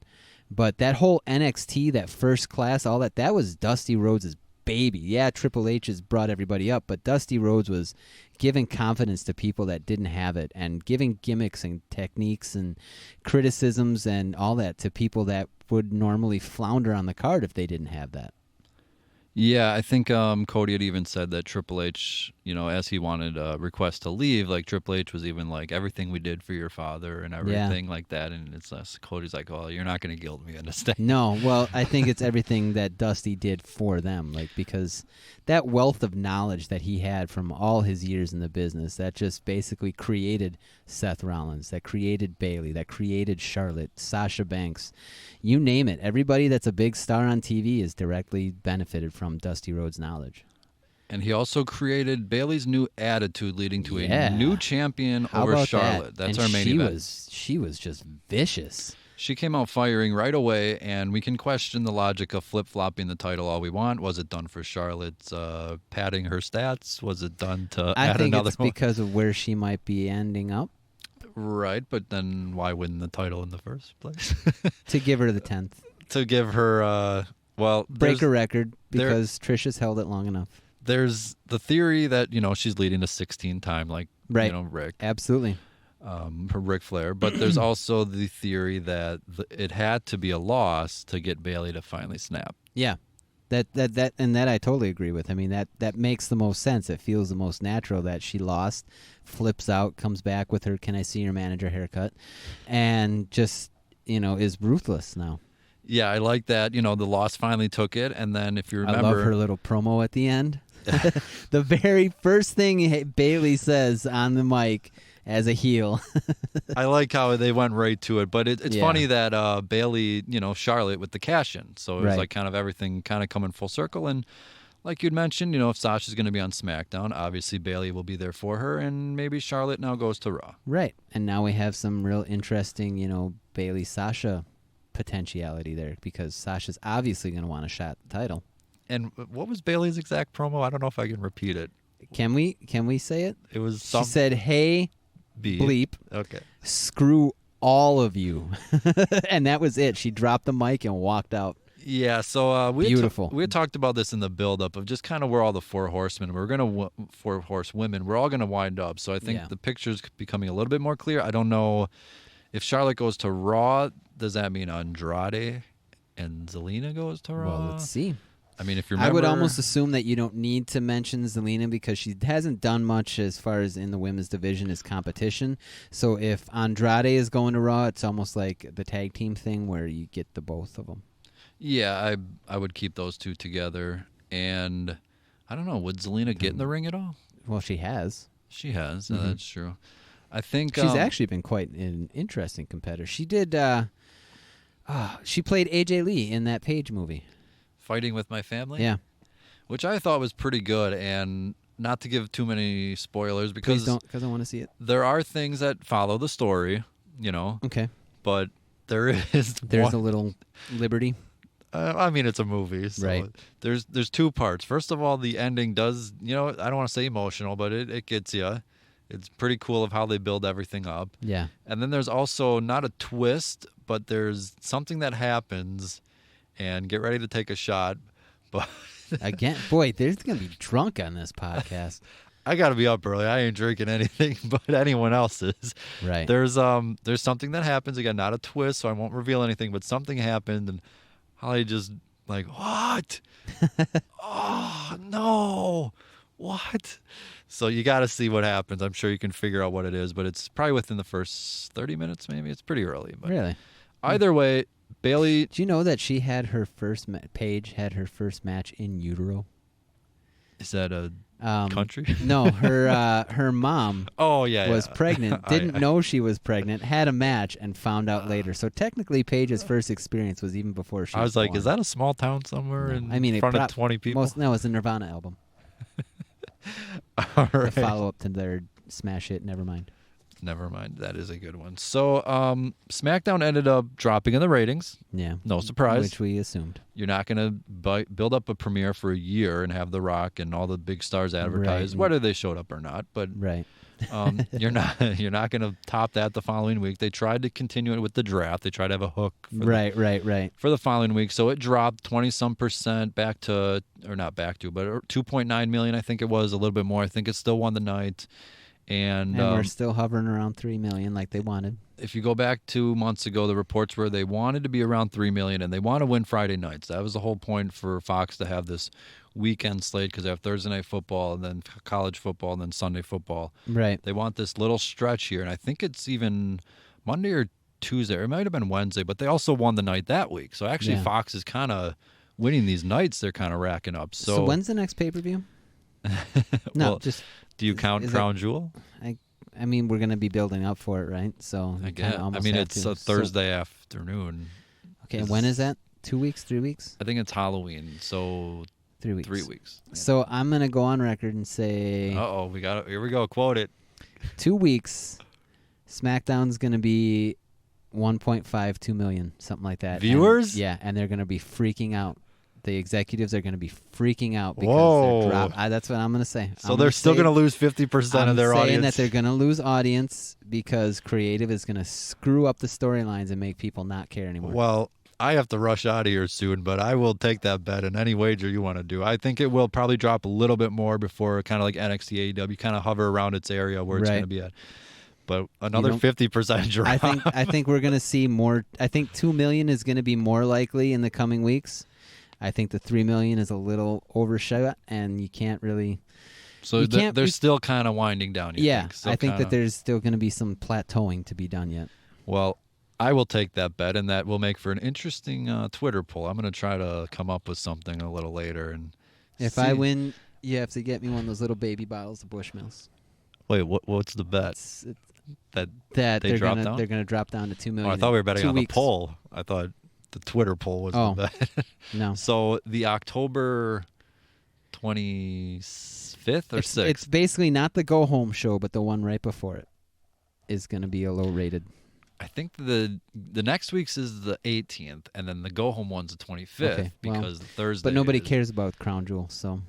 But that whole NXT, that first class, all that was Dusty Rhodes' baby. Yeah, Triple H has brought everybody up, but Dusty Rhodes was giving confidence to people that didn't have it and giving gimmicks and techniques and criticisms and all that to people that would normally flounder on the card if they didn't have that. Yeah, I think Cody had even said that Triple H as he wanted a request to leave, like Triple H was even like, everything we did for your father and everything like that. And it's Cody's like, well, you're not going to guilt me into staying. No, well, I think it's everything that Dusty did for them, like, because that wealth of knowledge that he had from all his years in the business, that just basically created Seth Rollins, that created Bayley, that created Charlotte, Sasha Banks, you name it. Everybody that's a big star on TV is directly benefited from Dusty Rhodes' knowledge. And he also created Bayley's new attitude, leading to a new champion over Charlotte. That's our main event. She was just vicious. She came out firing right away, and we can question the logic of flip-flopping the title all we want. Was it done for Charlotte's padding her stats? Was it done to add another one? I think it's because of where she might be ending up. Right, but then why win the title in the first place? To give her the 10th. To give her, break a record because Trisha's held it long enough. There's the theory that, she's leading a 16-time, like, Rick. Absolutely. For Ric Flair. But there's also the theory that it had to be a loss to get Bayley to finally snap. Yeah. That I totally agree with. I mean, that makes the most sense. It feels the most natural that she lost, flips out, comes back with her "Can I see your manager" haircut, and just, is ruthless now. Yeah, I like that. The loss finally took it, and then if you remember, I love her little promo at the end. The very first thing Bayley says on the mic as a heel. I like how they went right to it, but it's funny that Bayley, Charlotte with the cash-in. So it was like kind of everything kind of coming full circle. And like you'd mentioned, if Sasha's going to be on SmackDown, obviously Bayley will be there for her, and maybe Charlotte now goes to Raw. Right. And now we have some real interesting, Bayley-Sasha potentiality there, because Sasha's obviously going to want a shot at the title. And what was Bayley's exact promo? I don't know if I can repeat it. Can we say it? It was She said, "Hey, bleep. Okay. Screw all of you." And that was it. She dropped the mic and walked out. Yeah, so we had talked about this in the build-up of just kind of where all the four horsemen, four horsewomen, we're all going to wind up. So I think the picture's becoming a little bit more clear. I don't know if Charlotte goes to Raw. Does that mean Andrade and Zelina goes to Raw? Well, let's see. I mean, if you remember, I would almost assume that you don't need to mention Zelina because she hasn't done much as far as in the women's division as competition. So if Andrade is going to Raw, it's almost like the tag team thing where you get the both of them. Yeah, I would keep those two together. And I don't know, would Zelina get in the ring at all? Well, she has. She has. That's true. I think she's actually been quite an interesting competitor. She did. She played AJ Lee in that Paige movie. Fighting with My Family? Yeah. Which I thought was pretty good, and not to give too many spoilers because please don't, because I want to see it. There are things that follow the story, Okay. But there's a little liberty. I mean, it's a movie, so right. There's two parts. First of all, the ending does, I don't want to say emotional, but it gets you. It's pretty cool of how they build everything up. Yeah. And then there's also not a twist, but there's something that happens. And get ready to take a shot. But again, boy, there's going to be drunk on this podcast. I got to be up early. I ain't drinking anything, but anyone else is. Right. There's something that happens. Again, not a twist, so I won't reveal anything, but something happened, and Holly just like, what? Oh, no. What? So you got to see what happens. I'm sure you can figure out what it is, but it's probably within the first 30 minutes maybe. It's pretty early. But really? Either way, Bayley. Do you know that she had her first Paige had her first match in utero? Is that a country? No, her mom. Was pregnant. Didn't know she was pregnant. Had a match and found out later. So technically, Paige's first experience was even before she. I was born. like, is that a small town somewhere in front of 20 people? No, it's a Nirvana album. All right. A follow-up to their smash hit. Never mind. That is a good one. So SmackDown ended up dropping in the ratings. Yeah. No surprise. Which we assumed. You're not going to build up a premiere for a year and have The Rock and all the big stars advertised, whether they showed up or not. But you're not going to top that the following week. They tried to continue it with the draft. They tried to have a hook. For the following week. So it dropped 20-some% back to, or not back to, but 2.9 million, I think it was, a little bit more. I think it still won the night. And we're still hovering around 3 million like they wanted. If you go back 2 months ago, the reports were they wanted to be around 3 million and they want to win Friday nights. That was the whole point for Fox to have this weekend slate because they have Thursday night football and then college football and then Sunday football. Right. They want this little stretch here, and I think it's even Monday or Tuesday. Or it might have been Wednesday, but they also won the night that week. So actually, Fox is kind of winning these nights. They're kind of racking up. So when's the next pay-per-view? No, well, just do you count Crown Jewel? I mean, we're going to be building up for it, right? So it's a Thursday afternoon. Okay, when is that? 2 weeks, 3 weeks? I think it's Halloween, so 3 weeks. 3 weeks. Yeah. So I'm going to go on record and say... Uh-oh, here we go, quote it. 2 weeks, SmackDown's going to be 1.52 million, something like that. Viewers? And they're going to be freaking out. The executives are going to be freaking out because they're dropped. That's what I'm going to say. So they're still going to lose 50% of their audience. I'm saying that they're going to lose audience because creative is going to screw up the storylines and make people not care anymore. Well, I have to rush out of here soon, but I will take that bet in any wager you want to do. I think it will probably drop a little bit more before kind of like NXT AEW, kind of hover around its area where it's going to be at. But another 50% drop. I think we're going to see more. I think 2 million is going to be more likely in the coming weeks. I think the 3 million is a little overshot, and you can't really. So they're still kind of winding down. I think that there's still going to be some plateauing to be done yet. Well, I will take that bet, and that will make for an interesting Twitter poll. I'm going to try to come up with something a little later. And if I win, you have to get me one of those little baby bottles of Bushmills. Wait, what's the bet? That they're going to drop down to 2 million. Oh, I thought we were betting on weeks. the poll. I thought the Twitter poll was the bet. No. So the October 25th or 6th? It's basically not the go-home show, but the one right before it is going to be a low-rated. I think the next week's is the 18th, and then the go-home one's the 25th because the Thursday. But nobody cares about Crown Jewel, so.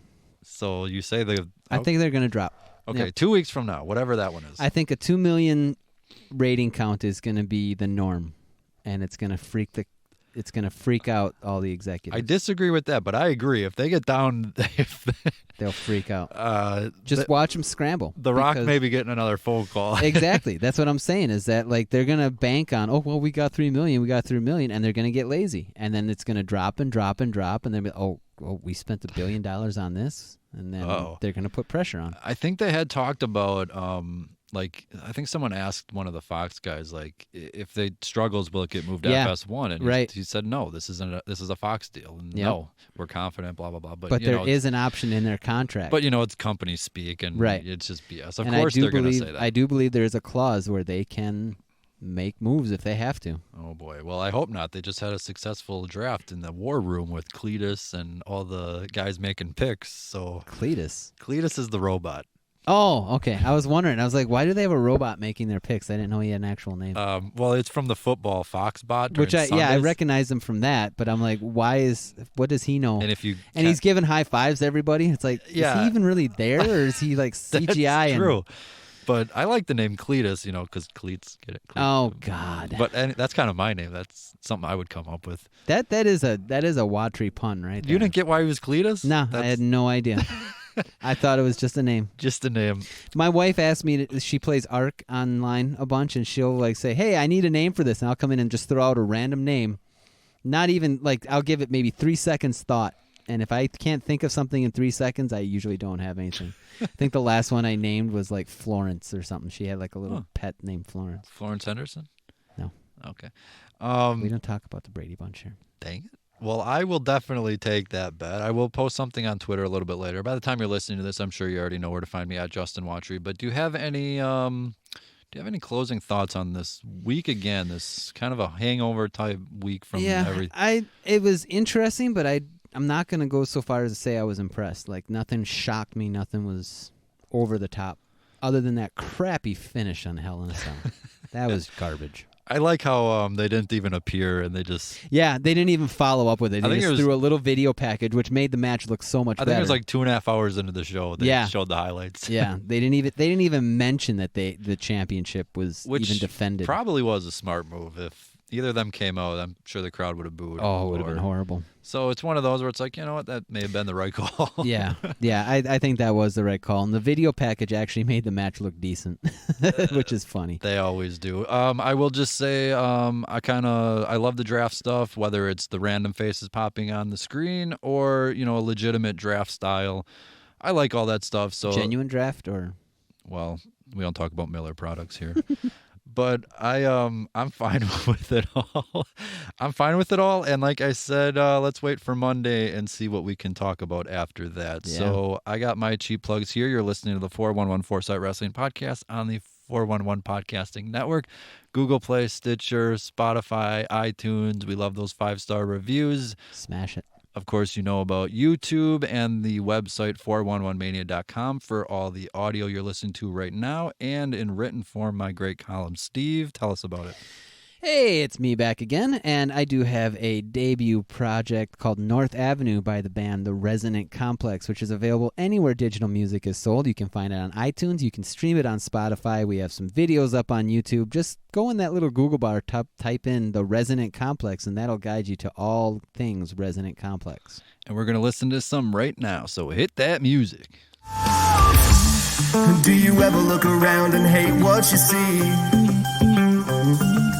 So you say I think they're going to drop. Okay, 2 weeks from now, whatever that one is. I think a 2 million rating count is going to be the norm, and it's going to freak out all the executives. I disagree with that, but I agree. If they get down, they'll freak out. Just watch them scramble. The Rock may be getting another phone call. Exactly. That's what I'm saying is that like they're going to bank on, we got 3 million, and they're going to get lazy. And then it's going to drop and drop and drop, and they'll be, we spent $1 billion on this, and then they're going to put pressure on. I think they had talked about I think someone asked one of the Fox guys, like, if they struggles, will it get moved to FS1? And he said, no, this is a Fox deal. And no, we're confident, blah, blah, blah. But there is an option in their contract. But, it's company speak, and it's just BS. Of course they're going to say that. I do believe there's a clause where they can make moves if they have to. Oh, boy. Well, I hope not. They just had a successful draft in the war room with Cletus and all the guys making picks. So Cletus is the robot. Oh, okay. I was wondering. I was like, why do they have a robot making their picks? I didn't know he had an actual name. Well, it's from the football Fox bot. Which I recognize him from that, but I'm like, what does he know? And he's giving high fives to everybody. It's like, is he even really there, or is he like CGI? That's true. But I like the name Cletus, because cleats get it. Oh God! But that's kind of my name. That's something I would come up with. That is a Watry pun, right there. You didn't get why he was Cletus? No, I had no idea. I thought it was just a name. Just a name. My wife asked me, she plays Arc online a bunch, and she'll say, hey, I need a name for this. And I'll come in and just throw out a random name. Not even, I'll give it maybe 3 seconds thought. And if I can't think of something in 3 seconds, I usually don't have anything. I think the last one I named was Florence or something. She had a little pet named Florence. Florence Henderson? No. Okay. We don't talk about the Brady Bunch here. Dang it. Well, I will definitely take that bet. I will post something on Twitter a little bit later. By the time you're listening to this, I'm sure you already know where to find me at Justin Watry. But do you have any closing thoughts on this week again? This kind of a hangover type week from everything. It was interesting, but I'm not going to go so far as to say I was impressed. Nothing shocked me. Nothing was over the top, other than that crappy finish on Hell in a Cell. That was garbage. I like how they didn't even appear and they just... Yeah, they didn't even follow up with it. They just threw a little video package, which made the match look so much better. I think it was 2.5 hours into the show. They showed the highlights. Yeah, they didn't even mention that the championship was even defended. Probably was a smart move. either of them came out, I'm sure the crowd would have booed. Oh, it would have been horrible. So it's one of those where it's like, you know what, that may have been the right call. Yeah, I think that was the right call. And the video package actually made the match look decent, which is funny. They always do. I will just say I love the draft stuff, whether it's the random faces popping on the screen or, a legitimate draft style. I like all that stuff. So genuine draft or? Well, we don't talk about Miller products here. But I'm fine with it all. I'm fine with it all. And like I said, let's wait for Monday and see what we can talk about after that. Yeah. So I got my cheap plugs here. You're listening to the 411 Foresight Wrestling Podcast on the 411 Podcasting Network, Google Play, Stitcher, Spotify, iTunes. We love those 5-star reviews. Smash it. Of course, you know about YouTube and the website 411mania.com for all the audio you're listening to right now, and in written form, my great column. Steve, tell us about it. Hey, it's me back again, and I do have a debut project called North Avenue by the band The Resonant Complex, which is available anywhere digital music is sold. You can find it on iTunes. You can stream it on Spotify. We have some videos up on YouTube. Just go in that little Google bar, type in The Resonant Complex, and that'll guide you to all things Resonant Complex. And we're going to listen to some right now, so hit that music. Do you ever look around and hate what you see?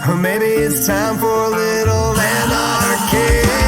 Or maybe it's time for a little anarchy.